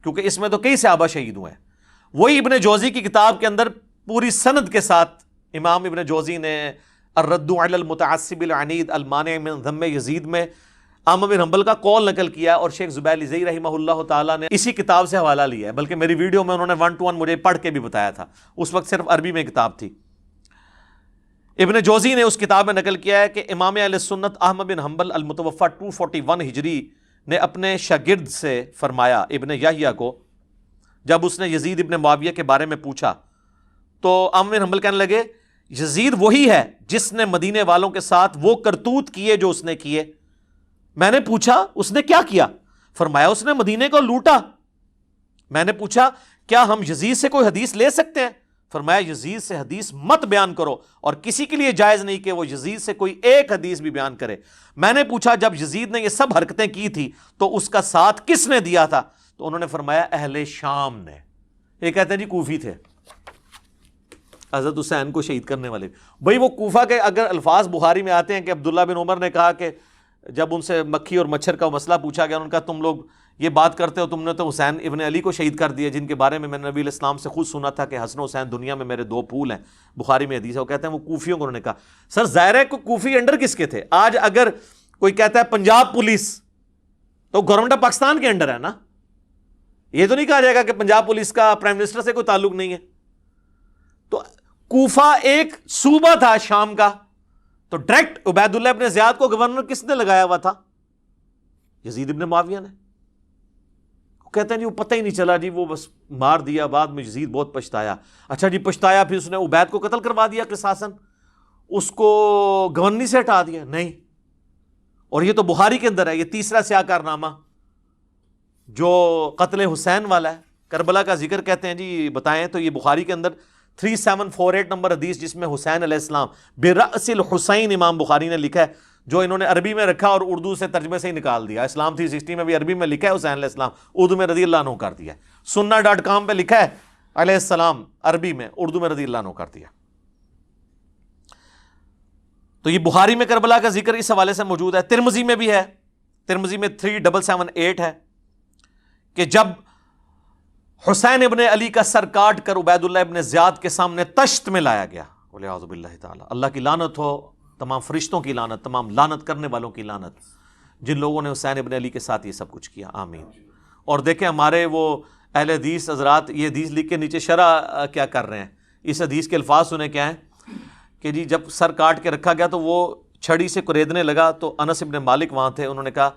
کیونکہ اس میں تو کئی صحابہ شہید ہوئے ہیں۔ وہی ابن جوزی کی کتاب کے اندر پوری سند کے ساتھ امام ابن جوزی نے الرد علی المتعصب العنید المانع من ذم یزید میں احمد بن حنبل کا قول نقل کیا، اور شیخ زبیر لزئی رحمہ اللہ تعالیٰ نے اسی کتاب سے حوالہ لیا ہے، بلکہ میری ویڈیو میں انہوں نے 1 to 1 مجھے پڑھ کے بھی بتایا تھا، اس وقت صرف عربی میں کتاب تھی۔ ابن جوزی نے اس کتاب میں نقل کیا ہے کہ امام اہل سنت احمد بن حنبل المتوفی 241 ہجری نے اپنے شاگرد سے فرمایا، ابن یحییٰ کو، جب اس نے یزید ابن معاویہ کے بارے میں پوچھا تو احمد بن حنبل کہنے لگے یزید وہی ہے جس نے مدینے والوں کے ساتھ وہ کرتوت کیے جو اس نے کیے۔ میں نے پوچھا اس نے کیا کیا؟ فرمایا اس نے مدینے کو لوٹا میں نے پوچھا کیا ہم یزید سے کوئی حدیث لے سکتے ہیں؟ فرمایا یزید سے حدیث مت بیان کرو، اور کسی کے لیے جائز نہیں کہ وہ یزید سے کوئی ایک حدیث بھی بیان کرے۔ میں نے پوچھا جب یزید نے یہ سب حرکتیں کی تھی تو اس کا ساتھ کس نے دیا تھا؟ تو انہوں نے فرمایا اہل شام نے۔ یہ کہتے ہیں جی کوفی تھے حضرت حسین کو شہید کرنے والے۔ بھئی وہ کوفہ کے اگر الفاظ بخاری میں آتے ہیں کہ عبداللہ بن عمر نے کہا کہ جب ان سے مکھی اور مچھر کا مسئلہ پوچھا گیا، انہوں نے کہا تم لوگ یہ بات کرتے ہو، تم نے تو حسین ابن علی کو شہید کر دیا، جن کے بارے میں نے نبی علیہ السلام سے خود سنا تھا کہ حسن و حسین دنیا میں میرے دو پھول ہیں، بخاری میں حدیث ہے۔ وہ کہتے ہیں وہ کوفیوں کو انہوں نے کہا۔ سر ظاہر ہے کہ کوفی انڈر کس کے تھے؟ آج اگر کوئی کہتا ہے پنجاب پولیس، تو گورنمنٹ آف پاکستان کے انڈر ہے نا، یہ تو نہیں کہا جائے گا کہ پنجاب پولیس کا پرائم منسٹر سے کوئی تعلق نہیں ہے۔ تو کوفہ ایک صوبہ تھا شام کا، تو ڈائریکٹ عبید اللہ ابن زیاد کو گورنر کس نے لگایا ہوا تھا؟ یزید ابن معاویہ نے۔ وہ کہتے ہیں جی وہ پتہ ہی نہیں چلا جی، وہ بس مار دیا، بعد میں یزید بہت پچھتایا۔ اچھا جی پچھتایا، پھر اس نے عبید کو قتل کروا دیا قصاصاً، اس کو گورنری سے ہٹا دیا؟ نہیں۔ اور یہ تو بخاری کے اندر ہے، یہ تیسرا سیاہ کارنامہ جو قتل حسین والا ہے، کربلا کا ذکر کہتے ہیں جی بتائیں تو یہ بخاری کے اندر 3748 نمبر حدیث، جس میں حسین علیہ السلام برأس الحسین امام بخاری نے لکھا ہے، جو انہوں نے عربی میں رکھا اور اردو سے ترجمے سے ہی نکال دیا۔ اسلام 360 میں بھی عربی میں لکھا ہے حسین علیہ السلام، اردو میں رضی اللہ عنہ کر دیا ہے۔ سننا.com پہ لکھا ہے علیہ السلام عربی میں، اردو میں رضی اللہ عنہ کر دیا۔ تو یہ بخاری میں کربلا کا ذکر اس حوالے سے موجود ہے، ترمذی میں بھی ہے، ترمذی میں 3778 ہے کہ جب حسین ابن علی کا سر کاٹ کر عبید اللہ ابن زیاد کے سامنے تشت میں لایا گیا، والعیاذ باللہ تعالی، اللہ کی لعنت ہو، تمام فرشتوں کی لعنت، تمام لعنت کرنے والوں کی لعنت، جن لوگوں نے حسین ابن علی کے ساتھ یہ سب کچھ کیا، آمین۔ اور دیکھیں ہمارے وہ اہل حدیث حضرات یہ حدیث لکھ کے نیچے شرح کیا کر رہے ہیں، اس حدیث کے الفاظ سنیں کیا ہیں کہ جی جب سر کاٹ کے رکھا گیا تو وہ چھڑی سے کوریدنے لگا، تو انس ابن مالک وہاں تھے، انہوں نے کہا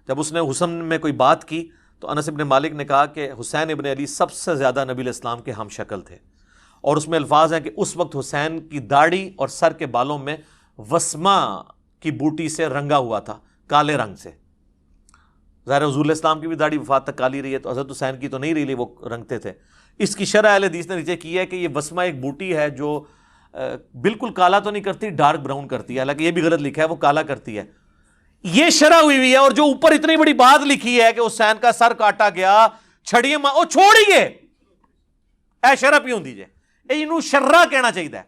جب اس نے حسن میں کوئی بات کی تو انس ابن مالک نے کہا کہ حسین ابن علی سب سے زیادہ نبی علیہ السلام کے ہم شکل تھے، اور اس میں الفاظ ہیں کہ اس وقت حسین کی داڑھی اور سر کے بالوں میں وسما کی بوٹی سے رنگا ہوا تھا، کالے رنگ سے۔ ظاہر حضور علیہ السلام کی بھی داڑھی وفات تک کالی رہی ہے، تو حضرت حسین کی تو نہیں رہی، وہ رنگتے تھے۔ اس کی شرح اہل حدیث نے نیچے کی ہے کہ یہ وسما ایک بوٹی ہے جو بالکل کالا تو نہیں کرتی، ڈارک براؤن کرتی ہے، حالانکہ یہ بھی غلط لکھا ہے، وہ کالا کرتی ہے۔ یہ شرح ہوئی ہے، اور جو اوپر اتنی بڑی بات لکھی ہے کہ حسین کا سر کاٹا گیا چھڑیے او چھوڑیے، اے شرح پیوں دیجئے، انہوں شرح کہنا چاہیے،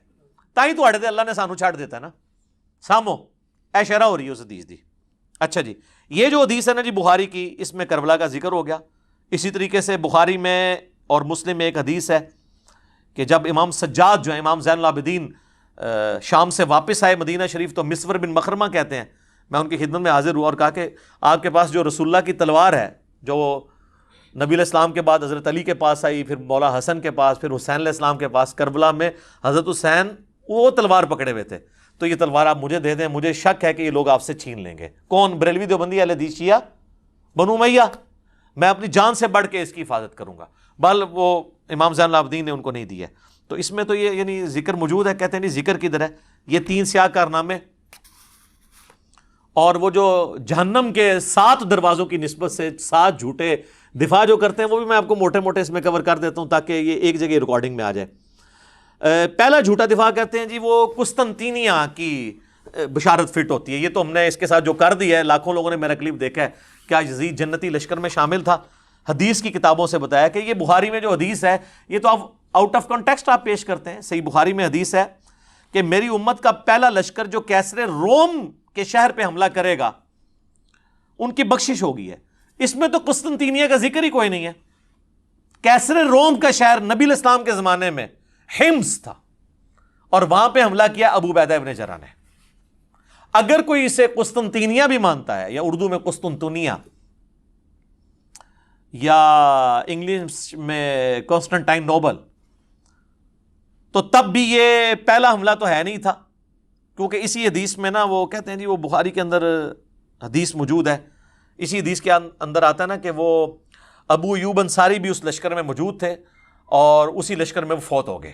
تاہی تو اڑے دے اللہ نے سانو چھاڑ دیتا ہے نا، سامو اے شرح ہو رہی ہے اس حدیث دی۔ اچھا جی یہ جو حدیث ہے نا جی بخاری کی، اس میں کربلا کا ذکر ہو گیا۔ اسی طریقے سے بخاری میں اور مسلم میں ایک حدیث ہے کہ جب امام سجاد جو ہے، امام زین العابدین شام سے واپس آئے مدینہ شریف، تو مسور بن مخرمہ کہتے ہیں میں ان کی خدمت میں حاضر ہوا اور کہا کہ آپ کے پاس جو رسول اللہ کی تلوار ہے، جو نبی علیہ السلام کے بعد حضرت علی کے پاس آئی، پھر مولا حسن کے پاس، پھر حسین علیہ السلام کے پاس، کربلا میں حضرت حسین وہ تلوار پکڑے ہوئے تھے، تو یہ تلوار آپ مجھے دے دیں، مجھے شک ہے کہ یہ لوگ آپ سے چھین لیں گے۔ کون؟ بریلوی دیوبندی اہل حدیث شیعہ بنو امیہ، میں اپنی جان سے بڑھ کے اس کی حفاظت کروں گا، بل وہ امام زین العابدین نے ان کو نہیں دی ہے۔ تو اس میں تو یہ یعنی ذکر موجود ہے، کہتے ہیں نہیں ذکر کدھر ہے؟ یہ 3 سیاہ کارنامے اور وہ جو جہنم کے 7 دروازوں کی نسبت سے 7 جھوٹے دفاع جو کرتے ہیں، وہ بھی میں آپ کو موٹے موٹے اس میں کور کر دیتا ہوں تاکہ یہ ایک جگہ ریکارڈنگ میں آ جائے۔ پہلا جھوٹا دفاع کرتے ہیں جی وہ قسطنطینیہ کی بشارت فٹ ہوتی ہے، یہ تو ہم نے اس کے ساتھ جو کر دیا ہے، لاکھوں لوگوں نے میرا کلپ دیکھا ہے، کیا یزید جنتی لشکر میں شامل تھا؟ حدیث کی کتابوں سے بتایا کہ یہ بخاری میں جو حدیث ہے، یہ تو آپ آؤٹ آف کانٹیکسٹ آپ پیش کرتے ہیں۔ صحیح بخاری میں حدیث ہے کہ میری امت کا پہلا لشکر جو کیسر روم کے شہر پہ حملہ کرے گا ان کی بخشش ہوگی ہے۔ اس میں تو قسطنطینیہ کا ذکر ہی کوئی نہیں ہے۔ کیسر روم کا شہر نبی علیہ السلام کے زمانے میں حمص تھا، اور وہاں پہ حملہ کیا ابو عبیدہ ابن جراح نے۔ اگر کوئی اسے قسطنطینیہ بھی مانتا ہے، یا اردو میں قسطنطنیہ، یا انگلش میں کانسٹنٹائن نوبل، تو تب بھی یہ پہلا حملہ تو ہے نہیں تھا، کیونکہ اسی حدیث میں نا وہ کہتے ہیں جی وہ بخاری کے اندر حدیث موجود ہے، اسی حدیث کے اندر آتا ہے نا کہ وہ ابو ایوب انصاری بھی اس لشکر میں موجود تھے، اور اسی لشکر میں وہ فوت ہو گئے،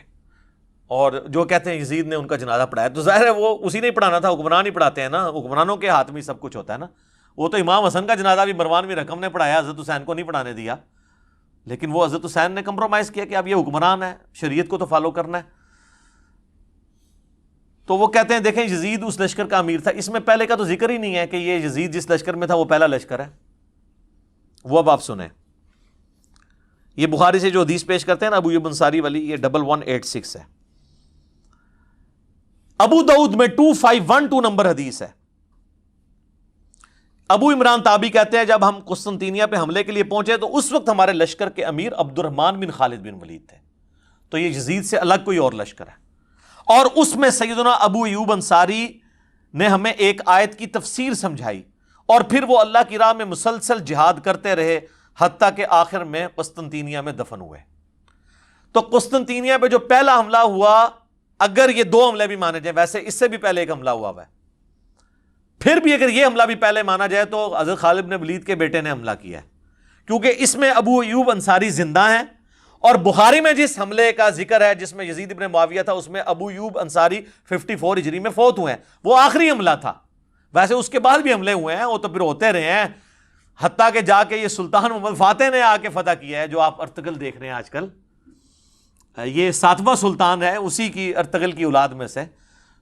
اور جو کہتے ہیں یزید نے ان کا جنازہ پڑھایا۔ تو ظاہر ہے وہ اسی نے پڑھانا تھا، حکمران ہی پڑھاتے ہیں نا، حکمرانوں کے ہاتھ میں سب کچھ ہوتا ہے نا۔ وہ تو امام حسن کا جنازہ بھی مروان بن حکم نے پڑھایا، حضرت حسین کو نہیں پڑھانے دیا۔ لیکن وہ حضرت حسین نے کمپرومائز کیا کہ اب یہ حکمران ہے, شریعت کو تو فالو کرنا ہے. تو وہ کہتے ہیں دیکھیں یزید اس لشکر کا امیر تھا. اس میں پہلے کا تو ذکر ہی نہیں ہے کہ یہ یزید جس لشکر میں تھا وہ پہلا لشکر ہے. وہ اب آپ سنیں, یہ بخاری سے جو حدیث پیش کرتے ہیں نا ابو ایوب انصاری والی, یہ 1186 ہے. ابو داؤد میں 2512 نمبر حدیث ہے. ابو عمران تابی کہتے ہیں جب ہم قسطنطینیہ پہ حملے کے لیے پہنچے تو اس وقت ہمارے لشکر کے امیر عبد الرحمن بن خالد بن ولید تھے. تو یہ یزید سے الگ کوئی اور لشکر ہے. اور اس میں سیدنا ابو ایوب انصاری نے ہمیں ایک آیت کی تفسیر سمجھائی, اور پھر وہ اللہ کی راہ میں مسلسل جہاد کرتے رہے حتیٰ کہ آخر میں قسطنطینیہ میں دفن ہوئے. تو قسطنطینیہ پہ جو پہلا حملہ ہوا, اگر یہ 2 حملے بھی مانے جائیں, ویسے اس سے بھی پہلے ایک حملہ ہوا ہے, پھر بھی اگر یہ حملہ بھی پہلے مانا جائے تو حضرت خالد بن ولید کے بیٹے نے حملہ کیا ہے, کیونکہ اس میں ابو ایوب انصاری زندہ ہیں. اور بخاری میں جس حملے کا ذکر ہے جس میں یزید ابن معاویہ تھا, اس میں ابو ایوب انصاری 54 ہجری میں فوت ہوئے ہیں. وہ آخری حملہ تھا. ویسے اس کے بعد بھی حملے ہوئے ہیں, وہ تو پھر ہوتے رہے ہیں, حتیٰ کہ جا کے یہ سلطان محمد فاتح نے آ کے فتح کیا ہے, جو آپ ارطغرل دیکھ رہے ہیں آج کل. یہ 7واں سلطان ہے, اسی کی ارطغرل کی اولاد میں سے.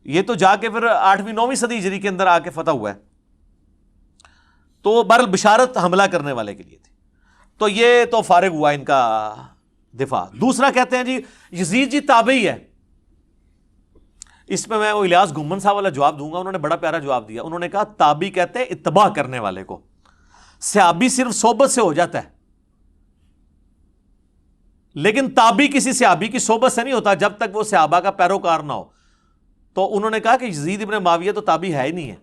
یہ تو جا کے پھر 8ویں 9ویں صدی ہجری کے اندر آ کے فتح ہوا ہے. تو بہرحال بشارت حملہ کرنے والے کے لیے تھی. تو یہ تو فارغ ہوا ان کا دفاع. دوسرا کہتے ہیں جی یزید جی تابعی ہے. اس پہ میں وہ الیاس گھمن صاحب والا جواب دوں گا, انہوں نے بڑا پیارا جواب دیا. انہوں نے کہا تابعی کہتے ہیں اتباع کرنے والے کو, صحابی صرف صحبت سے ہو جاتا ہے, لیکن تابعی کسی صحابی کی صحبت سے نہیں ہوتا جب تک وہ صحابہ کا پیروکار نہ ہو. تو انہوں نے کہا کہ یزید ابن معاویہ تو تابعی ہے ہی نہیں ہے,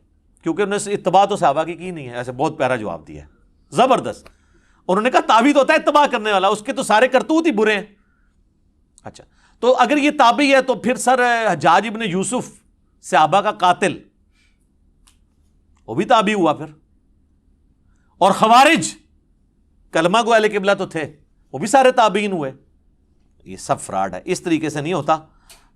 کیونکہ انہوں نے اتباع تو صحابہ کی نہیں ہے. ایسے بہت پیارا جواب دیا ہے, زبردست. انہوں نے کہا تابعی تو ہوتا ہے اتباع کرنے والا, اس کے تو سارے کرتوت ہی برے ہیں. اچھا, تو اگر یہ تابعی ہے تو پھر سر حجاج ابن یوسف صحابہ کا قاتل, وہ بھی تابعی ہوا پھر. اور خوارج کلمہ گو اہل قبلہ تو تھے, وہ بھی سارے تابعین ہوئے. یہ سب فراڈ ہے. اس طریقے سے نہیں ہوتا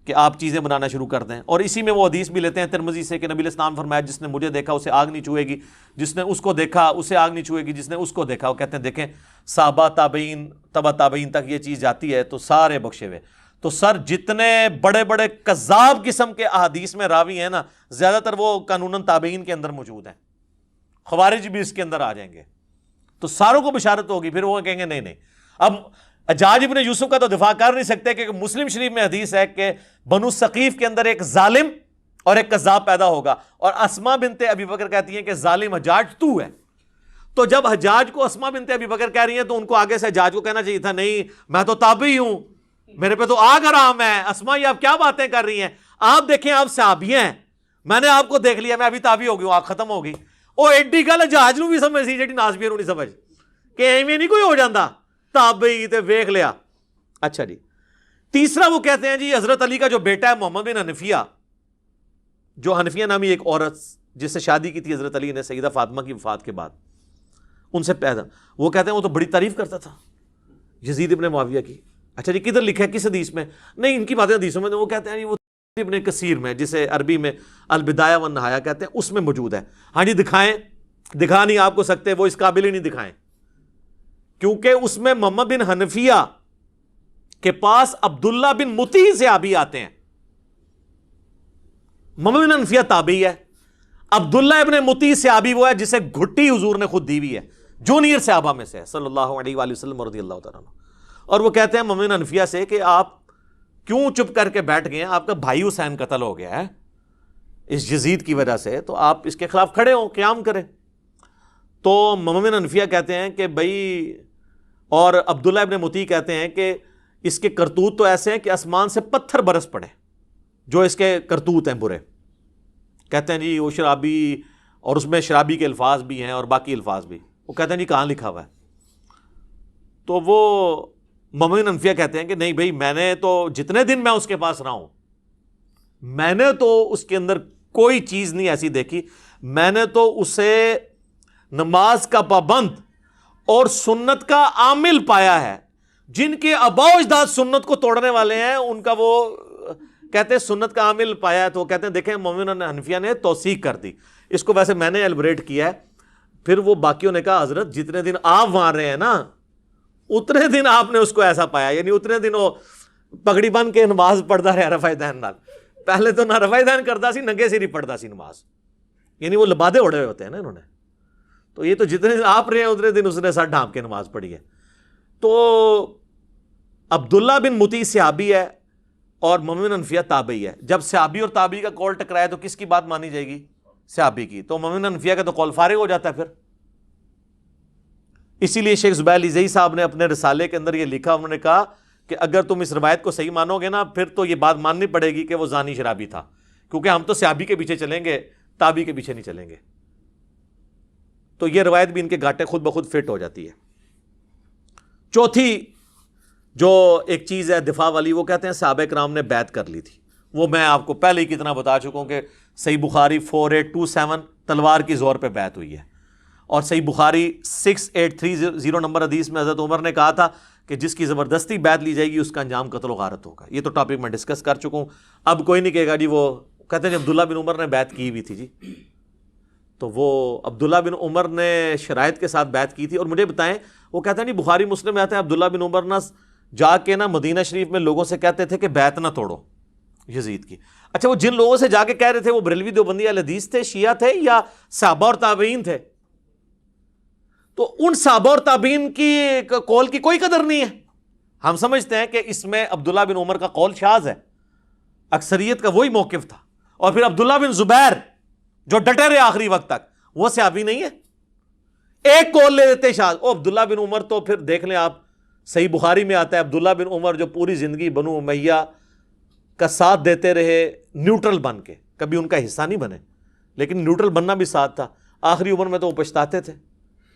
کہ آپ چیزیں بنانا شروع کر دیں. اور اسی میں وہ حدیث بھی لیتے ہیں ترمذی سے کہ نبی علیہ السلام فرمایا جس نے مجھے دیکھا اسے آگ نہیں چھوئے گی, جس نے اس کو دیکھا اسے آگ نہیں چھوئے گی, جس نے اس کو دیکھا. وہ کہتے ہیں دیکھیں صحابہ تابعین تبع تابعین تک یہ چیز جاتی ہے تو سارے بخشے ہوئے. تو سر جتنے بڑے بڑے کذاب قسم کے احادیث میں راوی ہیں نا, زیادہ تر وہ قانوناً تابعین کے اندر موجود ہیں. خوارج بھی اس کے اندر آ جائیں گے تو ساروں کو بشارت ہوگی. پھر وہ کہیں گے نہیں. اب حجاج ابن یوسف کا تو دفاع کر نہیں سکتے, کہ مسلم شریف میں حدیث ہے کہ بنو ثقیف کے اندر ایک ظالم اور ایک کذاب پیدا ہوگا, اور اسما بنت ابی بکر کہتی ہیں کہ ظالم حجاج تو ہے. تو جب حجاج کو اسما بنت ابی بکر کہہ رہی ہیں تو ان کو آگے سے حجاج کو کہنا چاہیے تھا نہیں میں تو تابعی ہوں, میرے پہ تو آگ حرام ہے. اسما یہ آپ کیا باتیں کر رہی ہیں, آپ دیکھیں آپ صحابی ہیں, میں نے آپ کو دیکھ لیا, میں ابھی تابعی ہو گئی ہوں, آگ ختم ہو گئی. وہ ایڈی گل حجاج نو بھی سمجھ سی جی ناسبیر نہیں سمجھ کہ ایویں نہیں کوئی ہو جاتا تابعی تے ویکھ لیا. اچھا جی, تیسرا وہ کہتے ہیں جی حضرت علی کا جو بیٹا ہے محمد بن حنفیہ, جو حنفیہ نامی ایک عورت جس سے شادی کی تھی حضرت علی نے سیدہ فاطمہ کی وفات کے بعد, ان سے پیدا, وہ کہتے ہیں وہ تو بڑی تعریف کرتا تھا یزید ابن معاویہ کی. اچھا جی کدھر لکھا ہے, کس حدیث میں؟ نہیں ان کی باتیں حدیثوں میں, وہ کہتے ہیں وہ ابن کثیر میں, جسے عربی میں البدایہ والنہایہ کہتے ہیں, اس میں موجود ہے. ہاں جی دکھائیں, دکھا نہیں آپ کو سکتے, وہ اس قابل ہی نہیں دکھائیں, کیونکہ اس میں محمد بن حنفیہ کے پاس عبداللہ بن مطیع صحابی آتے ہیں. محمد بن حنفیہ تابعی ہے, عبداللہ ابن مطیع صحابی وہ ہے جسے گھٹی حضور نے خود دی ہوئی ہے, جونیئر صحابہ میں سے صلی اللہ علیہ وآلہ وسلم رضی اللہ تعالیٰ عنہ. اور وہ کہتے ہیں محمد بن حنفیہ سے کہ آپ کیوں چپ کر کے بیٹھ گئے ہیں, آپ کا بھائی حسین قتل ہو گیا ہے اس یزید کی وجہ سے, تو آپ اس کے خلاف کھڑے ہوں, قیام کریں. تو محمد بن حنفیہ کہتے ہیں کہ بھائی, اور عبداللہ ابن مطیع کہتے ہیں کہ اس کے کرتوت تو ایسے ہیں کہ آسمان سے پتھر برس پڑے, جو اس کے کرتوت ہیں برے. کہتے ہیں جی وہ شرابی, اور اس میں شرابی کے الفاظ بھی ہیں اور باقی الفاظ بھی. وہ کہتے ہیں جی کہاں لکھا ہوا ہے؟ تو وہ محمد بن حنفیہ کہتے ہیں کہ نہیں بھائی, میں نے تو جتنے دن میں اس کے پاس رہا ہوں, میں نے تو اس کے اندر کوئی چیز نہیں ایسی دیکھی, میں نے تو اسے نماز کا پابند اور سنت کا عامل پایا ہے. جن کے آباء و اجداد سنت کو توڑنے والے ہیں ان کا وہ کہتے ہیں سنت کا عامل پایا ہے. تو وہ کہتے ہیں دیکھیں محمد بن حنفیہ نے توثیق کر دی اس کو. ویسے میں نے ایلبریٹ کیا ہے. پھر وہ باقیوں نے کہا حضرت جتنے دن آپ وہاں رہے ہیں نا اتنے دن آپ نے اس کو ایسا پایا, یعنی اتنے دن وہ پگڑی بن کے نماز پڑھتا رہا رفع دین نال. پہلے تو نہ رفع دین کرتا سی, ننگے سر ہی پڑھتا سی نماز, یعنی وہ لبادے اڑے ہوئے ہوتے ہیں نا انہوں نے. تو یہ تو جتنے دن آپ رہے ہیں اتنے دن اس نے سر ڈھانپ کے نماز پڑھی ہے. تو عبداللہ بن مطیع صحابی ہے اور مومن انفیہ تابعی ہے. جب صحابی اور تابعی کا قول ٹکرائے تو کس کی بات مانی جائے گی؟ صحابی کی. تو مومن انفیہ کا تو قول فارغ ہو جاتا ہے پھر. اسی لیے شیخ زبیر علیزئی صاحب نے اپنے رسالے کے اندر یہ لکھا, انہوں نے کہا کہ اگر تم اس روایت کو صحیح مانو گے نا, پھر تو یہ بات ماننی پڑے گی کہ وہ زانی شرابی تھا, کیونکہ ہم تو صحابی کے پیچھے چلیں گے, تابعی کے پیچھے نہیں چلیں گے. تو یہ روایت بھی ان کے گھاٹے خود بخود فٹ ہو جاتی ہے. چوتھی جو ایک چیز ہے دفاع والی, وہ کہتے ہیں صحابہ کرام نے بیعت کر لی تھی. وہ میں آپ کو پہلے ہی کتنا بتا چکا ہوں کہ صحیح بخاری 4827 تلوار کی زور پہ بیعت ہوئی ہے, اور صحیح بخاری 6830 نمبر حدیث میں حضرت عمر نے کہا تھا کہ جس کی زبردستی بیعت لی جائے گی اس کا انجام قتل و غارت ہوگا. یہ تو ٹاپک میں ڈسکس کر چکا ہوں, اب کوئی نہیں کہے گا جی وہ کہتے ہیں عبداللہ بن عمر نے بیعت کی ہوئی تھی جی. تو وہ عبداللہ بن عمر نے شرائط کے ساتھ بیعت کی تھی. اور مجھے بتائیں, وہ کہتے ہیں جی بخاری مسلم میں آتے ہیں عبداللہ بن عمر نہ جا کے نا مدینہ شریف میں لوگوں سے کہتے تھے کہ بیعت نہ توڑو یزید کی. اچھا, وہ جن لوگوں سے جا کے کہہ رہے تھے وہ بریلوی دیوبندی اہل حدیث تھے, شیعہ تھے, یا صحابہ اور تابعین تھے؟ تو ان صحابہ اور تابعین کی قول کی کوئی قدر نہیں ہے. ہم سمجھتے ہیں کہ اس میں عبداللہ بن عمر کا قول شاذ ہے, اکثریت کا وہی موقف تھا. اور پھر عبداللہ بن زبیر جو ڈٹے رہے آخری وقت تک, وہ صحابی نہیں ہے, ایک قول لے لیتے شاذ. او عبداللہ بن عمر تو پھر دیکھ لیں آپ, صحیح بخاری میں آتا ہے عبداللہ بن عمر جو پوری زندگی بنو امیہ کا ساتھ دیتے رہے نیوٹرل بن کے, کبھی ان کا حصہ نہیں بنے, لیکن نیوٹرل بننا بھی ساتھ تھا. آخری عمر میں تو وہ پچھتاتے تھے.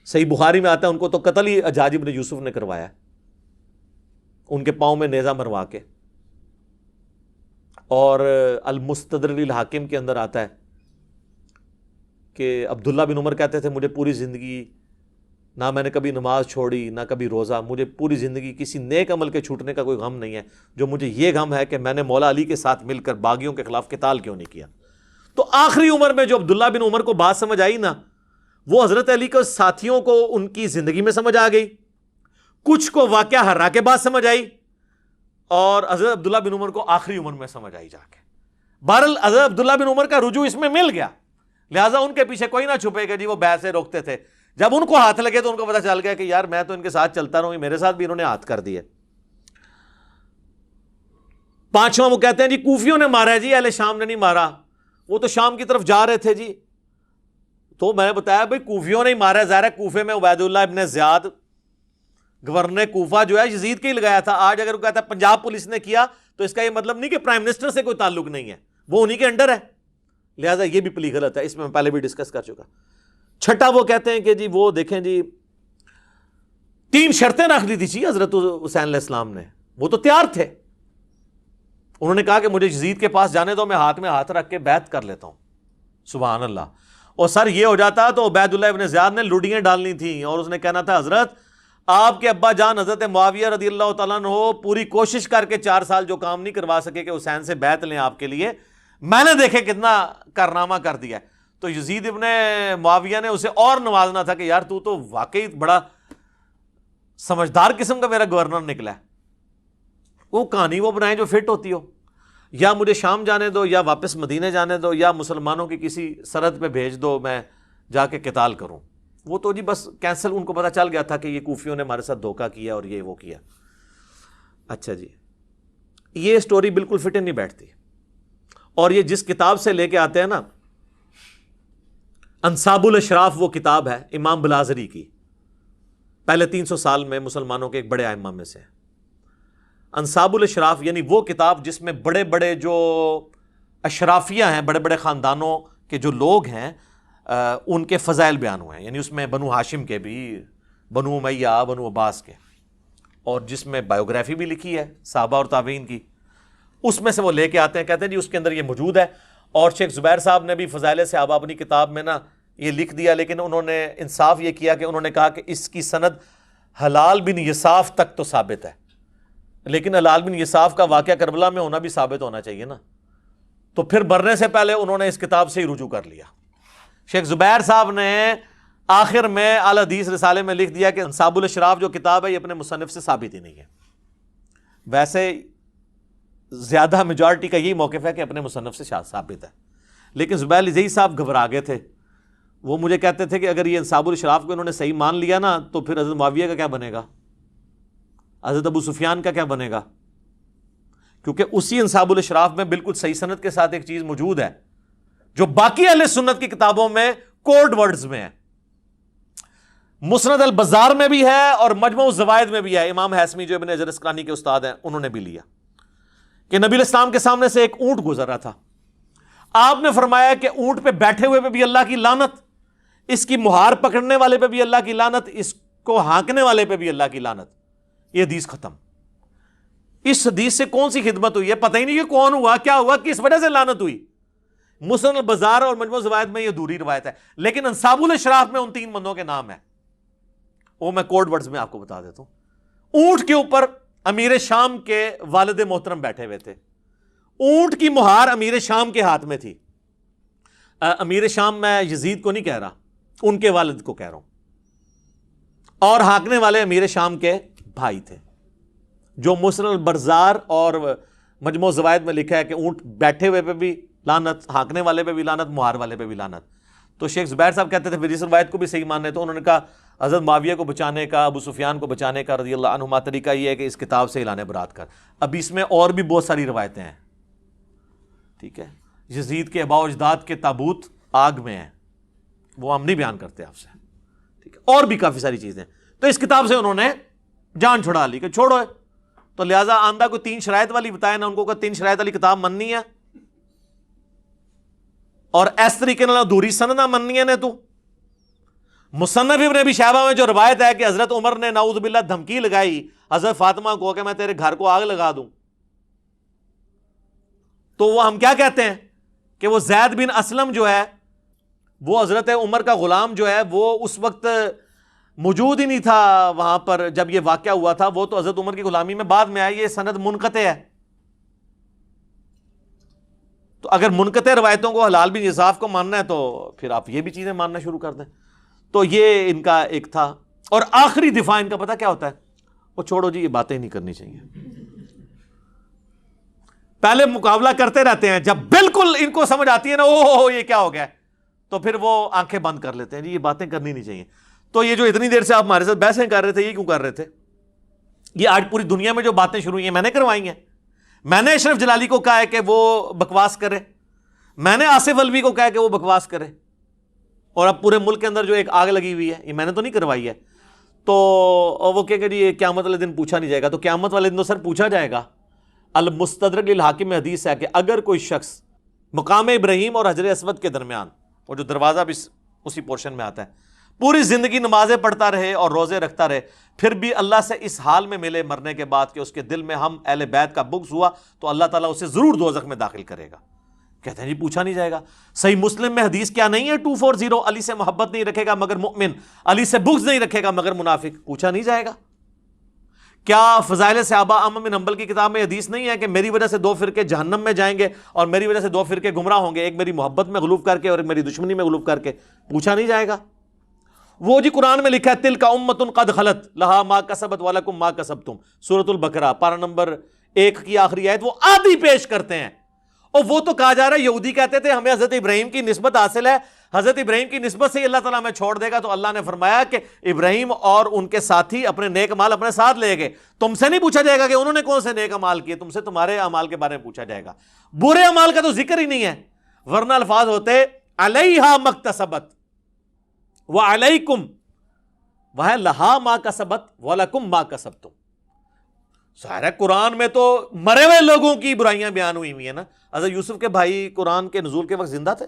صحیح بخاری میں آتا ہے ان کو تو قتل ہی حجاج بن یوسف نے کروایا, ان کے پاؤں میں نیزہ مروا کے. اور المستدرک للحاکم کے اندر آتا ہے کہ عبداللہ بن عمر کہتے تھے مجھے پوری زندگی نہ میں نے کبھی نماز چھوڑی نہ کبھی روزہ, مجھے پوری زندگی کسی نیک عمل کے چھوٹنے کا کوئی غم نہیں ہے, جو مجھے یہ غم ہے کہ میں نے مولا علی کے ساتھ مل کر باغیوں کے خلاف قتال کیوں نہیں کیا. تو آخری عمر میں جو عبداللہ بن عمر کو بات سمجھ آئی نا, وہ حضرت علی کے ساتھیوں کو ان کی زندگی میں سمجھ آ گئی, کچھ کو واقعہ ہرا کے بعد سمجھ آئی, اور حضرت عبداللہ بن عمر کو آخری عمر میں سمجھ آئی جا کے. بہرحال حضرت عبداللہ بن عمر کا رجوع اس میں مل گیا, لہٰذا ان کے پیچھے کوئی نہ چھپے گا جی وہ بیعت سے روکتے تھے. جب ان کو ہاتھ لگے تو ان کو پتہ چل گیا کہ یار میں تو ان کے ساتھ چلتا رہوں, میرے ساتھ بھی انہوں نے ہاتھ کر دیے. پانچواں وہ کہتے ہیں جی کوفیوں نے مارا ہے جی, اہل شام نے نہیں مارا, وہ تو شام کی طرف جا رہے تھے جی. تو میں نے بتایا بھائی کوفیوں نے ہی مارا ہے, ظاہر ہے کوفے میں عبید اللہ ابن زیاد گورنر کوفہ جو ہے یزید کے ہی لگایا تھا. آج اگر وہ کہتا ہے پنجاب پولیس نے کیا تو اس کا یہ مطلب نہیں کہ پرائم منسٹر سے کوئی تعلق نہیں ہے, وہ انہی کے انڈر ہے, لہٰذا یہ بھی پلی غلط ہے. اس میں پہلے بھی ڈسکس کر چکا. چھٹا وہ کہتے ہیں کہ جی وہ دیکھیں جی 3 شرطیں رکھ دی تھی جی حضرت حسین علیہ السلام نے, وہ تو تیار تھے. انہوں نے کہا کہ مجھے یزید کے پاس جانے دو, میں ہاتھ رکھ کے بیعت کر لیتا ہوں. سبحان اللہ. اور سر یہ ہو جاتا تو عبید اللہ ابن زیاد نے لوڈیاں ڈالنی تھیں اور اس نے کہنا تھا حضرت آپ کے ابا جان حضرت معاویہ رضی اللہ تعالیٰ عنہ پوری کوشش کر کے 4 سال جو کام نہیں کروا سکے کہ حسین سے بیعت لیں آپ کے لیے, میں نے دیکھے کتنا کارنامہ کر دیا. تو یزید ابن معاویہ نے اسے اور نوازنا تھا کہ یار تو واقعی بڑا سمجھدار قسم کا میرا گورنر نکلا ہے. وہ کہانی وہ بنائیں جو فٹ ہوتی ہو, یا مجھے شام جانے دو یا واپس مدینے جانے دو یا مسلمانوں کی کسی سرحد پہ بھیج دو, میں جا کے قتال کروں. وہ تو جی بس کینسل, ان کو پتہ چل گیا تھا کہ یہ کوفیوں نے ہمارے ساتھ دھوکہ کیا اور یہ وہ کیا. اچھا جی, یہ سٹوری بالکل فٹ نہیں بیٹھتی. اور یہ جس کتاب سے لے کے آتے ہیں نا, انصاب الاشراف وہ کتاب ہے امام بلازری کی, پہلے 300 سال میں مسلمانوں کے ایک بڑے ائمہ میں سے. انصاب الاشراف یعنی وہ کتاب جس میں بڑے بڑے جو اشرافیہ ہیں, بڑے بڑے خاندانوں کے جو لوگ ہیں, ان کے فضائل بیان ہوئے ہیں. یعنی اس میں بنو ہاشم کے بھی, بنو امیہ, بنو عباس کے, اور جس میں بایوگرافی بھی لکھی ہے صحابہ اور تابعین کی, اس میں سے وہ لے کے آتے ہیں. کہتے ہیں جی اس کے اندر یہ موجود ہے. اور شیخ زبیر صاحب نے بھی فضائل صحابہ اپنی کتاب میں نا یہ لکھ دیا, لیکن انہوں نے انصاف یہ کیا کہ انہوں نے کہا کہ اس کی سند حلال بن یصاف تک تو ثابت ہے, لیکن حلال بن یصاف کا واقعہ کربلا میں ہونا بھی ثابت ہونا چاہیے نا. تو پھر مرنے سے پہلے انہوں نے اس کتاب سے ہی رجوع کر لیا. شیخ زبیر صاحب نے آخر میں اعلی حدیث رسالے میں لکھ دیا کہ انصاب الاشراف جو کتاب ہے یہ اپنے مصنف سے ثابت ہی نہیں ہے. ویسے زیادہ میجورٹی کا یہی موقف ہے کہ اپنے مصنف سے ثابت ہے. لیکن زبیر لجئی صاحب گھبرا گئے تھے. وہ مجھے کہتے تھے کہ اگر یہ انصاب الاشراف کو انہوں نے صحیح مان لیا نا تو پھر حضرت معاویہ کا کیا بنے گا, حضرت ابو سفیان کا کیا بنے گا, کیونکہ اسی انصاب الاشراف میں بالکل صحیح سند کے ساتھ ایک چیز موجود ہے جو باقی اہل سنت کی کتابوں میں کوڈ ورڈز میں ہے. مسند البزار میں بھی ہے اور مجموع الزوائد میں بھی ہے. امام حیثمی جو ابن حجر اسقلانی کے استاد ہیں انہوں نے بھی لیا کہ نبی علیہ السلام کے سامنے سے ایک اونٹ گزر رہا تھا. آپ نے فرمایا کہ اونٹ پہ بیٹھے ہوئے پہ بھی اللہ کی لعنت, اس کی مہار پکڑنے والے پہ بھی اللہ کی لعنت, اس کو ہانکنے والے پہ بھی اللہ کی لعنت. یہ حدیث ختم. اس حدیث سے کون سی خدمت ہوئی ہے پتہ ہی نہیں کہ کون ہوا, کیا ہوا, کس وجہ سے لعنت ہوئی. مسند البزار اور مجموع الزوائد میں یہ دوری روایت ہے. لیکن انصاب الاشراف میں ان 3 بندوں کے نام ہیں, وہ میں کوڈ ورڈز میں آپ کو بتا دیتا ہوں. اونٹ کے اوپر امیر شام کے والد محترم بیٹھے ہوئے تھے. اونٹ کی مہار امیر شام کے ہاتھ میں تھی. امیر شام میں یزید کو نہیں کہہ رہا, ان کے والد کو کہہ رہا ہوں. اور ہانکنے والے امیر شام کے بھائی تھے. جو مسند البزار اور مجموع الزوائد میں لکھا ہے کہ اونٹ بیٹھے ہوئے پہ بھی لعنت, ہانکنے والے پہ بھی لعنت, مہار والے پہ بھی لعنت. تو شیخ زبیر صاحب کہتے تھے پھر اس روایت کو بھی صحیح ماننے, تو انہوں نے کہا حضرت معاویہ کو بچانے کا, ابو سفیان کو بچانے کا رضی اللہ عنہما طریقہ یہ ہے کہ اس کتاب سے اعلان برات کر. اب اس میں اور بھی بہت ساری روایتیں ہیں, ٹھیک ہے. یزید کے آباء و اجداد کے تابوت آگ میں ہیں, وہ ہم نہیں بیان کرتے آپ سے, ٹھیک ہے. اور بھی کافی ساری چیزیں. تو اس کتاب سے انہوں نے جان چھڑا لی کہ چھوڑو ہے. تو لہٰذا آندہ کو 3 شرائط والی بتایا نا, ان کو 3 شرائط والی کتاب مننی ہے اور اس طریقے نال ادھوری سند نہ مننی ہے نے. تو مصنف ابن ابی شیبہ میں جو روایت ہے کہ حضرت عمر نے نعوذ باللہ دھمکی لگائی حضرت فاطمہ کو کہ میں تیرے گھر کو آگ لگا دوں, تو وہ ہم کیا کہتے ہیں کہ وہ زید بن اسلم جو ہے وہ حضرت عمر کا غلام جو ہے وہ اس وقت موجود ہی نہیں تھا وہاں پر جب یہ واقعہ ہوا تھا. وہ تو حضرت عمر کی غلامی میں بعد میں آئی. یہ سند منقطع ہے. تو اگر منقطع روایتوں کو حلال بن انصاف کو ماننا ہے تو پھر آپ یہ بھی چیزیں ماننا شروع کر دیں. تو یہ ان کا ایک تھا. اور آخری دفاع ان کا پتہ کیا ہوتا ہے, وہ چھوڑو جی یہ باتیں نہیں کرنی چاہیے. پہلے مقابلہ کرتے رہتے ہیں, جب بالکل ان کو سمجھ آتی ہے نا اوہ یہ کیا ہو گیا, تو پھر وہ آنکھیں بند کر لیتے ہیں, جی یہ باتیں کرنی نہیں چاہیے. تو یہ جو اتنی دیر سے آپ ہمارے ساتھ بحثیں کر رہے تھے, یہ کیوں کر رہے تھے؟ یہ آج پوری دنیا میں جو باتیں شروع ہوئی ہیں میں نے کروائی ہیں. میں نے اشرف جلالی کو کہا ہے کہ وہ بکواس کرے, میں نے آصف الوی کو کہا ہے کہ وہ بکواس کرے, اور اب پورے ملک کے اندر جو ایک آگ لگی ہوئی ہے یہ میں نے تو نہیں کروائی ہے. تو وہ کہ جی قیامت والے دن پوچھا نہیں جائے گا. تو قیامت والے دن تو سر پوچھا جائے گا. المستدرک للحاکم میں حدیث ہے کہ اگر کوئی شخص مقام ابراہیم اور حجر اسود کے درمیان, اور جو دروازہ بھی اسی پورشن میں آتا ہے, پوری زندگی نمازیں پڑھتا رہے اور روزے رکھتا رہے, پھر بھی اللہ سے اس حال میں ملے مرنے کے بعد کہ اس کے دل میں ہم اہل بیت کا بغض ہوا, تو اللہ تعالیٰ اسے ضرور دوزخ میں داخل کرے گا. کہتے ہیں جی پوچھا نہیں جائے گا. صحیح مسلم میں حدیث کیا نہیں ہے 240, علی سے محبت نہیں رکھے گا مگر مؤمن, علی سے بغض نہیں رکھے گا مگر منافق. پوچھا نہیں جائے گا. کیا فضائل صحابہ احمد بن حنبل کی کتاب میں حدیث نہیں ہے کہ میری وجہ سے 2 فرقے جہنم میں جائیں گے اور میری وجہ سے 2 فرقے گمراہ ہوں گے, ایک میری محبت میں غلوف کر کے اور ایک میری دشمنی میں غلوف کر کے؟ پوچھا نہیں جائے گا. وہ جی قرآن میں لکھا ہے تلک امۃ قد خلت لہا ما کسبت ولکم ما کسبتم, سورۃ البقرہ پارہ نمبر 1 کی آخری آیت. وہ آدھی پیش کرتے ہیں, اور وہ تو کہا جا رہا ہے یہودی کہتے تھے ہمیں حضرت ابراہیم کی نسبت حاصل ہے, حضرت ابراہیم کی نسبت سے ہی اللہ تعالیٰ ہمیں چھوڑ دے گا. تو اللہ نے فرمایا کہ ابراہیم اور ان کے ساتھی اپنے نیک اعمال اپنے ساتھ لے گئے. تم سے نہیں پوچھا جائے گا کہ انہوں نے کون سے نیک اعمال کیے, تم سے تمہارے اعمال کے بارے میں پوچھا جائے گا. برے اعمال کا تو ذکر ہی نہیں ہے, ورنہ الفاظ ہوتے علیہا مکتسبت وعلیکم, وہ لہا ما کسبت ولکم ما کسبتم. ظاہر ہے قرآن میں تو مرے ہوئے لوگوں کی برائیاں بیان ہوئی ہوئی ہیں نا. حضرت یوسف کے بھائی قرآن کے نزول کے وقت زندہ تھے,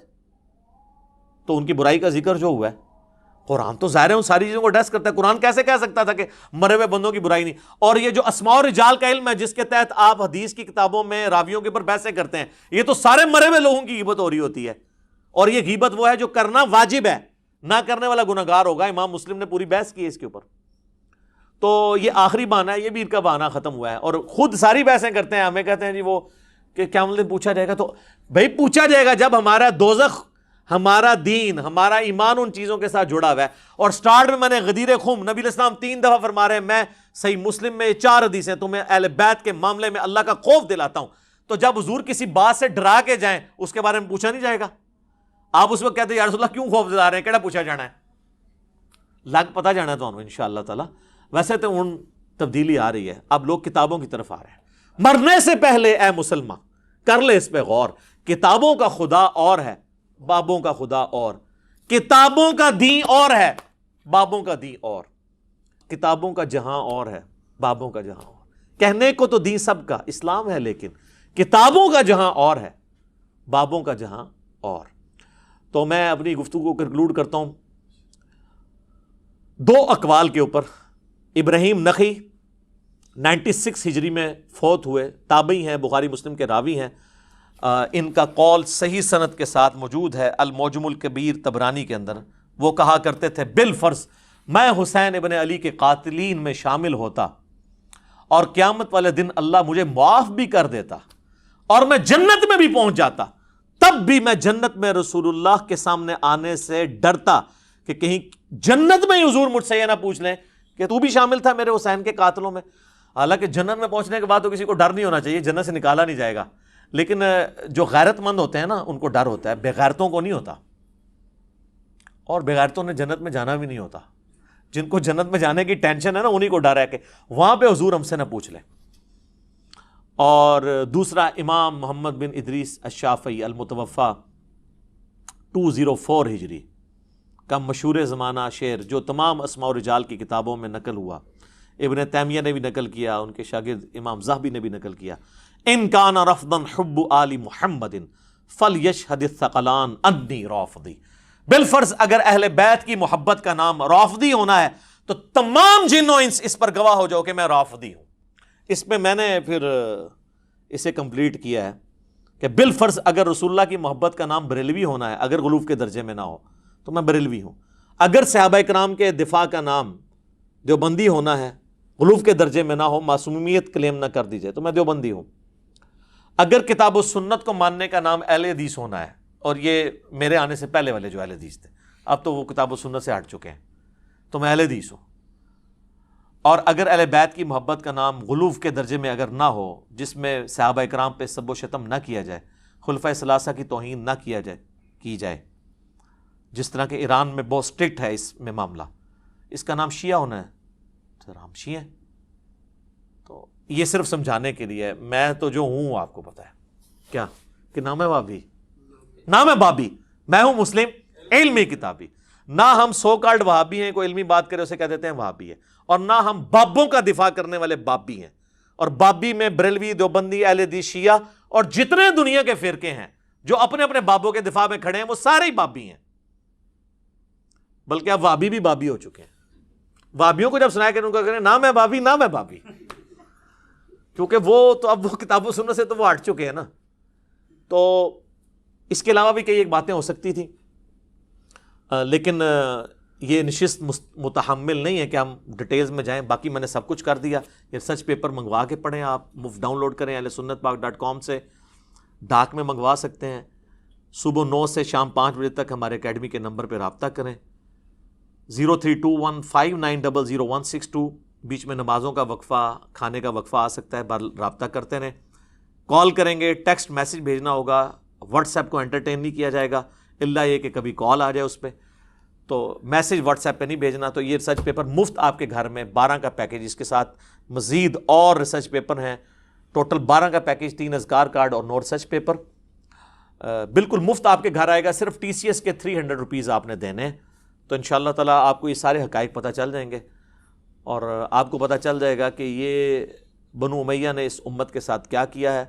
تو ان کی برائی کا ذکر جو ہوا ہے قرآن تو ظاہر ہے ان ساری چیزوں کو ایڈریس کرتا ہے. قرآن کیسے کہہ سکتا تھا کہ مرے ہوئے بندوں کی برائی نہیں؟ اور یہ جو اسماء و رجال کا علم ہے جس کے تحت آپ حدیث کی کتابوں میں راویوں کے اوپر بحثیں کرتے ہیں, یہ تو سارے مرے ہوئے لوگوں کی غیبت ہو رہی ہوتی ہے. اور یہ غیبت وہ ہے جو کرنا واجب ہے, نہ کرنے والا گناہگار ہوگا. امام مسلم نے پوری بحث کی ہے اس کے اوپر. تو یہ آخری بہانہ ہے, یہ بھی ان کا بہانہ ختم ہوا ہے, اور خود ساری بحثیں کرتے ہیں. ہمیں کہتے ہیں جی وہ کہ قیامت میں پوچھا جائے گا. تو بھائی پوچھا جائے گا جب ہمارا دوزخ ہمارا دین، ہمارا ایمان ان چیزوں کے ساتھ جڑا ہوا ہے. اور سٹارٹ میں نے غدیر خم، نبی علیہ السلام 3 دفعہ فرما رہے ہیں میں صحیح مسلم میں 4 حدیث ہیں تمہیں اہل بیت کے معاملے میں اللہ کا خوف دلاتا ہوں. تو جب حضور کسی بات سے ڈرا کے جائیں اس کے بارے میں پوچھا نہیں جائے گا؟ آپ اس وقت کہتے ہیں یا رسول اللہ کیوں خوف دلا رہے ہیں، کیڑا پوچھا جانا ہے؟ لگ پتہ جانا ہے تو انشاءاللہ تعالی. ویسے تو ان تبدیلی آ رہی ہے، اب لوگ کتابوں کی طرف آ رہے ہیں. مرنے سے پہلے اے مسلمان کر لے اس پہ غور، کتابوں کا خدا اور ہے، بابوں کا خدا اور. کتابوں کا دین اور ہے، بابوں کا دین اور. کتابوں کا جہاں اور ہے، بابوں کا جہاں اور. کہنے کو تو دین سب کا اسلام ہے، لیکن کتابوں کا جہاں اور ہے، بابوں کا جہاں اور. تو میں اپنی گفتگو کو کنکلوڈ کرتا ہوں 2 اقوال کے اوپر. ابراہیم نخعی 96 ہجری میں فوت ہوئے، تابعی ہیں، بخاری مسلم کے راوی ہیں. ان کا قول صحیح سند کے ساتھ موجود ہے المعجم الکبیر طبرانی کے اندر. وہ کہا کرتے تھے بالفرض میں حسین ابن علی کے قاتلین میں شامل ہوتا اور قیامت والے دن اللہ مجھے معاف بھی کر دیتا اور میں جنت میں بھی پہنچ جاتا، تب بھی میں جنت میں رسول اللہ کے سامنے آنے سے ڈرتا کہ کہیں جنت میں ہی حضور مجھ سے یہ نہ پوچھ لیں کہ تو بھی شامل تھا میرے حسین کے قاتلوں میں. حالانکہ جنت میں پہنچنے کے بعد تو کسی کو ڈر نہیں ہونا چاہیے، جنت سے نکالا نہیں جائے گا. لیکن جو غیرت مند ہوتے ہیں نا ان کو ڈر ہوتا ہے، بے غیرتوں کو نہیں ہوتا. اور بے غیرتوں نے جنت میں جانا بھی نہیں ہوتا. جن کو جنت میں جانے کی ٹینشن ہے نا انہی کو ڈر ہے کہ وہاں پہ حضور ہم سے نہ پوچھ لیں. اور دوسرا امام محمد بن ادریس الشافعی المتوفا 204 ہجری کا مشہور زمانہ شعر جو تمام اسماء و رجال کی کتابوں میں نقل ہوا، ابن تیمیہ نے بھی نقل کیا، ان کے شاگرد امام ذہبی نے بھی نقل کیا. ان کان رفضا حب آل محمد فلیشہد الثقلان انی رافضی. بالفرض اگر اہل بیت کی محبت کا نام رافضی ہونا ہے تو تمام جن و انس اس پر گواہ ہو جاؤ کہ میں رافضی ہوں. اس میں میں نے پھر اسے کمپلیٹ کیا ہے کہ بالفرض اگر رسول اللہ کی محبت کا نام بریلوی ہونا ہے، اگر غلوف کے درجے میں نہ ہو تو میں بریلوی ہوں. اگر صحابہ کرام کے دفاع کا نام دیوبندی ہونا ہے، غلوف کے درجے میں نہ ہو، معصومیت کلیم نہ کر دی جائے تو میں دیوبندی ہوں. اگر کتاب و سنت کو ماننے کا نام اہل حدیث ہونا ہے، اور یہ میرے آنے سے پہلے والے جو اہل حدیث تھے اب تو وہ کتاب و سنت سے ہٹ چکے ہیں، تو میں اہل حدیث ہوں. اور اگر اہل بیت کی محبت کا نام غلوف کے درجے میں اگر نہ ہو، جس میں صحابہ کرام پہ سب و شتم نہ کیا جائے، خلفۂ ثلاثہ کی توہین نہ کی جائے، جس طرح کہ ایران میں بہت اسٹرکٹ ہے اس میں معاملہ، اس کا نام شیعہ ہونا ہے سر ہم شیعہ ہیں. تو یہ صرف سمجھانے کے لیے، میں تو جو ہوں آپ کو پتہ ہے کیا کہ نام ہے بابی، نام ہے بابی، میں ہوں مسلم علمی کتابی. نہ ہم سو کالڈ وہابی ہیں، کوئی علمی بات کرے اسے کہہ دیتے ہیں وہابی ہے، اور نہ ہم بابوں کا دفاع کرنے والے بابی ہیں. اور بابی میں بریلوی، دیوبندی، اہل حدیث، شیعہ اور جتنے دنیا کے فرقے ہیں جو اپنے اپنے بابوں کے دفاع میں کھڑے ہیں وہ سارے ہی بابی ہیں. بلکہ اب وہابی بھی بابی ہو چکے ہیں. وہابیوں کو جب سنایا کہ ان کو کہنے نام ہے بابی، نام ہے بابی، کیونکہ وہ تو اب وہ کتاب و سنت سے تو وہ ہٹ چکے ہیں نا. تو اس کے علاوہ بھی کئی ایک باتیں ہو سکتی تھیں، لیکن یہ نشست متحمل نہیں ہے کہ ہم ڈیٹیلز میں جائیں. باقی میں نے سب کچھ کر دیا. یہ ریسرچ پیپر منگوا کے پڑھیں، آپ مفت ڈاؤن لوڈ کریں ahlsunnatpak.com سے، ڈاک میں منگوا سکتے ہیں. صبح 9 سے شام 5 بجے تک ہمارے اکیڈمی کے نمبر پہ رابطہ کریں 032159000162. بیچ میں نمازوں کا وقفہ، کھانے کا وقفہ آ سکتا ہے، رابطہ کرتے رہیں. کال کریں گے، ٹیکسٹ میسج بھیجنا ہوگا، واٹس ایپ کو انٹرٹین نہیں کیا جائے گا اللہ یہ کہ کبھی کال آ جائے اس پہ. تو میسج واٹس ایپ پہ نہیں بھیجنا. تو یہ ریسرچ پیپر مفت آپ کے گھر میں 12 کا پیکیج، اس کے ساتھ مزید اور ریسرچ پیپر ہیں. ٹوٹل 12 کا پیکیج، 3 اذکار کارڈ اور 9 ریسرچ پیپر بالکل مفت آپ کے گھر آئے گا. صرف TCS کے 300 روپیز آپ نے دینے ہیں. تو انشاءاللہ تعالیٰ آپ کو یہ سارے حقائق پتہ چل جائیں گے، اور آپ کو پتہ چل جائے گا کہ یہ بنو امیہ نے اس امت کے ساتھ کیا کیا ہے.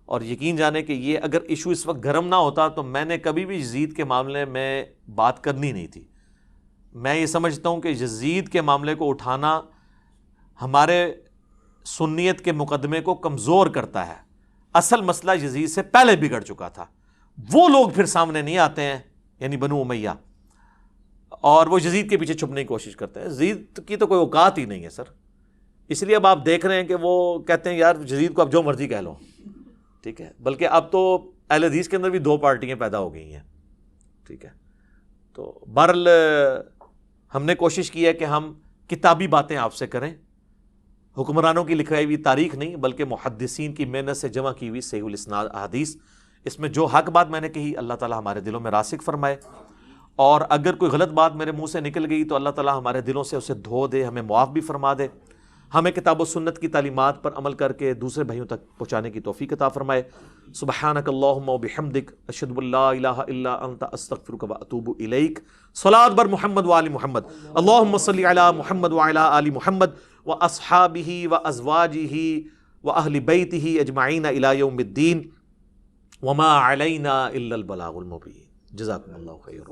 اور یقین جانے کہ یہ اگر ایشو اس وقت گرم نہ ہوتا تو میں نے کبھی بھی یزید کے معاملے میں بات کرنی نہیں تھی. میں یہ سمجھتا ہوں کہ یزید کے معاملے کو اٹھانا ہمارے سنیت کے مقدمے کو کمزور کرتا ہے. اصل مسئلہ یزید سے پہلے بگڑ چکا تھا. وہ لوگ پھر سامنے نہیں آتے ہیں، یعنی بنو امیہ، اور وہ یزید کے پیچھے چھپنے کی کوشش کرتے ہیں. یزید کی تو کوئی اوقات ہی نہیں ہے سر. اس لیے اب آپ دیکھ رہے ہیں کہ وہ کہتے ہیں یار یزید کو اب جو مرضی کہہ لو، ٹھیک ہے. بلکہ اب تو اہل حدیث کے اندر بھی 2 پارٹیاں پیدا ہو گئی ہیں. ٹھیک ہے. تو بہرحال ہم نے کوشش کی ہے کہ ہم کتابی باتیں آپ سے کریں، حکمرانوں کی لکھائی ہوئی تاریخ نہیں بلکہ محدثین کی محنت سے جمع کی ہوئی صحیح الاسناد احادیث. اس میں جو حق بات میں نے کہی اللہ تعالیٰ ہمارے دلوں میں راسخ فرمائے، اور اگر کوئی غلط بات میرے منہ سے نکل گئی تو اللہ تعالیٰ ہمارے دلوں سے اسے دھو دے، ہمیں معاف بھی فرما دے، ہمیں کتاب و سنت کی تعلیمات پر عمل کر کے دوسرے بھائیوں تک پہنچانے کی توفیق عطا فرمائے. سبحانک اللہم و بحمدک، اشہد ان لا الہ الا انت، استغفرک و اتوب الیک. صلاۃ بر محمد و آل محمد، اللہم صلی علی محمد و علی آل محمد و اصحابہ و ازواجہ و اہل بیتہ اجمعین الی یوم الدین، وما علینا الا البلاغ المبین. جزاکم اللہ خیر.